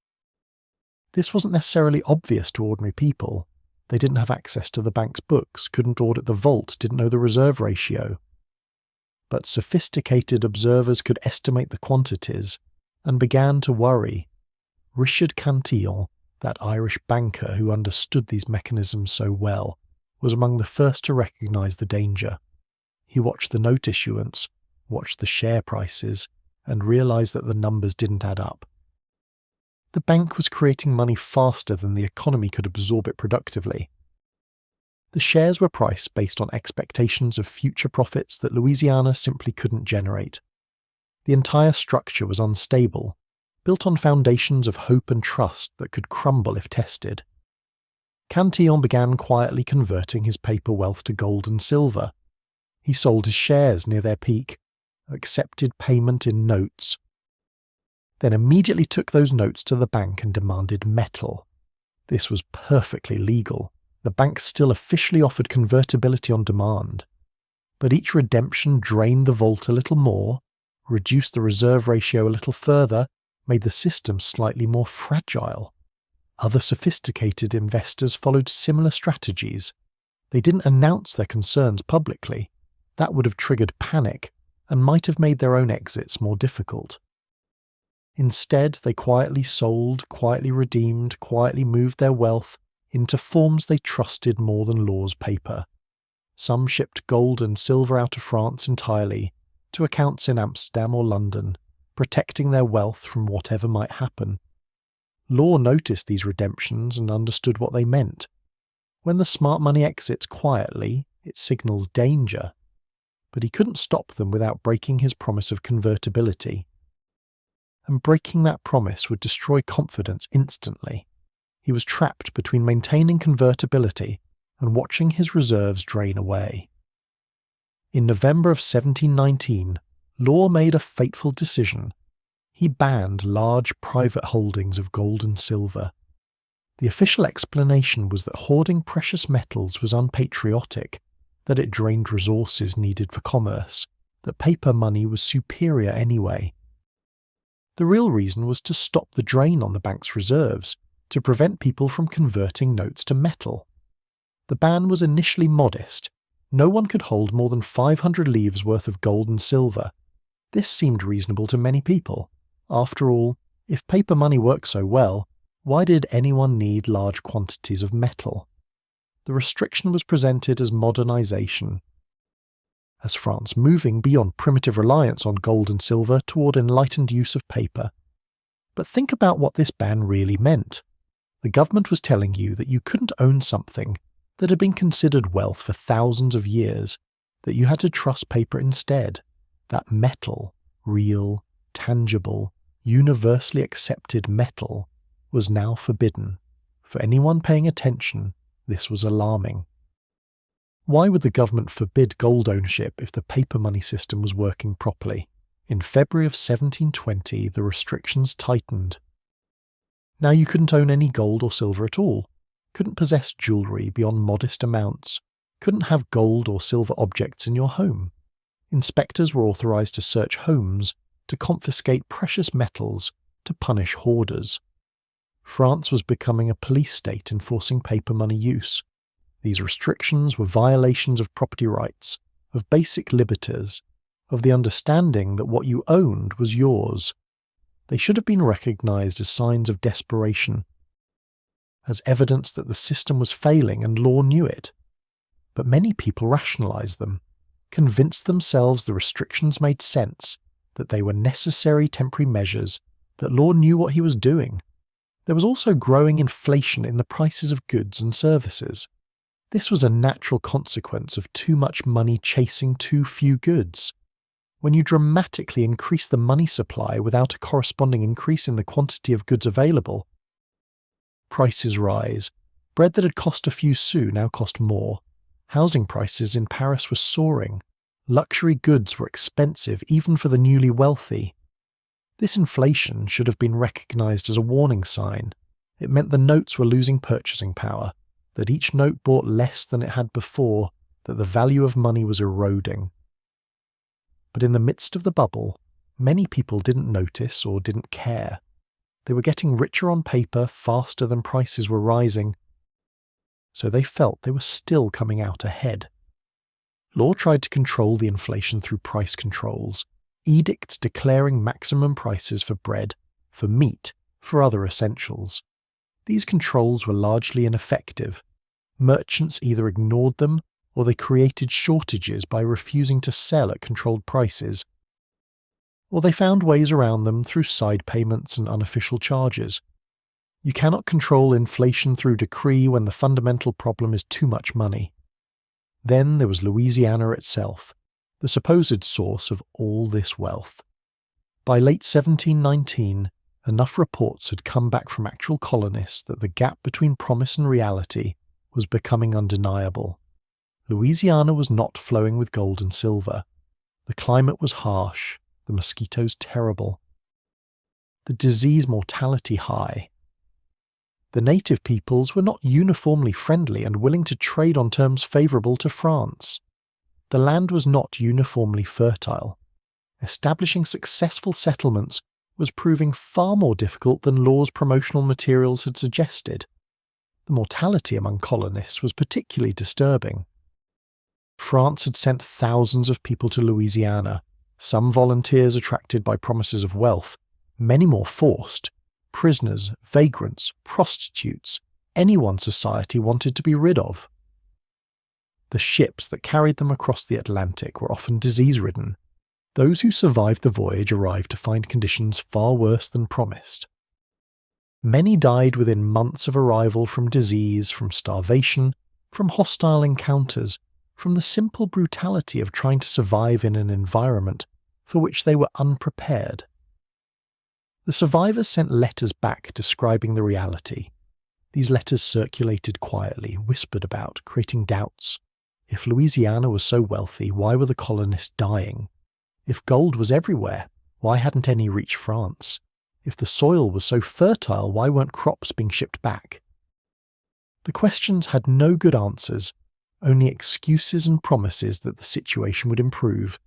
A: This wasn't necessarily obvious to ordinary people. They didn't have access to the bank's books, couldn't audit the vault, didn't know the reserve ratio. But sophisticated observers could estimate the quantities and began to worry. Richard Cantillon, that Irish banker who understood these mechanisms so well, was among the first to recognise the danger. He watched the note issuance, watched the share prices, and realised that the numbers didn't add up. The bank was creating money faster than the economy could absorb it productively. The shares were priced based on expectations of future profits that Louisiana simply couldn't generate. The entire structure was unstable, built on foundations of hope and trust that could crumble if tested. Cantillon began quietly converting his paper wealth to gold and silver. He sold his shares near their peak, accepted payment in notes, then immediately took those notes to the bank and demanded metal. This was perfectly legal. The bank still officially offered convertibility on demand. But each redemption drained the vault a little more, reduced the reserve ratio a little further, made the system slightly more fragile. Other sophisticated investors followed similar strategies. They didn't announce their concerns publicly. That would have triggered panic and might have made their own exits more difficult. Instead, they quietly sold, quietly redeemed, quietly moved their wealth into forms they trusted more than Law's paper. Some shipped gold and silver out of France entirely, to accounts in Amsterdam or London, protecting their wealth from whatever might happen. Law noticed these redemptions and understood what they meant. When the smart money exits quietly, it signals danger. But he couldn't stop them without breaking his promise of convertibility. And breaking that promise would destroy confidence instantly. He was trapped between maintaining convertibility and watching his reserves drain away. In November of 1719, Law made a fateful decision. He banned large private holdings of gold and silver. The official explanation was that hoarding precious metals was unpatriotic, that it drained resources needed for commerce, that paper money was superior anyway. The real reason was to stop the drain on the bank's reserves, to prevent people from converting notes to metal. The ban was initially modest. No one could hold more than 500 livres worth of gold and silver. This seemed reasonable to many people. After all, if paper money worked so well, why did anyone need large quantities of metal? The restriction was presented as modernization, as France moving beyond primitive reliance on gold and silver toward enlightened use of paper. But think about what this ban really meant. The government was telling you that you couldn't own something that had been considered wealth for thousands of years, that you had to trust paper instead, that metal, real, tangible, universally accepted metal, was now forbidden. For anyone paying attention, this was alarming. Why would the government forbid gold ownership if the paper money system was working properly? In February of 1720, the restrictions tightened. Now you couldn't own any gold or silver at all, couldn't possess jewellery beyond modest amounts, couldn't have gold or silver objects in your home. Inspectors were authorised to search homes, to confiscate precious metals, to punish hoarders. France was becoming a police state enforcing paper money use. These restrictions were violations of property rights, of basic liberties, of the understanding that what you owned was yours. They should have been recognised as signs of desperation, as evidence that the system was failing and law knew it. But many people rationalised them, convinced themselves the restrictions made sense, that they were necessary temporary measures, that law knew what he was doing. There was also growing inflation in the prices of goods and services. This was a natural consequence of too much money chasing too few goods. When you dramatically increase the money supply without a corresponding increase in the quantity of goods available, prices rise. Bread that had cost a few sous now cost more. Housing prices in Paris were soaring. Luxury goods were expensive even for the newly wealthy. This inflation should have been recognised as a warning sign. It meant the notes were losing purchasing power, that each note bought less than it had before, that the value of money was eroding. But in the midst of the bubble, many people didn't notice or didn't care. They were getting richer on paper faster than prices were rising, so they felt they were still coming out ahead. Law tried to control the inflation through price controls, edicts declaring maximum prices for bread, for meat, for other essentials. These controls were largely ineffective. Merchants either ignored them or they created shortages by refusing to sell at controlled prices, or they found ways around them through side payments and unofficial charges. You cannot control inflation through decree when the fundamental problem is too much money. Then there was Louisiana itself, the supposed source of all this wealth. By late 1719, enough reports had come back from actual colonists that the gap between promise and reality was becoming undeniable. Louisiana was not flowing with gold and silver. The climate was harsh, the mosquitoes terrible, the disease mortality high. The native peoples were not uniformly friendly and willing to trade on terms favourable to France. The land was not uniformly fertile. Establishing successful settlements was proving far more difficult than law's promotional materials had suggested. The mortality among colonists was particularly disturbing. France had sent thousands of people to Louisiana, some volunteers attracted by promises of wealth, many more forced, prisoners, vagrants, prostitutes, anyone society wanted to be rid of. The ships that carried them across the Atlantic were often disease-ridden. Those who survived the voyage arrived to find conditions far worse than promised. Many died within months of arrival from disease, from starvation, from hostile encounters, from the simple brutality of trying to survive in an environment for which they were unprepared. The survivors sent letters back describing the reality. These letters circulated quietly, whispered about, creating doubts. If Louisiana was so wealthy, why were the colonists dying? If gold was everywhere, why hadn't any reached France? If the soil was so fertile, why weren't crops being shipped back? The questions had no good answers, only excuses and promises that the situation would improve,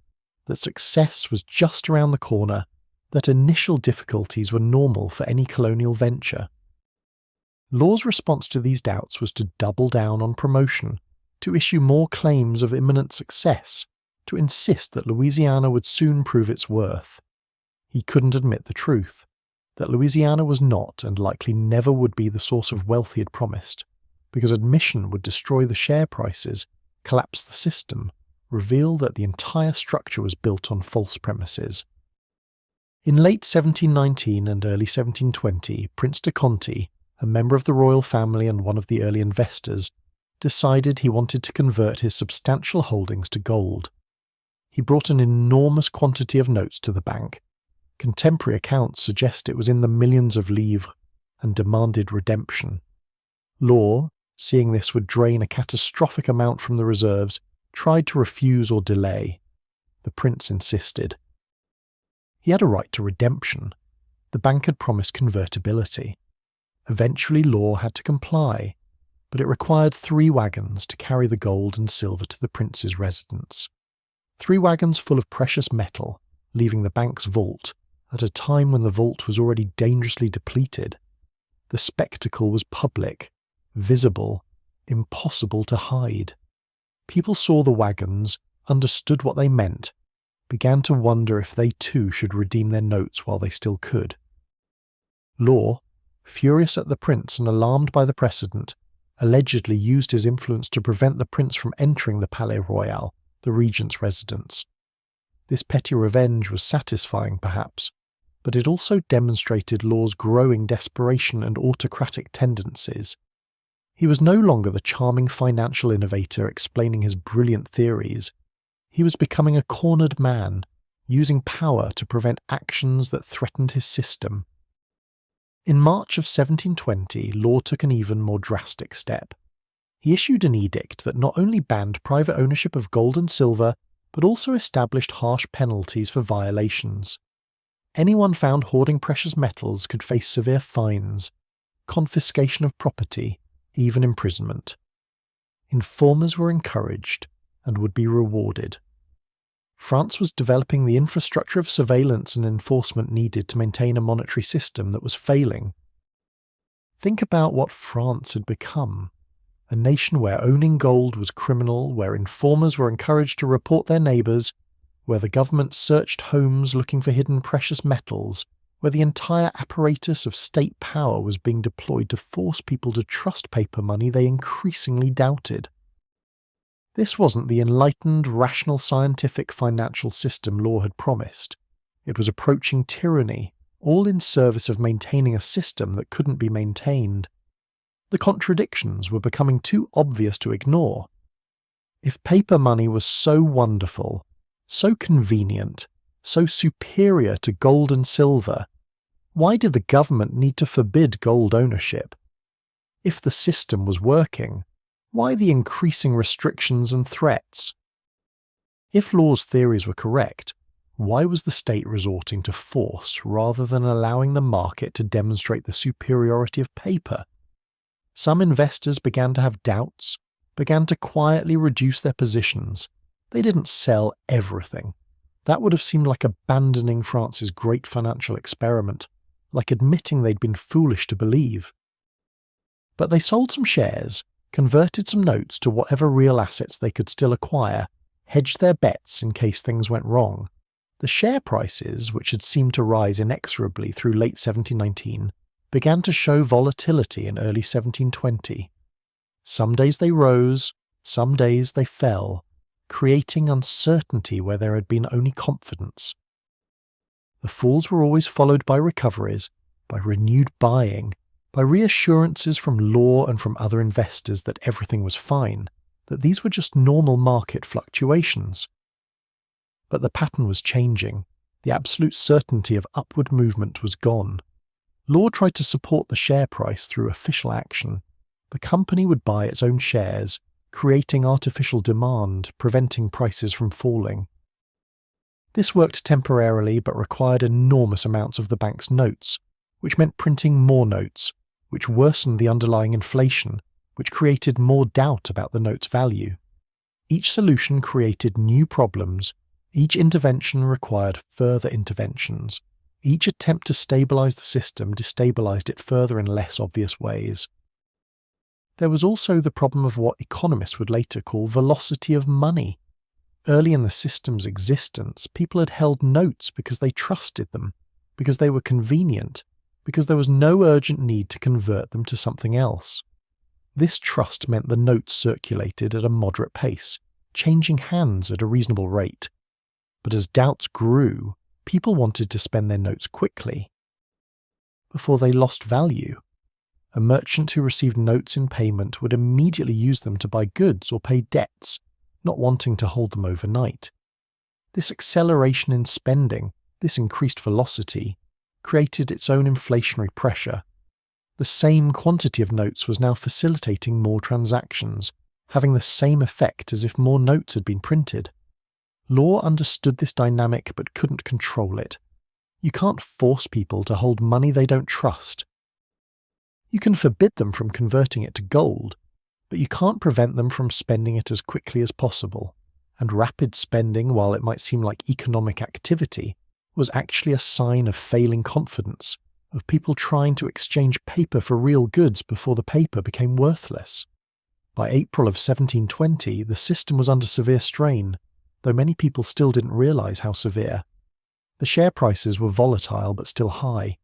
A: that success was just around the corner, that initial difficulties were normal for any colonial venture. Law's response to these doubts was to double down on promotion, to issue more claims of imminent success, to insist that Louisiana would soon prove its worth. He couldn't admit the truth, that Louisiana was not and likely never would be the source of wealth he had promised, because admission would destroy the share prices, collapse the system, reveal that the entire structure was built on false premises. In late 1719 and early 1720, Prince de Conti, a member of the royal family and one of the early investors, decided he wanted to convert his substantial holdings to gold. He brought an enormous quantity of notes to the bank. Contemporary accounts suggest it was in the millions of livres, and demanded redemption. Law, seeing this would drain a catastrophic amount from the reserves, tried to refuse or delay. The prince insisted. He had a right to redemption. The bank had promised convertibility. Eventually Law had to comply, but it required 3 wagons to carry the gold and silver to the prince's residence. 3 wagons full of precious metal, leaving the bank's vault, at a time when the vault was already dangerously depleted. The spectacle was public, visible, impossible to hide. People saw the wagons, understood what they meant, began to wonder if they too should redeem their notes while they still could. Law, furious at the prince and alarmed by the precedent, allegedly used his influence to prevent the prince from entering the Palais Royal, the regent's residence. This petty revenge was satisfying, perhaps, but it also demonstrated Law's growing desperation and autocratic tendencies. He was no longer the charming financial innovator explaining his brilliant theories. He was becoming a cornered man, using power to prevent actions that threatened his system. In March of 1720, Law took an even more drastic step. He issued an edict that not only banned private ownership of gold and silver, but also established harsh penalties for violations. Anyone found hoarding precious metals could face severe fines, confiscation of property, even imprisonment. Informers were encouraged and would be rewarded. France was developing the infrastructure of surveillance and enforcement needed to maintain a monetary system that was failing. Think about what France had become. A nation where owning gold was criminal, where informers were encouraged to report their neighbours, where the government searched homes looking for hidden precious metals, where the entire apparatus of state power was being deployed to force people to trust paper money they increasingly doubted. This wasn't the enlightened, rational, scientific financial system Law had promised. It was approaching tyranny, all in service of maintaining a system that couldn't be maintained. The contradictions were becoming too obvious to ignore. If paper money was so wonderful, so convenient, so superior to gold and silver, why did the government need to forbid gold ownership? If the system was working, why the increasing restrictions and threats? If Law's theories were correct, why was the state resorting to force rather than allowing the market to demonstrate the superiority of paper? Some investors began to have doubts, began to quietly reduce their positions. They didn't sell everything. That would have seemed like abandoning France's great financial experiment, like admitting they'd been foolish to believe. But they sold some shares, converted some notes to whatever real assets they could still acquire, hedged their bets in case things went wrong. The share prices, which had seemed to rise inexorably through late 1719, began to show volatility in early 1720. Some days they rose, some days they fell, creating uncertainty where there had been only confidence. The falls were always followed by recoveries, by renewed buying, by reassurances from Law and from other investors that everything was fine, that these were just normal market fluctuations. But the pattern was changing. The absolute certainty of upward movement was gone. Law tried to support the share price through official action. The company would buy its own shares, creating artificial demand, preventing prices from falling. This worked temporarily but required enormous amounts of the bank's notes, which meant printing more notes, which worsened the underlying inflation, which created more doubt about the note's value. Each solution created new problems. Each intervention required further interventions. Each attempt to stabilize the system destabilized it further in less obvious ways. There was also the problem of what economists would later call velocity of money. Early in the system's existence, people had held notes because they trusted them, because they were convenient, because there was no urgent need to convert them to something else. This trust meant the notes circulated at a moderate pace, changing hands at a reasonable rate. But as doubts grew, people wanted to spend their notes quickly, before they lost value. A merchant who received notes in payment would immediately use them to buy goods or pay debts, not wanting to hold them overnight. This acceleration in spending, this increased velocity, created its own inflationary pressure. The same quantity of notes was now facilitating more transactions, having the same effect as if more notes had been printed. Law understood this dynamic but couldn't control it. You can't force people to hold money they don't trust. You can forbid them from converting it to gold, but you can't prevent them from spending it as quickly as possible. And rapid spending, while it might seem like economic activity, was actually a sign of failing confidence, of people trying to exchange paper for real goods before the paper became worthless. By April of 1720, the system was under severe strain, though many people still didn't realize how severe. The share prices were volatile but still high.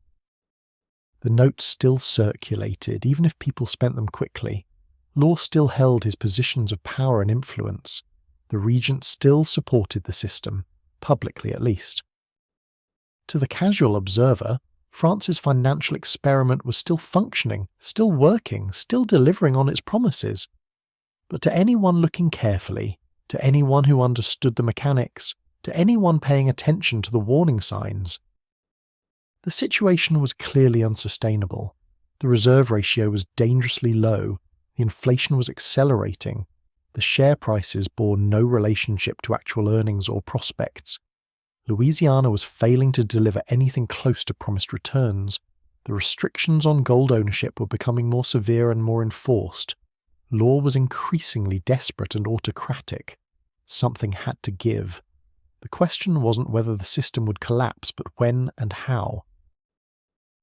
A: The notes still circulated, even if people spent them quickly. Law still held his positions of power and influence. The regent still supported the system, publicly at least. To the casual observer, France's financial experiment was still functioning, still working, still delivering on its promises. But to anyone looking carefully, to anyone who understood the mechanics, to anyone paying attention to the warning signs, the situation was clearly unsustainable. The reserve ratio was dangerously low, the inflation was accelerating, the share prices bore no relationship to actual earnings or prospects. Louisiana was failing to deliver anything close to promised returns. The restrictions on gold ownership were becoming more severe and more enforced. Law was increasingly desperate and autocratic. Something had to give. The question wasn't whether the system would collapse, but when and how.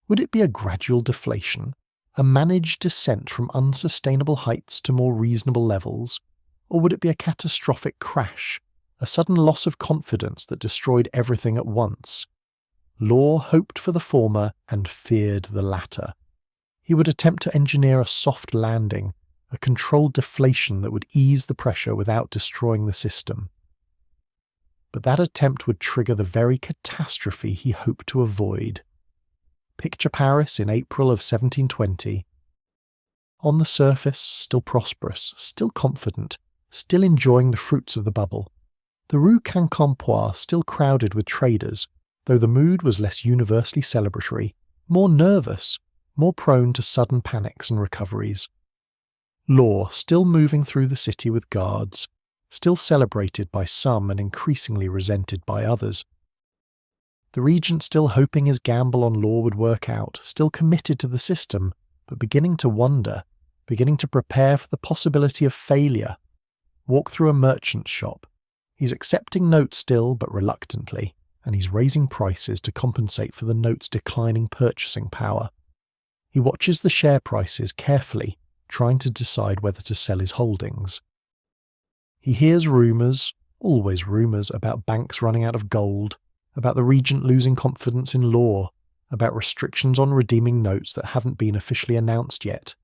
A: Would it be a gradual deflation, a managed descent from unsustainable heights to more reasonable levels, or would it be a catastrophic crash, a sudden loss of confidence that destroyed everything at once? Law hoped for the former and feared the latter. He would attempt to engineer a soft landing, a controlled deflation that would ease the pressure without destroying the system. But that attempt would trigger the very catastrophe he hoped to avoid. Picture Paris in April of 1720. On the surface, still prosperous, still confident, still enjoying the fruits of the bubble. The rue Quincampoix still crowded with traders, though the mood was less universally celebratory, more nervous, more prone to sudden panics and recoveries. Law still moving through the city with guards, still celebrated by some and increasingly resented by others. The regent still hoping his gamble on Law would work out, still committed to the system, but beginning to wonder, beginning to prepare for the possibility of failure. Walk through a merchant's shop. He's accepting notes still, but reluctantly, and he's raising prices to compensate for the note's declining purchasing power. He watches the share prices carefully, trying to decide whether to sell his holdings. He hears rumours, always rumours, about banks running out of gold, about the regent losing confidence in Law, about restrictions on redeeming notes that haven't been officially announced yet.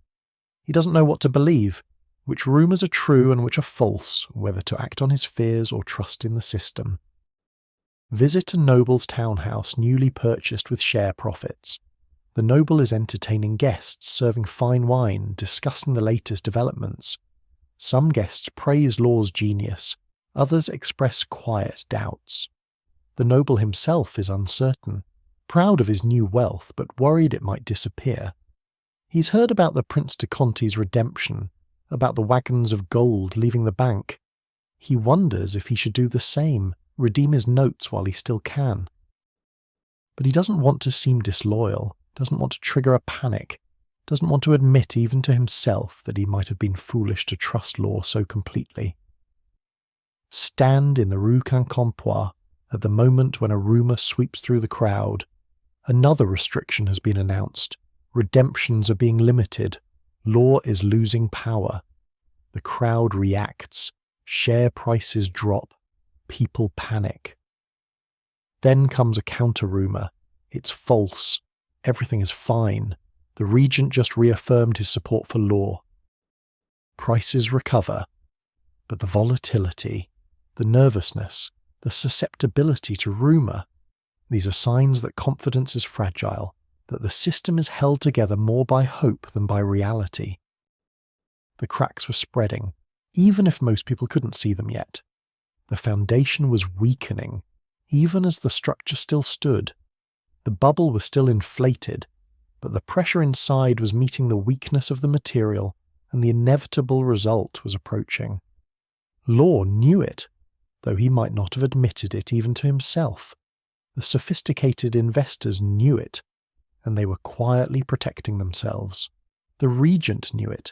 A: He doesn't know what to believe, which rumours are true and which are false, whether to act on his fears or trust in the system. Visit a noble's townhouse newly purchased with share profits. The noble is entertaining guests, serving fine wine, discussing the latest developments. Some guests praise Law's genius, others express quiet doubts. The noble himself is uncertain, proud of his new wealth but worried it might disappear. He's heard about the Prince de Conti's redemption, about the wagons of gold leaving the bank. He wonders if he should do the same, redeem his notes while he still can. But he doesn't want to seem disloyal, doesn't want to trigger a panic, doesn't want to admit even to himself that he might have been foolish to trust law so completely. Stand in the Rue Quincampoix at the moment when a rumour sweeps through the crowd. Another restriction has been announced. Redemptions are being limited. Law is losing power. The crowd reacts. Share prices drop. People panic. Then comes a counter-rumour. It's false. Everything is fine. The regent just reaffirmed his support for law. Prices recover. But the volatility, the nervousness, the susceptibility to rumour, these are signs that confidence is fragile, that the system is held together more by hope than by reality. The cracks were spreading, even if most people couldn't see them yet. The foundation was weakening, even as the structure still stood. The bubble was still inflated, but the pressure inside was meeting the weakness of the material, and the inevitable result was approaching. Law knew it, though he might not have admitted it even to himself. The sophisticated investors knew it, and they were quietly protecting themselves. The regent knew it,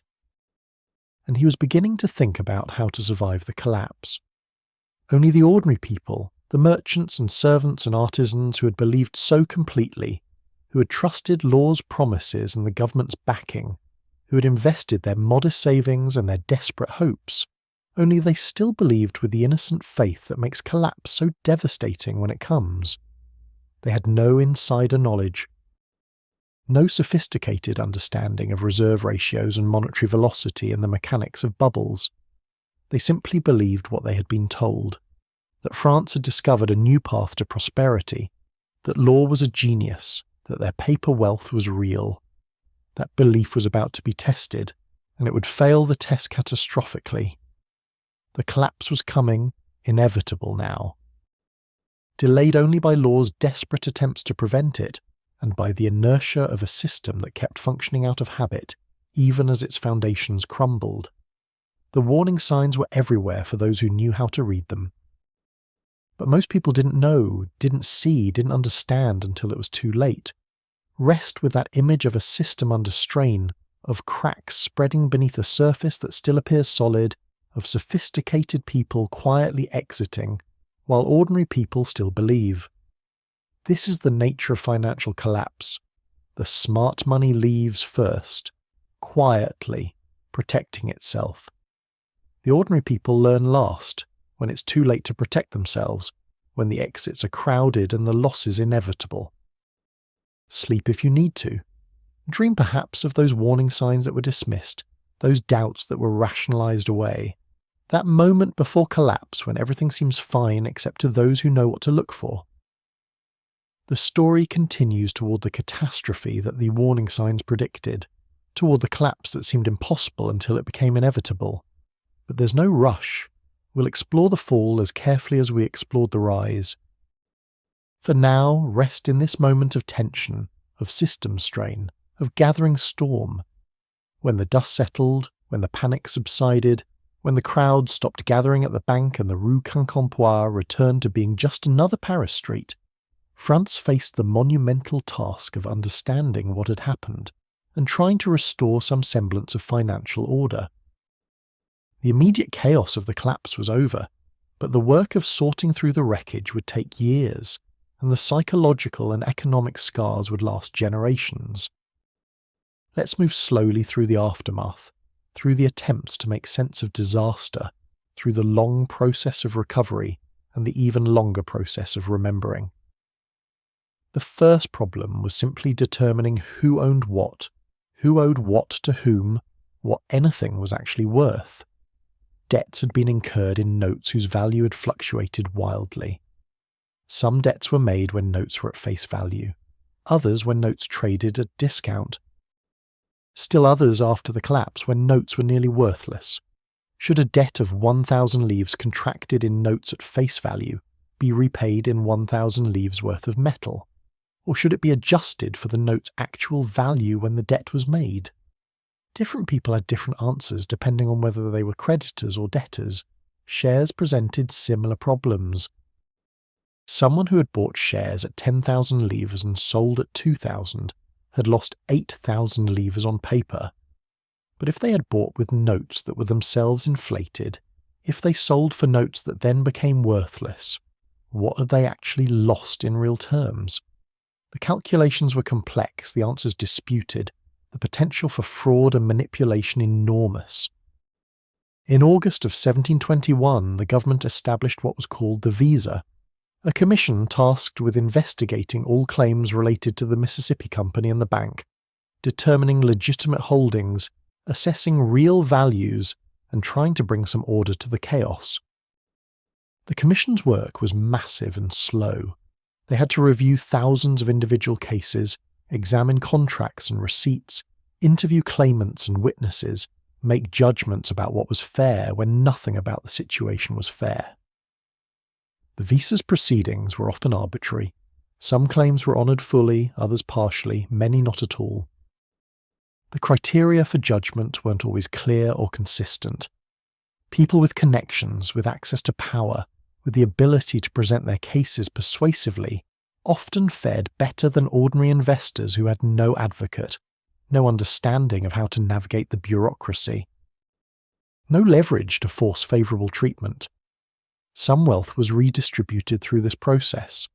A: and he was beginning to think about how to survive the collapse. Only the ordinary people, the merchants and servants and artisans who had believed so completely, who had trusted law's promises and the government's backing, who had invested their modest savings and their desperate hopes, only they still believed with the innocent faith that makes collapse so devastating when it comes. They had no insider knowledge, no sophisticated understanding of reserve ratios and monetary velocity and the mechanics of bubbles. They simply believed what they had been told, that France had discovered a new path to prosperity, that law was a genius, that their paper wealth was real. That belief was about to be tested, and it would fail the test catastrophically. The collapse was coming, inevitable now. Delayed only by law's desperate attempts to prevent it, and by the inertia of a system that kept functioning out of habit, even as its foundations crumbled. The warning signs were everywhere for those who knew how to read them. But most people didn't know, didn't see, didn't understand until it was too late. Rest with that image of a system under strain, of cracks spreading beneath a surface that still appears solid, of sophisticated people quietly exiting, while ordinary people still believe. This is the nature of financial collapse. The smart money leaves first, quietly, protecting itself. The ordinary people learn last, when it's too late to protect themselves, when the exits are crowded and the loss is inevitable. Sleep if you need to. Dream perhaps of those warning signs that were dismissed, those doubts that were rationalized away. That moment before collapse when everything seems fine except to those who know what to look for. The story continues toward the catastrophe that the warning signs predicted, toward the collapse that seemed impossible until it became inevitable. But there's no rush. We'll explore the fall as carefully as we explored the rise. For now, rest in this moment of tension, of system strain, of gathering storm. When the dust settled, when the panic subsided, when the crowd stopped gathering at the bank and the Rue Quincampoix returned to being just another Paris street, France faced the monumental task of understanding what had happened and trying to restore some semblance of financial order. The immediate chaos of the collapse was over, but the work of sorting through the wreckage would take years, and the psychological and economic scars would last generations. Let's move slowly through the aftermath, through the attempts to make sense of disaster, through the long process of recovery and the even longer process of remembering. The first problem was simply determining who owned what, who owed what to whom, what anything was actually worth. Debts had been incurred in notes whose value had fluctuated wildly. Some debts were made when notes were at face value, others when notes traded at discount. Still others after the collapse when notes were nearly worthless. Should a debt of 1,000 livres contracted in notes at face value be repaid in 1,000 livres worth of metal? Or should it be adjusted for the note's actual value when the debt was made? Different people had different answers depending on whether they were creditors or debtors. Shares presented similar problems. Someone who had bought shares at 10,000 livres and sold at 2,000 had lost 8,000 livres on paper. But if they had bought with notes that were themselves inflated, if they sold for notes that then became worthless, what had they actually lost in real terms? The calculations were complex, the answers disputed, the potential for fraud and manipulation enormous. In August of 1721, the government established what was called the Visa, a commission tasked with investigating all claims related to the Mississippi Company and the bank, determining legitimate holdings, assessing real values, and trying to bring some order to the chaos. The commission's work was massive and slow. They had to review thousands of individual cases, examine contracts and receipts, interview claimants and witnesses, make judgments about what was fair when nothing about the situation was fair. The Visa's proceedings were often arbitrary. Some claims were honoured fully, others partially, many not at all. The criteria for judgment weren't always clear or consistent. People with connections, with access to power, with the ability to present their cases persuasively, often fared better than ordinary investors who had no advocate, no understanding of how to navigate the bureaucracy, no leverage to force favourable treatment. Some wealth was redistributed through this process.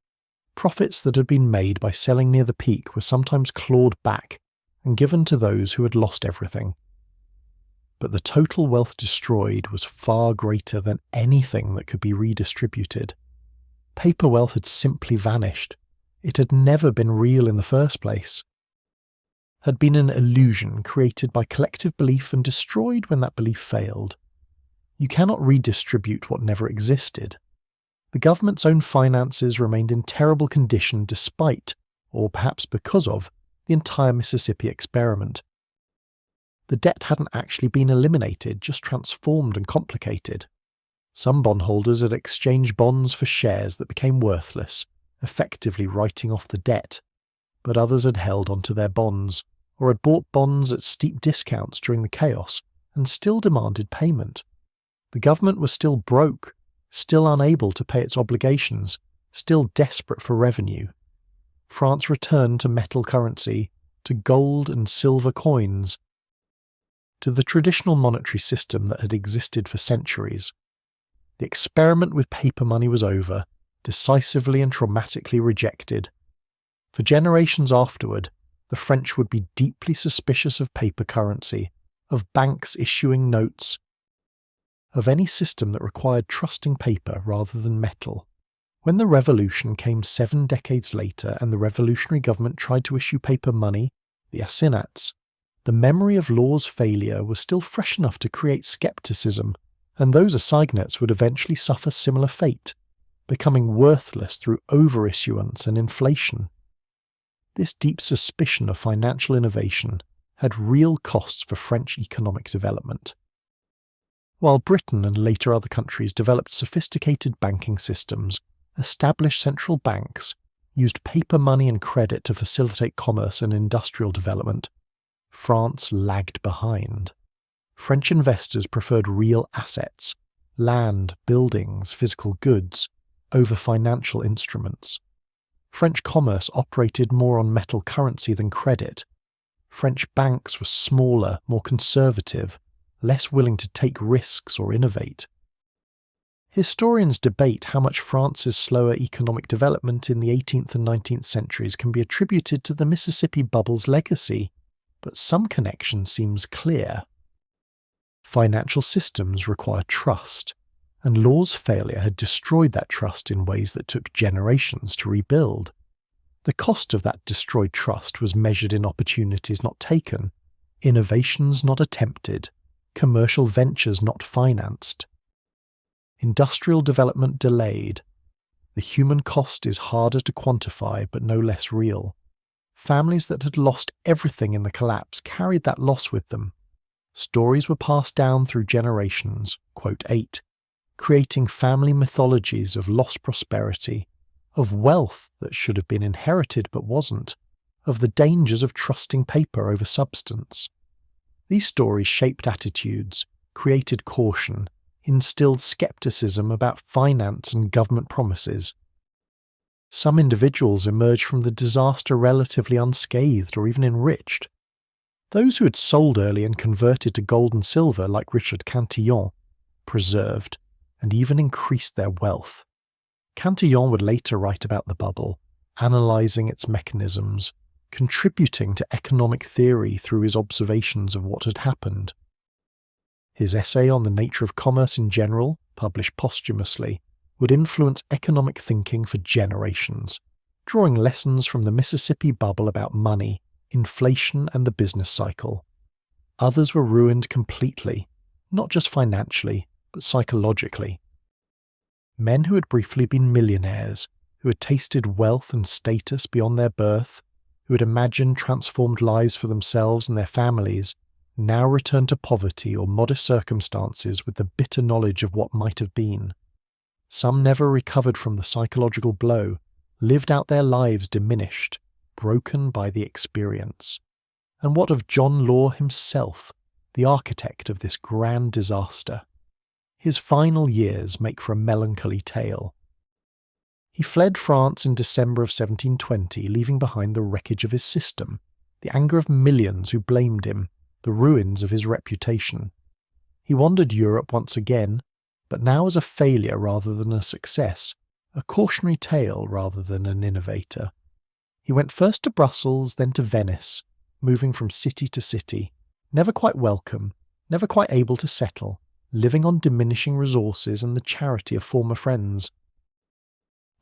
A: Profits that had been made by selling near the peak were sometimes clawed back and given to those who had lost everything. But the total wealth destroyed was far greater than anything that could be redistributed. Paper wealth had simply vanished. It had never been real in the first place. Had been an illusion created by collective belief and destroyed when that belief failed. You cannot redistribute what never existed. The government's own finances remained in terrible condition despite, or perhaps because of, the entire Mississippi experiment. The debt hadn't actually been eliminated, just transformed and complicated. Some bondholders had exchanged bonds for shares that became worthless, effectively writing off the debt, but others had held onto their bonds, or had bought bonds at steep discounts during the chaos and still demanded payment. The government was still broke, still unable to pay its obligations, still desperate for revenue. France returned to metal currency, to gold and silver coins, to the traditional monetary system that had existed for centuries. The experiment with paper money was over, decisively and traumatically rejected. For generations afterward, the French would be deeply suspicious of paper currency, of banks issuing notes, of any system that required trusting paper rather than metal. When the revolution came 7 decades later and the revolutionary government tried to issue paper money, the assignats, the memory of Law's failure was still fresh enough to create skepticism, and those assignats would eventually suffer similar fate, becoming worthless through overissuance and inflation. This deep suspicion of financial innovation had real costs for French economic development. While Britain and later other countries developed sophisticated banking systems, established central banks, used paper money and credit to facilitate commerce and industrial development, France lagged behind. French investors preferred real assets, land, buildings, physical goods, over financial instruments. French commerce operated more on metal currency than credit. French banks were smaller, more conservative, less willing to take risks or innovate. Historians debate how much France's slower economic development in the 18th and 19th centuries can be attributed to the Mississippi bubble's legacy, but some connection seems clear. Financial systems require trust, and Law's failure had destroyed that trust in ways that took generations to rebuild. The cost of that destroyed trust was measured in opportunities not taken, innovations not attempted, commercial ventures not financed. Industrial development delayed. The human cost is harder to quantify but no less real. Families that had lost everything in the collapse carried that loss with them. Stories were passed down through generations, quote 8, creating family mythologies of lost prosperity, of wealth that should have been inherited but wasn't, of the dangers of trusting paper over substance. These stories shaped attitudes, created caution, instilled skepticism about finance and government promises. Some individuals emerged from the disaster relatively unscathed or even enriched. Those who had sold early and converted to gold and silver, like Richard Cantillon, preserved and even increased their wealth. Cantillon would later write about the bubble, analysing its mechanisms, contributing to economic theory through his observations of what had happened. His essay on the nature of commerce in general, published posthumously, would influence economic thinking for generations, drawing lessons from the Mississippi bubble about money, inflation and the business cycle. Others were ruined completely, not just financially, but psychologically. Men who had briefly been millionaires, who had tasted wealth and status beyond their birth, who had imagined transformed lives for themselves and their families, now returned to poverty or modest circumstances with the bitter knowledge of what might have been. Some never recovered from the psychological blow, lived out their lives diminished, broken by the experience. And what of John Law himself, the architect of this grand disaster? His final years make for a melancholy tale. He fled France in December of 1720, leaving behind the wreckage of his system, the anger of millions who blamed him, the ruins of his reputation. He wandered Europe once again, but now as a failure rather than a success, a cautionary tale rather than an innovator. He went first to Brussels, then to Venice, moving from city to city, never quite welcome, never quite able to settle, living on diminishing resources and the charity of former friends.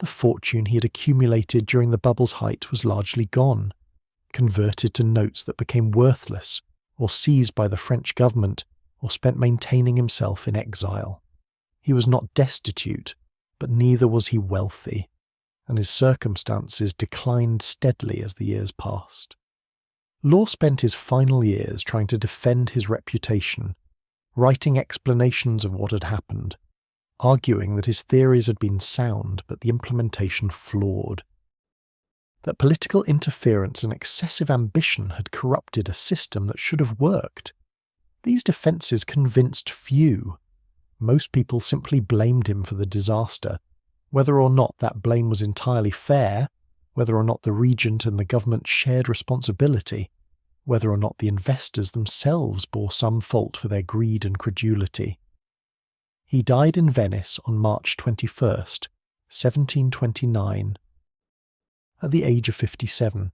A: The fortune he had accumulated during the bubble's height was largely gone, converted to notes that became worthless, or seized by the French government, or spent maintaining himself in exile. He was not destitute, but neither was he wealthy, and his circumstances declined steadily as the years passed. Law spent his final years trying to defend his reputation, writing explanations of what had happened, arguing that his theories had been sound but the implementation flawed, that political interference and excessive ambition had corrupted a system that should have worked. These defences convinced few. Most people simply blamed him for the disaster, whether or not that blame was entirely fair, whether or not the regent and the government shared responsibility, whether or not the investors themselves bore some fault for their greed and credulity. He died in Venice on March 21st, 1729, at the age of 57.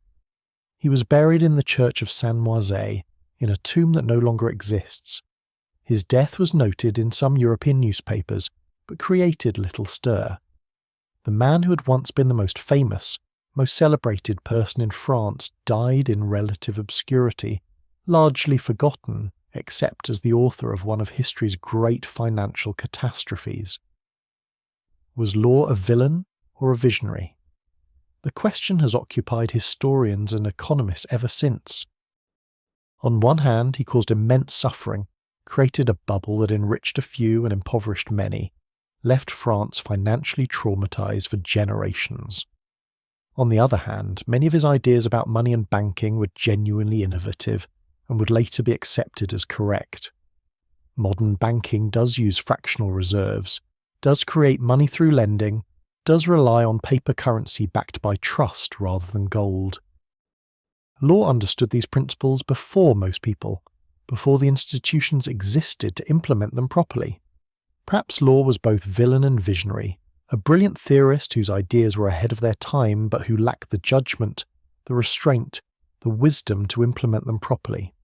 A: He was buried in the church of Saint Moisé, in a tomb that no longer exists. His death was noted in some European newspapers, but created little stir. The man who had once been the most famous, most celebrated person in France died in relative obscurity, largely forgotten except as the author of one of history's great financial catastrophes. Was Law a villain or a visionary? The question has occupied historians and economists ever since. On one hand, he caused immense suffering, created a bubble that enriched a few and impoverished many, left France financially traumatized for generations. On the other hand, many of his ideas about money and banking were genuinely innovative and would later be accepted as correct. Modern banking does use fractional reserves, does create money through lending, does rely on paper currency backed by trust rather than gold. Law understood these principles before most people, before the institutions existed to implement them properly. Perhaps Law was both villain and visionary, a brilliant theorist whose ideas were ahead of their time but who lacked the judgment, the restraint, the wisdom to implement them properly.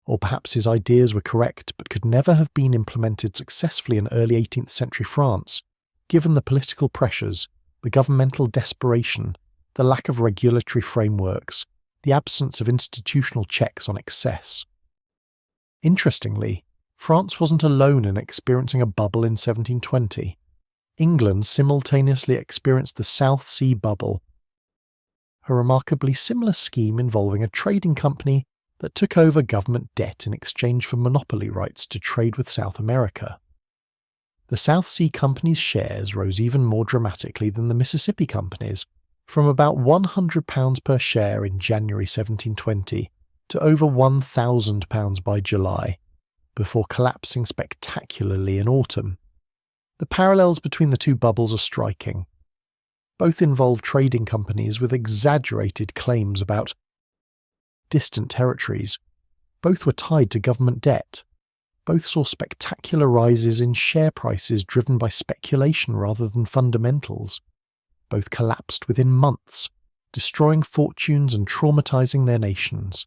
A: Or perhaps his ideas were correct but could never have been implemented successfully in early 18th century France, given the political pressures, the governmental desperation, the lack of regulatory frameworks, the absence of institutional checks on excess. Interestingly, France wasn't alone in experiencing a bubble in 1720. England simultaneously experienced the South Sea Bubble, a remarkably similar scheme involving a trading company that took over government debt in exchange for monopoly rights to trade with South America. The South Sea Company's shares rose even more dramatically than the Mississippi Company's, from about £100 per share in January 1720 to over £1,000 by July, before collapsing spectacularly in autumn. The parallels between the two bubbles are striking. Both involved trading companies with exaggerated claims about distant territories. Both were tied to government debt. Both saw spectacular rises in share prices driven by speculation rather than fundamentals. Both collapsed within months, destroying fortunes and traumatizing their nations.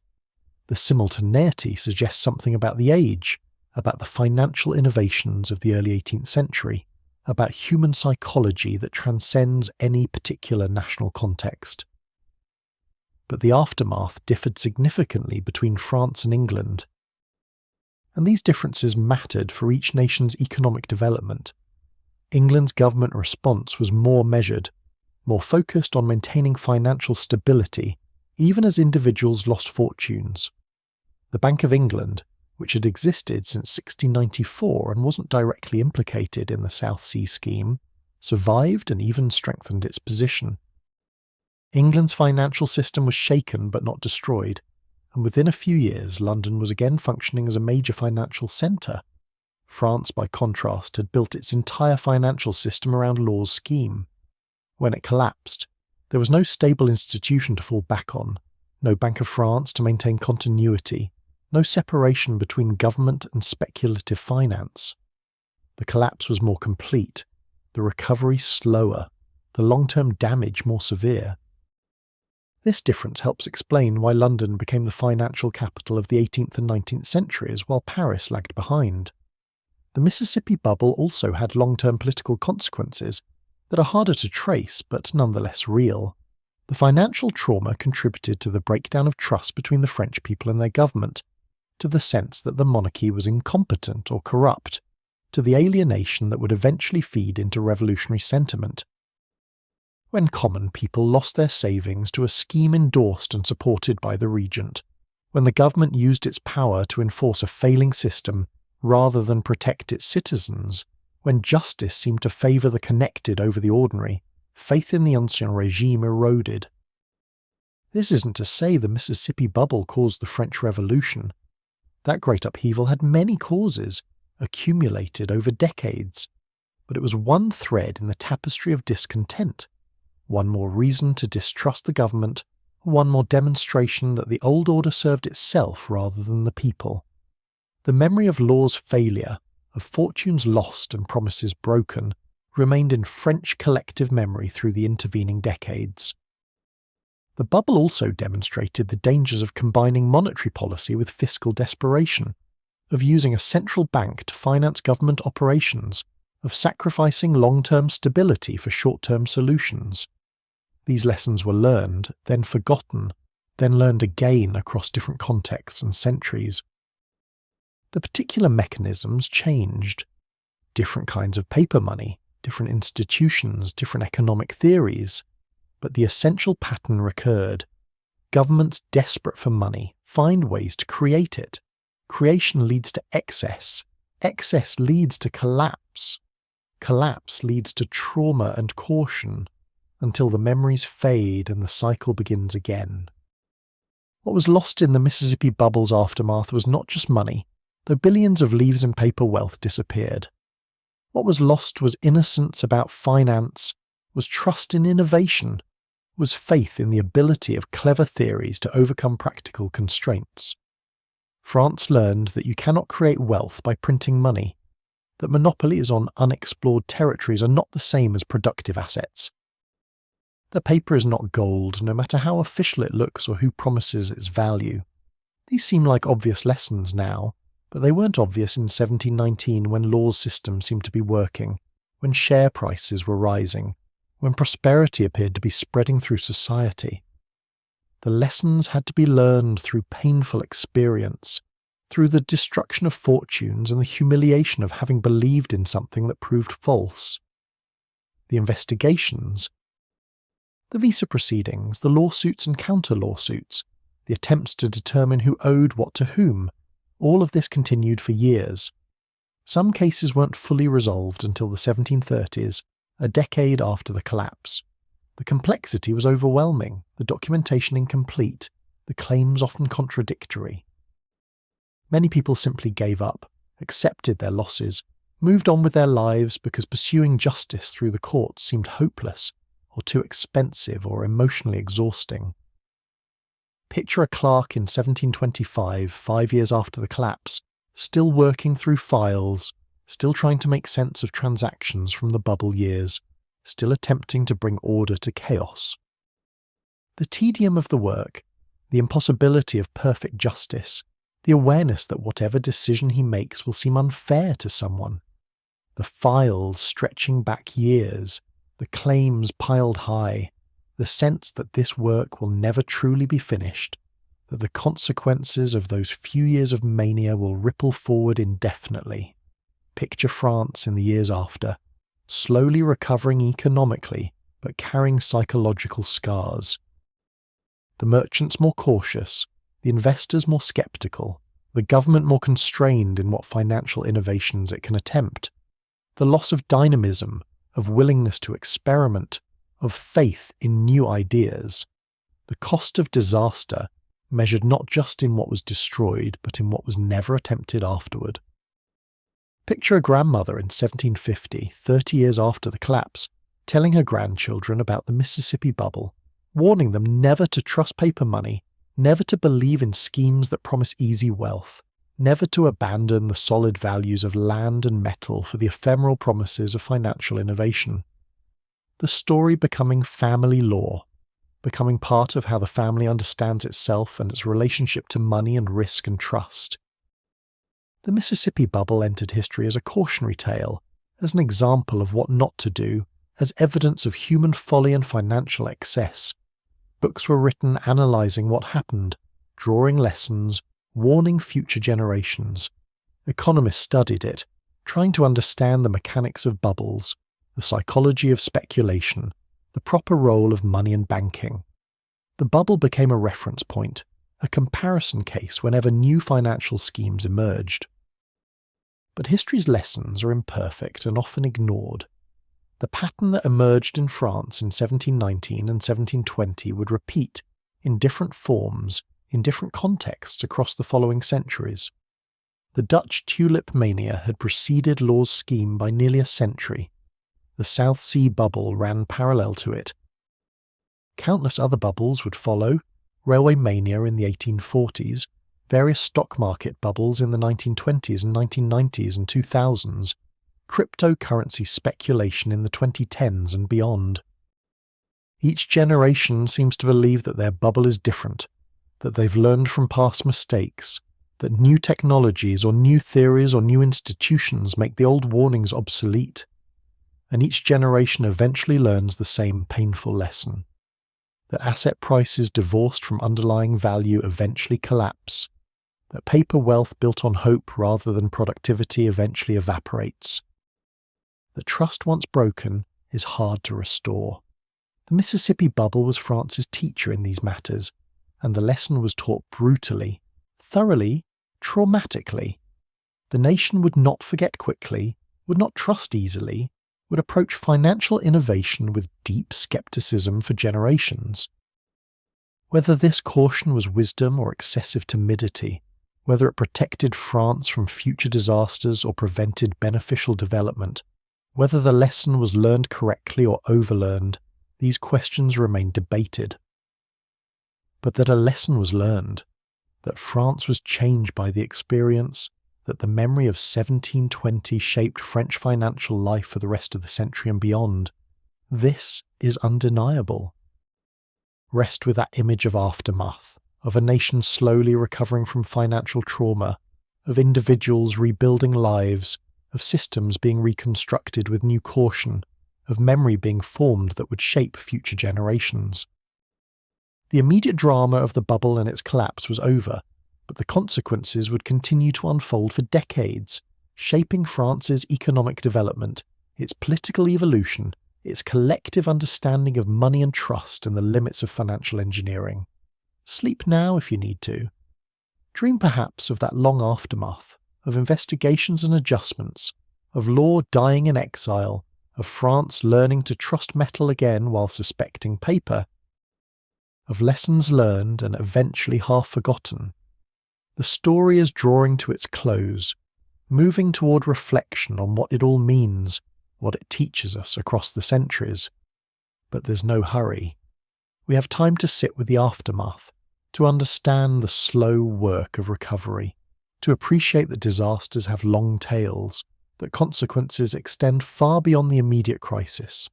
A: The simultaneity suggests something about the age, about the financial innovations of the early 18th century, about human psychology that transcends any particular national context. But the aftermath differed significantly between France and England, and these differences mattered for each nation's economic development. England's government response was more measured, more focused on maintaining financial stability, even as individuals lost fortunes. The Bank of England, which had existed since 1694 and wasn't directly implicated in the South Sea scheme, survived and even strengthened its position. England's financial system was shaken but not destroyed, and within a few years London was again functioning as a major financial centre. France, by contrast, had built its entire financial system around Law's scheme. When it collapsed, there was no stable institution to fall back on, no Bank of France to maintain continuity, no separation between government and speculative finance. The collapse was more complete, the recovery slower, the long-term damage more severe. This difference helps explain why London became the financial capital of the 18th and 19th centuries while Paris lagged behind. The Mississippi bubble also had long-term political consequences that are harder to trace but nonetheless real. The financial trauma contributed to the breakdown of trust between the French people and their government, to the sense that the monarchy was incompetent or corrupt, to the alienation that would eventually feed into revolutionary sentiment. When common people lost their savings to a scheme endorsed and supported by the regent, when the government used its power to enforce a failing system rather than protect its citizens, when justice seemed to favour the connected over the ordinary, faith in the ancien regime eroded. This isn't to say the Mississippi bubble caused the French Revolution. That great upheaval had many causes, accumulated over decades, but it was one thread in the tapestry of discontent, one more reason to distrust the government, one more demonstration that the old order served itself rather than the people. The memory of Law's failure, of fortunes lost and promises broken, remained in French collective memory through the intervening decades. The bubble also demonstrated the dangers of combining monetary policy with fiscal desperation, of using a central bank to finance government operations, of sacrificing long-term stability for short-term solutions. These lessons were learned, then forgotten, then learned again across different contexts and centuries. The particular mechanisms changed. Different kinds of paper money, different institutions, different economic theories. But the essential pattern recurred. Governments desperate for money find ways to create it. Creation leads to excess. Excess leads to collapse. Collapse leads to trauma and caution, until the memories fade and the cycle begins again. What was lost in the Mississippi bubble's aftermath was not just money, though billions of leaves and paper wealth disappeared. What was lost was innocence about finance, was trust in innovation, was faith in the ability of clever theories to overcome practical constraints. France learned that you cannot create wealth by printing money, that monopolies on unexplored territories are not the same as productive assets. The paper is not gold, no matter how official it looks or who promises its value. These seem like obvious lessons now, but they weren't obvious in 1719 when Law's system seemed to be working, when share prices were rising, when prosperity appeared to be spreading through society. The lessons had to be learned through painful experience, through the destruction of fortunes and the humiliation of having believed in something that proved false. The investigations, the visa proceedings, the lawsuits and counter-lawsuits, the attempts to determine who owed what to whom, all of this continued for years. Some cases weren't fully resolved until the 1730s, a decade after the collapse. The complexity was overwhelming, the documentation incomplete, the claims often contradictory. Many people simply gave up, accepted their losses, moved on with their lives because pursuing justice through the courts seemed hopeless, or too expensive or emotionally exhausting. Picture a clerk in 1725, 5 years after the collapse, still working through files, still trying to make sense of transactions from the bubble years, still attempting to bring order to chaos. The tedium of the work, the impossibility of perfect justice, the awareness that whatever decision he makes will seem unfair to someone, the files stretching back years, the claims piled high, the sense that this work will never truly be finished, that the consequences of those few years of mania will ripple forward indefinitely. Picture France in the years after, slowly recovering economically, but carrying psychological scars. The merchants more cautious, the investors more skeptical, the government more constrained in what financial innovations it can attempt. The loss of dynamism, of willingness to experiment, of faith in new ideas. The cost of disaster, measured not just in what was destroyed, but in what was never attempted afterward. Picture a grandmother in 1750, 30 years after the collapse, telling her grandchildren about the Mississippi bubble, warning them never to trust paper money, never to believe in schemes that promise easy wealth, never to abandon the solid values of land and metal for the ephemeral promises of financial innovation. The story becoming family law, becoming part of how the family understands itself and its relationship to money and risk and trust. The Mississippi bubble entered history as a cautionary tale, as an example of what not to do, as evidence of human folly and financial excess. Books were written analysing what happened, drawing lessons, warning future generations. Economists studied it, trying to understand the mechanics of bubbles, the psychology of speculation, the proper role of money and banking. The bubble became a reference point, a comparison case whenever new financial schemes emerged. But history's lessons are imperfect and often ignored. The pattern that emerged in France in 1719 and 1720 would repeat in different forms, in different contexts across the following centuries. The Dutch tulip mania had preceded Law's scheme by nearly a century. The South Sea bubble ran parallel to it. Countless other bubbles would follow: railway mania in the 1840s, various stock market bubbles in the 1920s and 1990s and 2000s, cryptocurrency speculation in the 2010s and beyond. Each generation seems to believe that their bubble is different, that they've learned from past mistakes, that new technologies or new theories or new institutions make the old warnings obsolete. And each generation eventually learns the same painful lesson, that asset prices divorced from underlying value eventually collapse, that paper wealth built on hope rather than productivity eventually evaporates, that trust once broken is hard to restore. The Mississippi bubble was France's teacher in these matters, and the lesson was taught brutally, thoroughly, traumatically. The nation would not forget quickly, would not trust easily, would approach financial innovation with deep skepticism for generations. Whether this caution was wisdom or excessive timidity, whether it protected France from future disasters or prevented beneficial development, whether the lesson was learned correctly or overlearned, these questions remain debated. But that a lesson was learned, that France was changed by the experience, that the memory of 1720 shaped French financial life for the rest of the century and beyond, this is undeniable. Rest with that image of aftermath, of a nation slowly recovering from financial trauma, of individuals rebuilding lives, of systems being reconstructed with new caution, of memory being formed that would shape future generations. The immediate drama of the bubble and its collapse was over, but the consequences would continue to unfold for decades, shaping France's economic development, its political evolution, its collective understanding of money and trust and the limits of financial engineering. Sleep now if you need to. Dream perhaps of that long aftermath, of investigations and adjustments, of law dying in exile, of France learning to trust metal again while suspecting paper, of lessons learned and eventually half forgotten. The story is drawing to its close, moving toward reflection on what it all means, what it teaches us across the centuries. but there's no hurry. We have time to sit with the aftermath, to understand the slow work of recovery, to appreciate that disasters have long tails, that consequences extend far beyond the immediate crisis.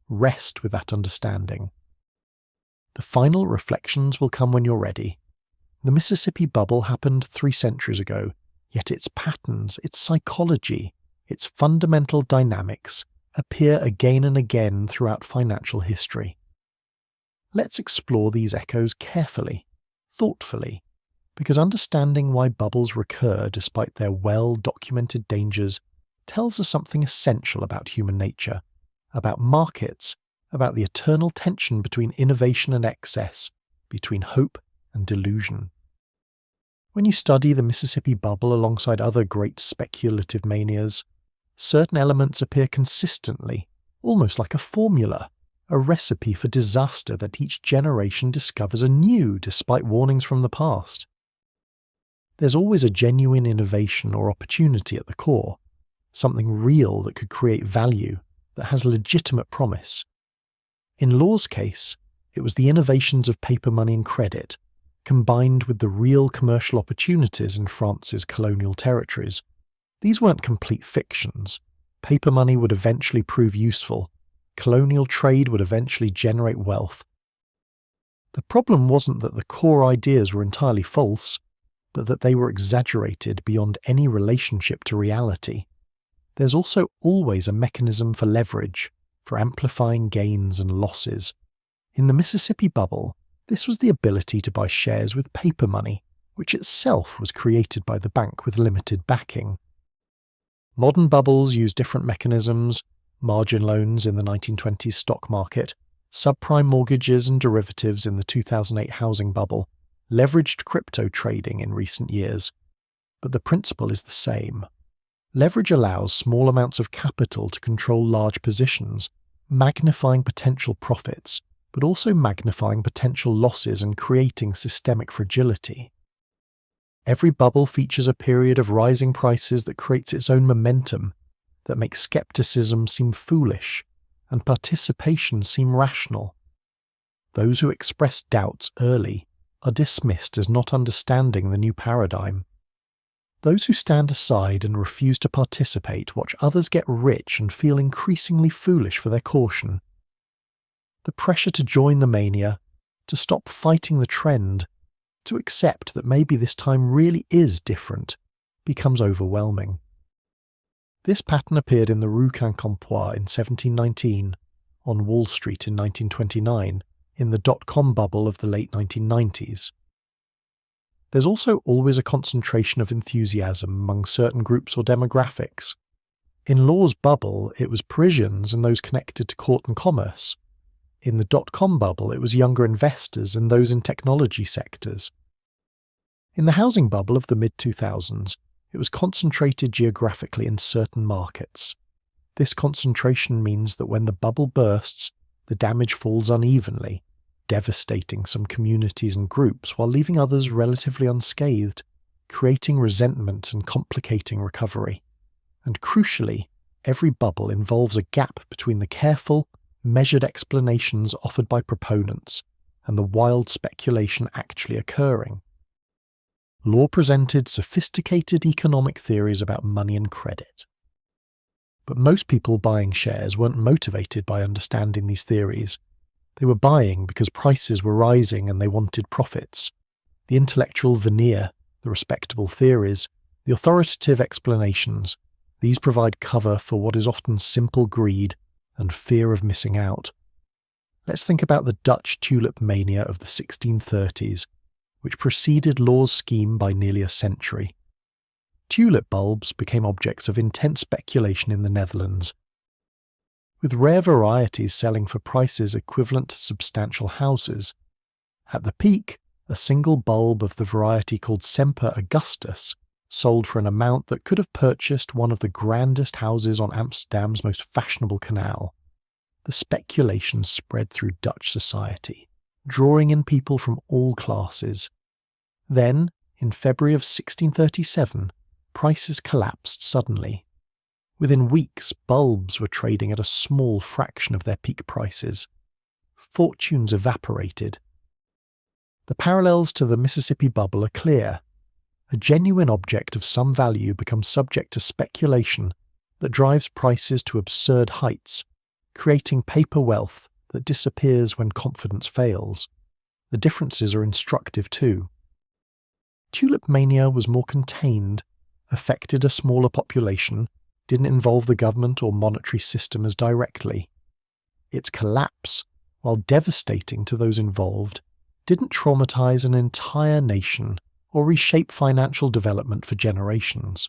A: Rest with that understanding. The final reflections will come when you're ready. The Mississippi bubble happened 3 centuries ago, yet its patterns, its psychology, its fundamental dynamics appear again and again throughout financial history. Let's explore these echoes carefully, thoughtfully, because understanding why bubbles recur despite their well-documented dangers tells us something essential about human nature, about markets, about the eternal tension between innovation and excess, between hope and delusion. When you study the Mississippi bubble alongside other great speculative manias, certain elements appear consistently, almost like a formula, a recipe for disaster that each generation discovers anew despite warnings from the past. There's always a genuine innovation or opportunity at the core, something real that could create value, that has legitimate promise. In Law's case, it was the innovations of paper money and credit, combined with the real commercial opportunities in France's colonial territories. These weren't complete fictions. Paper money would eventually prove useful. Colonial trade would eventually generate wealth. The problem wasn't that the core ideas were entirely false, but that they were exaggerated beyond any relationship to reality. There's also always a mechanism for leverage, for amplifying gains and losses. In the Mississippi bubble, this was the ability to buy shares with paper money, which itself was created by the bank with limited backing. Modern bubbles use different mechanisms: margin loans in the 1920s stock market, subprime mortgages and derivatives in the 2008 housing bubble, leveraged crypto trading in recent years. But the principle is the same. Leverage allows small amounts of capital to control large positions, magnifying potential profits, but also magnifying potential losses and creating systemic fragility. Every bubble features a period of rising prices that creates its own momentum, that makes skepticism seem foolish and participation seem rational. Those who express doubts early are dismissed as not understanding the new paradigm. Those who stand aside and refuse to participate watch others get rich and feel increasingly foolish for their caution. The pressure to join the mania, to stop fighting the trend, to accept that maybe this time really is different, becomes overwhelming. This pattern appeared in the Rue Quincampoix in 1719, on Wall Street in 1929, in the dot-com bubble of the late 1990s. There's also always a concentration of enthusiasm among certain groups or demographics. In Law's bubble, it was Parisians and those connected to court and commerce. In the dot-com bubble, it was younger investors and those in technology sectors. In the housing bubble of the mid-2000s, it was concentrated geographically in certain markets. This concentration means that when the bubble bursts, the damage falls unevenly, devastating some communities and groups while leaving others relatively unscathed, creating resentment and complicating recovery. And crucially, every bubble involves a gap between the careful, measured explanations offered by proponents and the wild speculation actually occurring. Law presented sophisticated economic theories about money and credit. But most people buying shares weren't motivated by understanding these theories. They were buying because prices were rising and they wanted profits. The intellectual veneer, the respectable theories, the authoritative explanations, these provide cover for what is often simple greed and fear of missing out. Let's think about the Dutch tulip mania of the 1630s, which preceded Law's scheme by nearly a century. Tulip bulbs became objects of intense speculation in the Netherlands, with rare varieties selling for prices equivalent to substantial houses. At the peak, a single bulb of the variety called Semper Augustus sold for an amount that could have purchased one of the grandest houses on Amsterdam's most fashionable canal. The speculation spread through Dutch society, drawing in people from all classes. Then, in February of 1637, prices collapsed suddenly. Within weeks, bulbs were trading at a small fraction of their peak prices. fortunes evaporated. The parallels to the Mississippi bubble are clear. A genuine object of some value becomes subject to speculation that drives prices to absurd heights, creating paper wealth that disappears when confidence fails. The differences are instructive too. Tulip mania was more contained, affected a smaller population, didn't involve the government or monetary system as directly. Its collapse, while devastating to those involved, didn't traumatize an entire nation or reshape financial development for generations.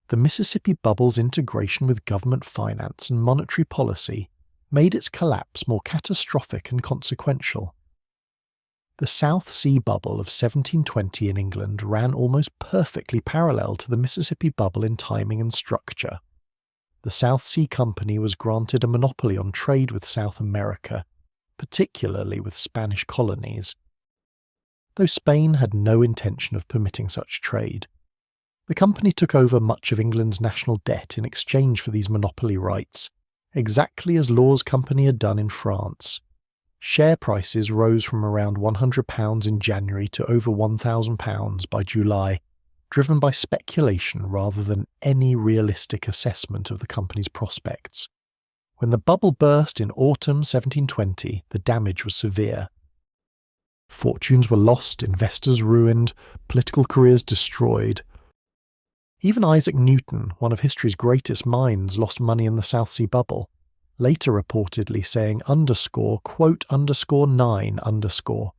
A: The Mississippi bubble's integration with government finance and monetary policy made its collapse more catastrophic and consequential. The South Sea bubble of 1720 in England ran almost perfectly parallel to the Mississippi bubble in timing and structure. The South Sea Company was granted a monopoly on trade with South America, particularly with Spanish colonies, though Spain had no intention of permitting such trade. The company took over much of England's national debt in exchange for these monopoly rights, exactly as Law's company had done in France. Share prices rose from around £100 in January to over £1,000 by July, driven by speculation rather than any realistic assessment of the company's prospects. When the bubble burst in autumn 1720, the damage was severe. Fortunes were lost, investors ruined, political careers destroyed. Even Isaac Newton, one of history's greatest minds, lost money in the South Sea bubble, later reportedly saying quote, _9 .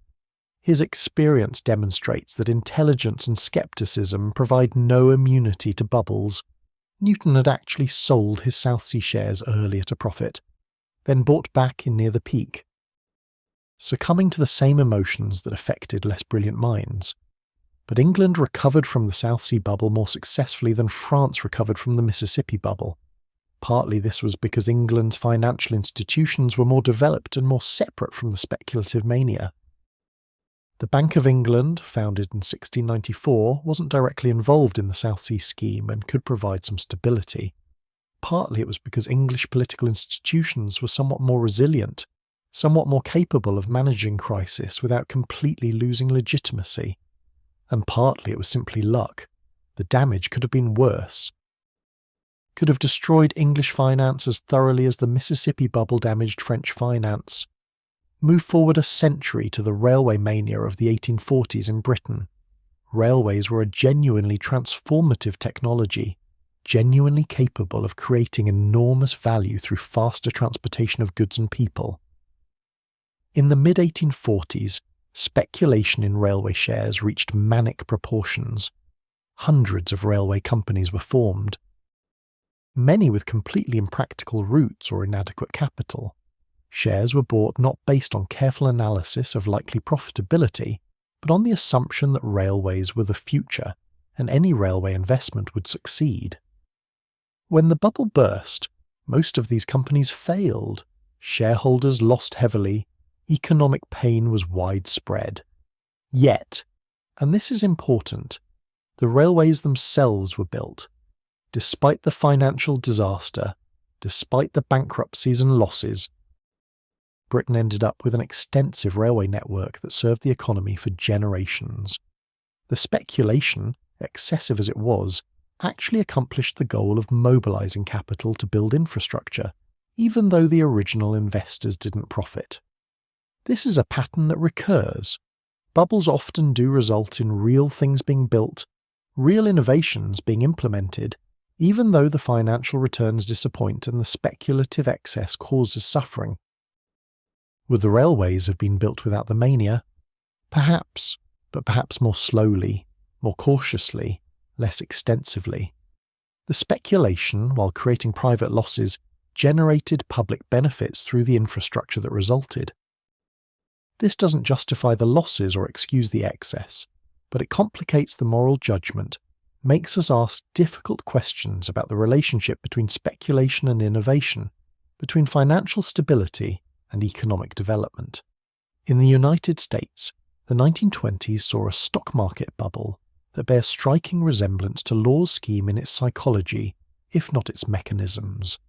A: His experience demonstrates that intelligence and skepticism provide no immunity to bubbles. Newton had actually sold his South Sea shares early at a profit, then bought back in near the peak, succumbing to the same emotions that affected less brilliant minds. But England recovered from the South Sea bubble more successfully than France recovered from the Mississippi bubble. Partly this was because England's financial institutions were more developed and more separate from the speculative mania. The Bank of England, founded in 1694, wasn't directly involved in the South Sea scheme and could provide some stability. Partly it was because English political institutions were somewhat more resilient, somewhat more capable of managing crisis without completely losing legitimacy. And partly it was simply luck. The damage could have been worse. Could have destroyed English finance as thoroughly as the Mississippi bubble damaged French finance. Move forward a century to the railway mania of the 1840s in Britain. Railways were a genuinely transformative technology, genuinely capable of creating enormous value through faster transportation of goods and people. In the mid-1840s, speculation in railway shares reached manic proportions. Hundreds of railway companies were formed, many with completely impractical routes or inadequate capital. Shares were bought not based on careful analysis of likely profitability, but on the assumption that railways were the future and any railway investment would succeed. When the bubble burst, most of these companies failed. Shareholders lost heavily. Economic pain was widespread. Yet, and this is important, the railways themselves were built. Despite the financial disaster, despite the bankruptcies and losses, Britain ended up with an extensive railway network that served the economy for generations. The speculation, excessive as it was, actually accomplished the goal of mobilizing capital to build infrastructure, even though the original investors didn't profit. This is a pattern that recurs. Bubbles often do result in real things being built, real innovations being implemented, even though the financial returns disappoint and the speculative excess causes suffering. Would the railways have been built without the mania? Perhaps, but perhaps more slowly, more cautiously, less extensively. The speculation, while creating private losses, generated public benefits through the infrastructure that resulted. This doesn't justify the losses or excuse the excess, but it complicates the moral judgment, makes us ask difficult questions about the relationship between speculation and innovation, between financial stability and economic development. In the United States, the 1920s saw a stock market bubble that bears striking resemblance to Law's scheme in its psychology, if not its mechanisms.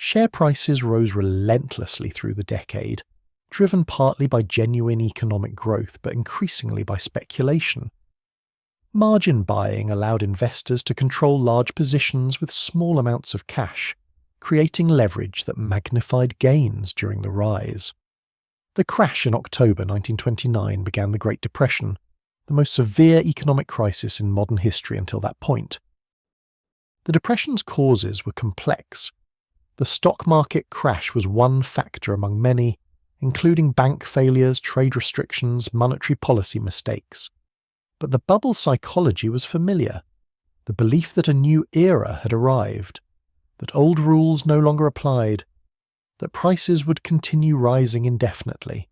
A: Share prices rose relentlessly through the decade, driven partly by genuine economic growth but increasingly by speculation. Margin buying allowed investors to control large positions with small amounts of cash, creating leverage that magnified gains during the rise. The crash in October 1929 began the Great Depression, the most severe economic crisis in modern history until that point. The Depression's causes were complex. The stock market crash was one factor among many, including bank failures, trade restrictions, monetary policy mistakes. But the bubble psychology was familiar. The belief that a new era had arrived, that old rules no longer applied, that prices would continue rising indefinitely.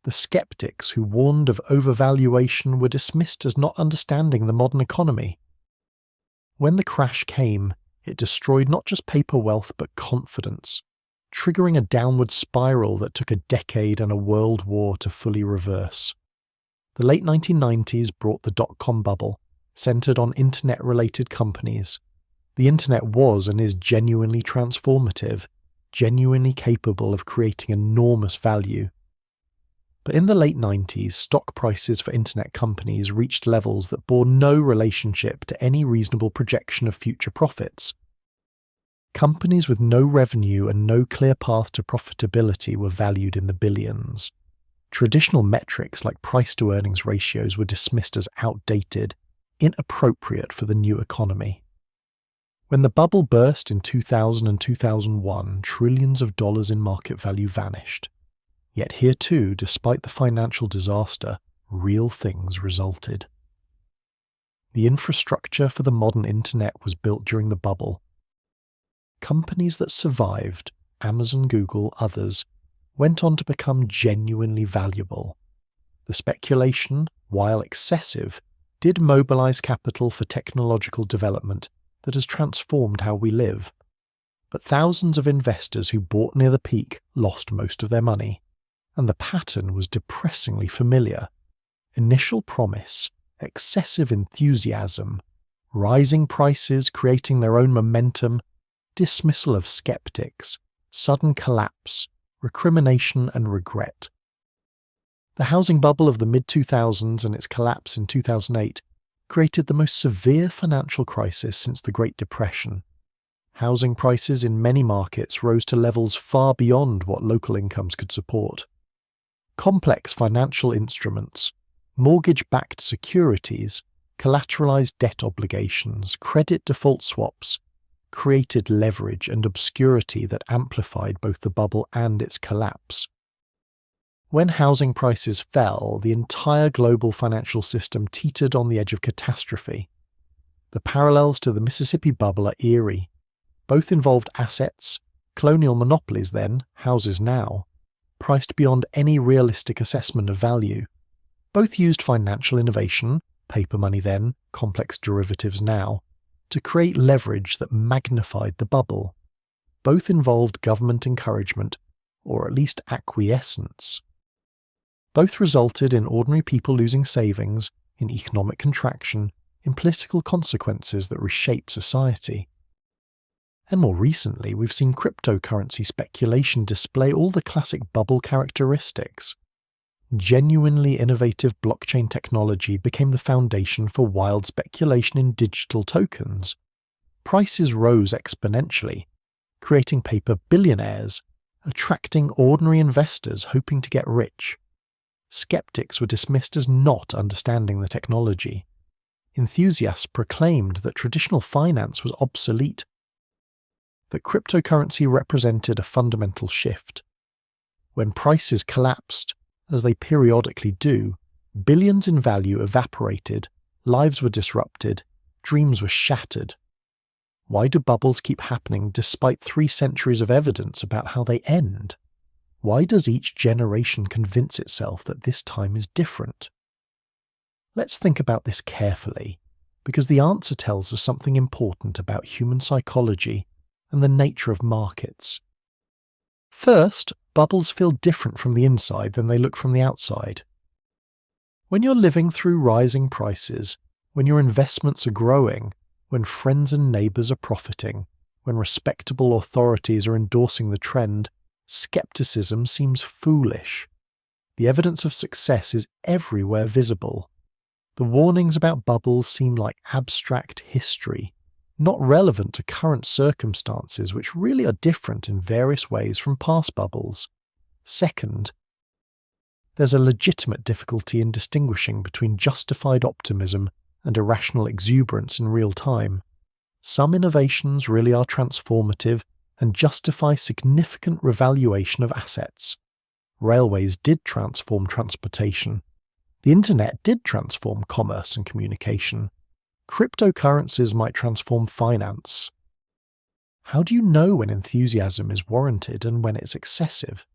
A: The skeptics who warned of overvaluation were dismissed as not understanding the modern economy. When the crash came, it destroyed not just paper wealth but confidence, triggering a downward spiral that took a decade and a world war to fully reverse. The late 1990s brought the dot-com bubble, centered on internet-related companies. The internet was and is genuinely transformative, genuinely capable of creating enormous value. But in the late 90s, stock prices for internet companies reached levels that bore no relationship to any reasonable projection of future profits. Companies with no revenue and no clear path to profitability were valued in the billions. Traditional metrics like price-to-earnings ratios were dismissed as outdated, inappropriate for the new economy. When the bubble burst in 2000 and 2001, trillions of dollars in market value vanished. Yet here too, despite the financial disaster, real things resulted. The infrastructure for the modern internet was built during the bubble. Companies that survived, Amazon, Google, others, went on to become genuinely valuable. The speculation, while excessive, did mobilize capital for technological development that has transformed how we live. But thousands of investors who bought near the peak lost most of their money, and the pattern was depressingly familiar. Initial promise, excessive enthusiasm, rising prices creating their own momentum, dismissal of skeptics, sudden collapse, recrimination and regret. The housing bubble of the mid-2000s and its collapse in 2008 created the most severe financial crisis since the Great Depression. Housing prices in many markets rose to levels far beyond what local incomes could support. Complex financial instruments, mortgage-backed securities, collateralized debt obligations, credit default swaps, created leverage and obscurity that amplified both the bubble and its collapse. When housing prices fell, the entire global financial system teetered on the edge of catastrophe. The parallels to the Mississippi bubble are eerie. Both involved assets, colonial monopolies then, houses now, priced beyond any realistic assessment of value. Both used financial innovation, paper money then, complex derivatives now, to create leverage that magnified the bubble. Both involved government encouragement, or at least acquiescence. Both resulted in ordinary people losing savings, in economic contraction, in political consequences that reshape society. And more recently, we've seen cryptocurrency speculation display all the classic bubble characteristics. Genuinely innovative blockchain technology became the foundation for wild speculation in digital tokens. Prices rose exponentially, creating paper billionaires, attracting ordinary investors hoping to get rich. Skeptics were dismissed as not understanding the technology. Enthusiasts proclaimed that traditional finance was obsolete, that cryptocurrency represented a fundamental shift. When prices collapsed, as they periodically do, billions in value evaporated, lives were disrupted, dreams were shattered. Why do bubbles keep happening despite 3 centuries of evidence about how they end? Why does each generation convince itself that this time is different? Let's think about this carefully, because the answer tells us something important about human psychology and the nature of markets. First, bubbles feel different from the inside than they look from the outside. When you're living through rising prices, when your investments are growing, when friends and neighbours are profiting, when respectable authorities are endorsing the trend, skepticism seems foolish. The evidence of success is everywhere visible. The warnings about bubbles seem like abstract history, not relevant to current circumstances which really are different in various ways from past bubbles. Second, there's a legitimate difficulty in distinguishing between justified optimism and irrational exuberance in real time. Some innovations really are transformative and justify significant revaluation of assets. Railways did transform transportation. The internet did transform commerce and communication. Cryptocurrencies might transform finance. How do you know when enthusiasm is warranted and when it's excessive?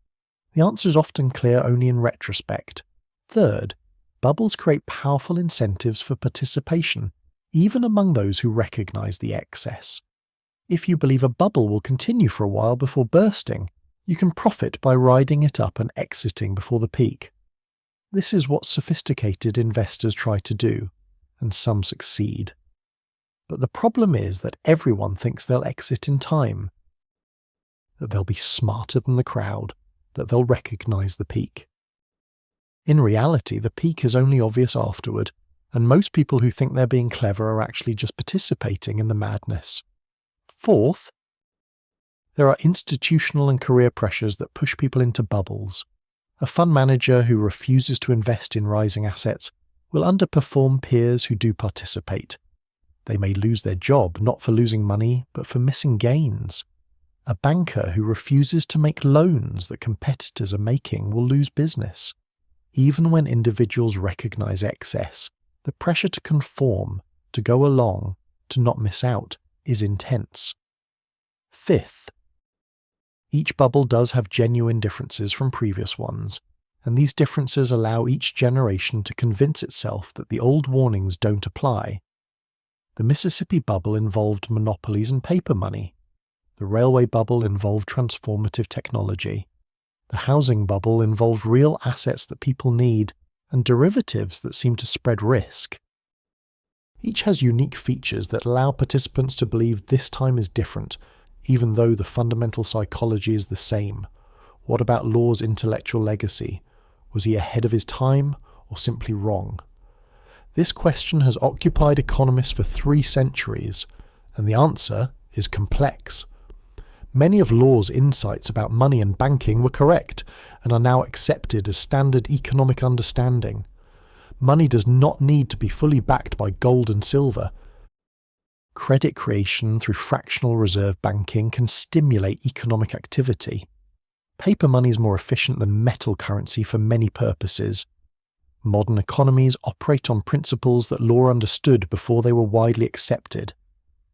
A: The answer is often clear only in retrospect. Third, bubbles create powerful incentives for participation, even among those who recognize the excess. If you believe a bubble will continue for a while before bursting, you can profit by riding it up and exiting before the peak. This is what sophisticated investors try to do, and some succeed. But the problem is that everyone thinks they'll exit in time, that they'll be smarter than the crowd, that they'll recognize the peak. In reality, the peak is only obvious afterward, and most people who think they're being clever are actually just participating in the madness. Fourth, there are institutional and career pressures that push people into bubbles. A fund manager who refuses to invest in rising assets will underperform peers who do participate. They may lose their job not for losing money, but for missing gains. A banker who refuses to make loans that competitors are making will lose business. Even when individuals recognize excess, the pressure to conform, to go along, to not miss out, is intense. Fifth, each bubble does have genuine differences from previous ones, and these differences allow each generation to convince itself that the old warnings don't apply. The Mississippi bubble involved monopolies and paper money. The railway bubble involved transformative technology. The housing bubble involved real assets that people need and derivatives that seem to spread risk. Each has unique features that allow participants to believe this time is different, even though the fundamental psychology is the same. What about Law's intellectual legacy? Was he ahead of his time or simply wrong? This question has occupied economists for 3 centuries, and the answer is complex. Many of Law's insights about money and banking were correct and are now accepted as standard economic understanding. Money does not need to be fully backed by gold and silver. Credit creation through fractional reserve banking can stimulate economic activity. Paper money is more efficient than metal currency for many purposes. Modern economies operate on principles that Law understood before they were widely accepted.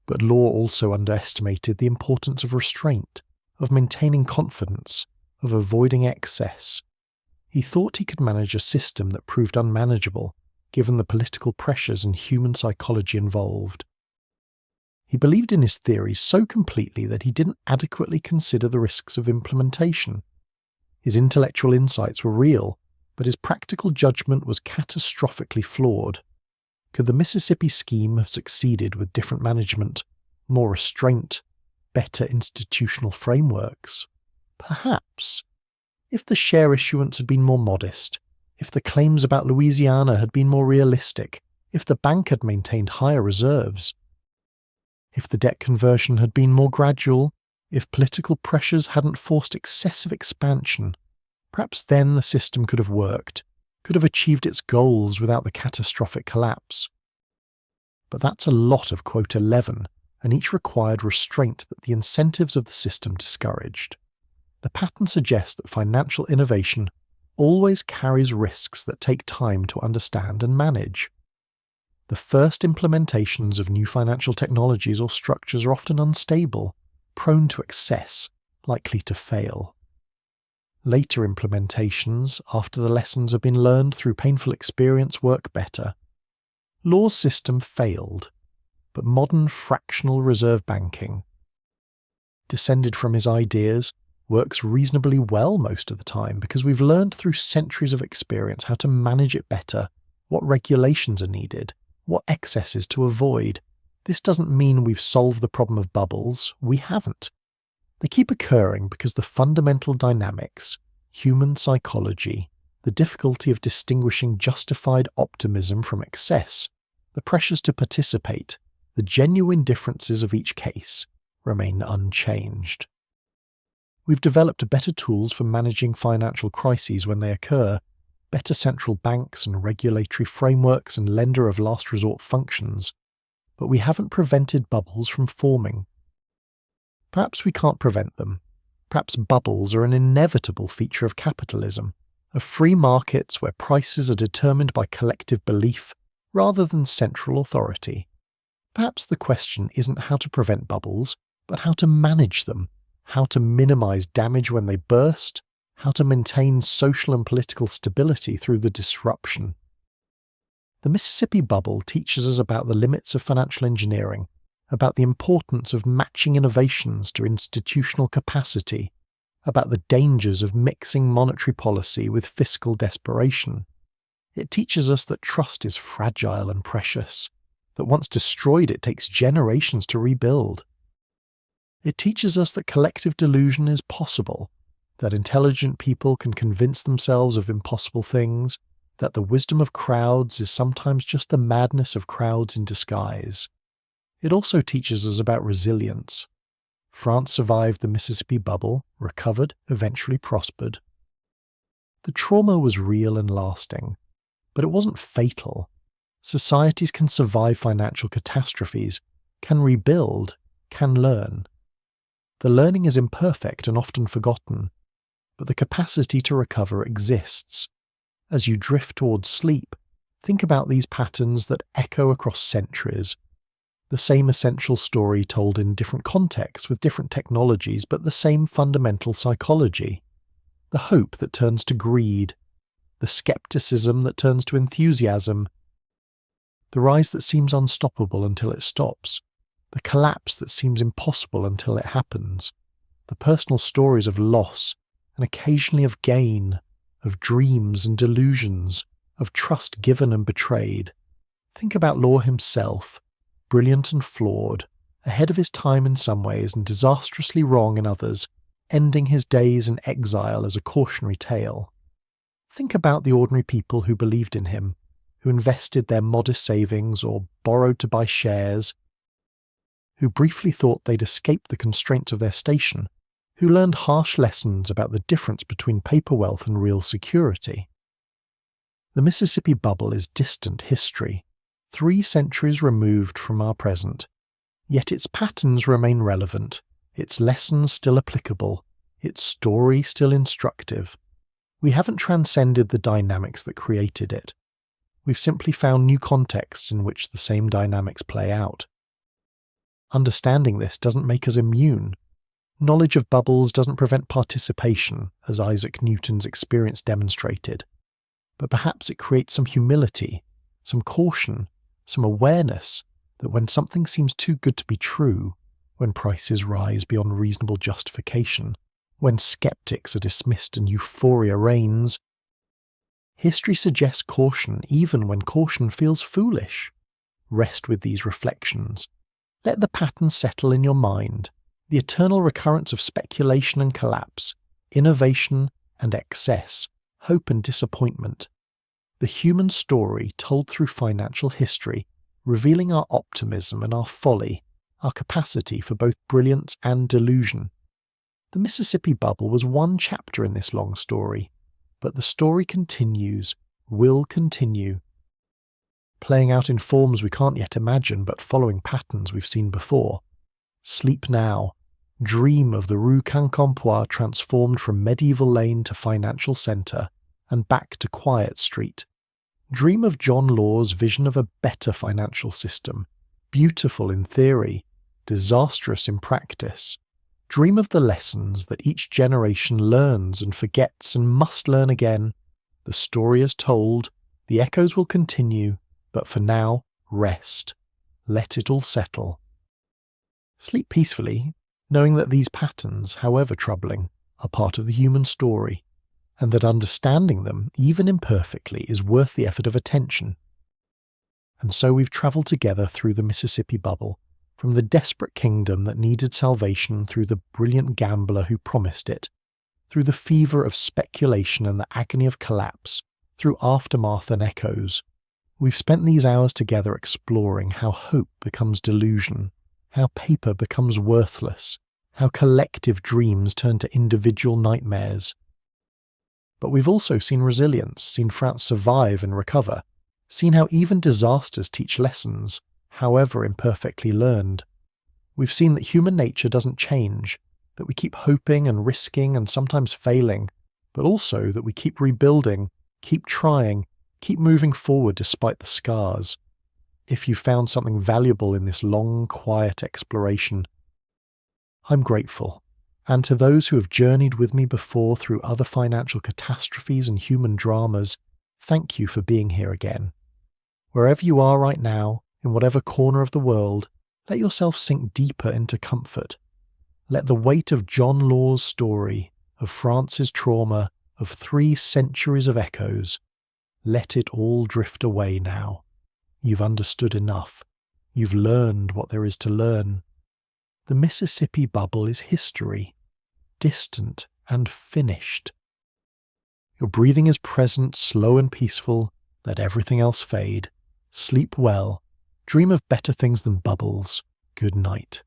A: But Law also underestimated the importance of restraint, of maintaining confidence, of avoiding excess. He thought he could manage a system that proved unmanageable, given the political pressures and human psychology involved. He believed in his theories so completely that he didn't adequately consider the risks of implementation. His intellectual insights were real, but his practical judgment was catastrophically flawed. Could the Mississippi scheme have succeeded with different management, more restraint, better institutional frameworks? Perhaps. If the share issuance had been more modest, if the claims about Louisiana had been more realistic, if the bank had maintained higher reserves, if the debt conversion had been more gradual, if political pressures hadn't forced excessive expansion, perhaps then the system could have worked, could have achieved its goals without the catastrophic collapse. But that's a lot of quote 11, and each required restraint that the incentives of the system discouraged. The pattern suggests that financial innovation always carries risks that take time to understand and manage. The first implementations of new financial technologies or structures are often unstable, prone to excess, likely to fail. Later implementations, after the lessons have been learned through painful experience, work better. Law's system failed, but modern fractional reserve banking, descended from his ideas, works reasonably well most of the time because we've learned through centuries of experience how to manage it better, what regulations are needed, what excesses to avoid, This doesn't mean we've solved the problem of bubbles. We haven't. They keep occurring because the fundamental dynamics, human psychology, the difficulty of distinguishing justified optimism from excess, the pressures to participate, the genuine differences of each case, remain unchanged. We've developed better tools for managing financial crises when they occur, better central banks and regulatory frameworks and lender of last resort functions, but we haven't prevented bubbles from forming. Perhaps we can't prevent them. Perhaps bubbles are an inevitable feature of capitalism, of free markets where prices are determined by collective belief rather than central authority. Perhaps the question isn't how to prevent bubbles, but how to manage them, how to minimize damage when they burst, how to maintain social and political stability through the disruption. The Mississippi bubble teaches us about the limits of financial engineering, about the importance of matching innovations to institutional capacity, about the dangers of mixing monetary policy with fiscal desperation. It teaches us that trust is fragile and precious, that once destroyed it takes generations to rebuild. It teaches us that collective delusion is possible, that intelligent people can convince themselves of impossible things, that the wisdom of crowds is sometimes just the madness of crowds in disguise. It also teaches us about resilience. France survived the Mississippi bubble, recovered, eventually prospered. The trauma was real and lasting, but it wasn't fatal. Societies can survive financial catastrophes, can rebuild, can learn. The learning is imperfect and often forgotten, but the capacity to recover exists. As you drift towards sleep, think about these patterns that echo across centuries. The same essential story told in different contexts with different technologies, but the same fundamental psychology. The hope that turns to greed, the skepticism that turns to enthusiasm, the rise that seems unstoppable until it stops, the collapse that seems impossible until it happens, the personal stories of loss and occasionally of gain, of dreams and delusions, of trust given and betrayed. Think about Law himself, brilliant and flawed, ahead of his time in some ways and disastrously wrong in others, ending his days in exile as a cautionary tale. Think about the ordinary people who believed in him, who invested their modest savings or borrowed to buy shares, who briefly thought they'd escaped the constraints of their station, who learned harsh lessons about the difference between paper wealth and real security. The Mississippi bubble is distant history, 3 centuries removed from our present, yet its patterns remain relevant, its lessons still applicable, its story still instructive. We haven't transcended the dynamics that created it. We've simply found new contexts in which the same dynamics play out. Understanding this doesn't make us immune. Knowledge of bubbles doesn't prevent participation, as Isaac Newton's experience demonstrated. But perhaps it creates some humility, some caution, some awareness that when something seems too good to be true, when prices rise beyond reasonable justification, when skeptics are dismissed and euphoria reigns, history suggests caution even when caution feels foolish. Rest with these reflections. Let the pattern settle in your mind, the eternal recurrence of speculation and collapse, innovation and excess, hope and disappointment. The human story told through financial history, revealing our optimism and our folly, our capacity for both brilliance and delusion. The Mississippi bubble was one chapter in this long story, but the story continues, will continue, playing out in forms we can't yet imagine but following patterns we've seen before. Sleep now. Dream of the Rue Quincampoix transformed from medieval lane to financial centre and back to quiet street. Dream of John Law's vision of a better financial system, beautiful in theory, disastrous in practice. Dream of the lessons that each generation learns and forgets and must learn again. The story is told, the echoes will continue, but for now, rest. Let it all settle. Sleep peacefully, knowing that these patterns, however troubling, are part of the human story, and that understanding them, even imperfectly, is worth the effort of attention. And so we've travelled together through the Mississippi bubble, from the desperate kingdom that needed salvation through the brilliant gambler who promised it, through the fever of speculation and the agony of collapse, through aftermath and echoes. We've spent these hours together exploring how hope becomes delusion, how paper becomes worthless, how collective dreams turn to individual nightmares. But we've also seen resilience, seen France survive and recover, seen how even disasters teach lessons, however imperfectly learned. We've seen that human nature doesn't change, that we keep hoping and risking and sometimes failing, but also that we keep rebuilding, keep trying, keep moving forward despite the scars. If you found something valuable in this long, quiet exploration, I'm grateful. And to those who have journeyed with me before through other financial catastrophes and human dramas, thank you for being here again. Wherever you are right now, in whatever corner of the world, let yourself sink deeper into comfort. Let the weight of John Law's story, of France's trauma, of 3 centuries of echoes, let it all drift away now. You've understood enough. You've learned what there is to learn. The Mississippi bubble is history, distant and finished. Your breathing is present, slow and peaceful. Let everything else fade. Sleep well. Dream of better things than bubbles. Good night.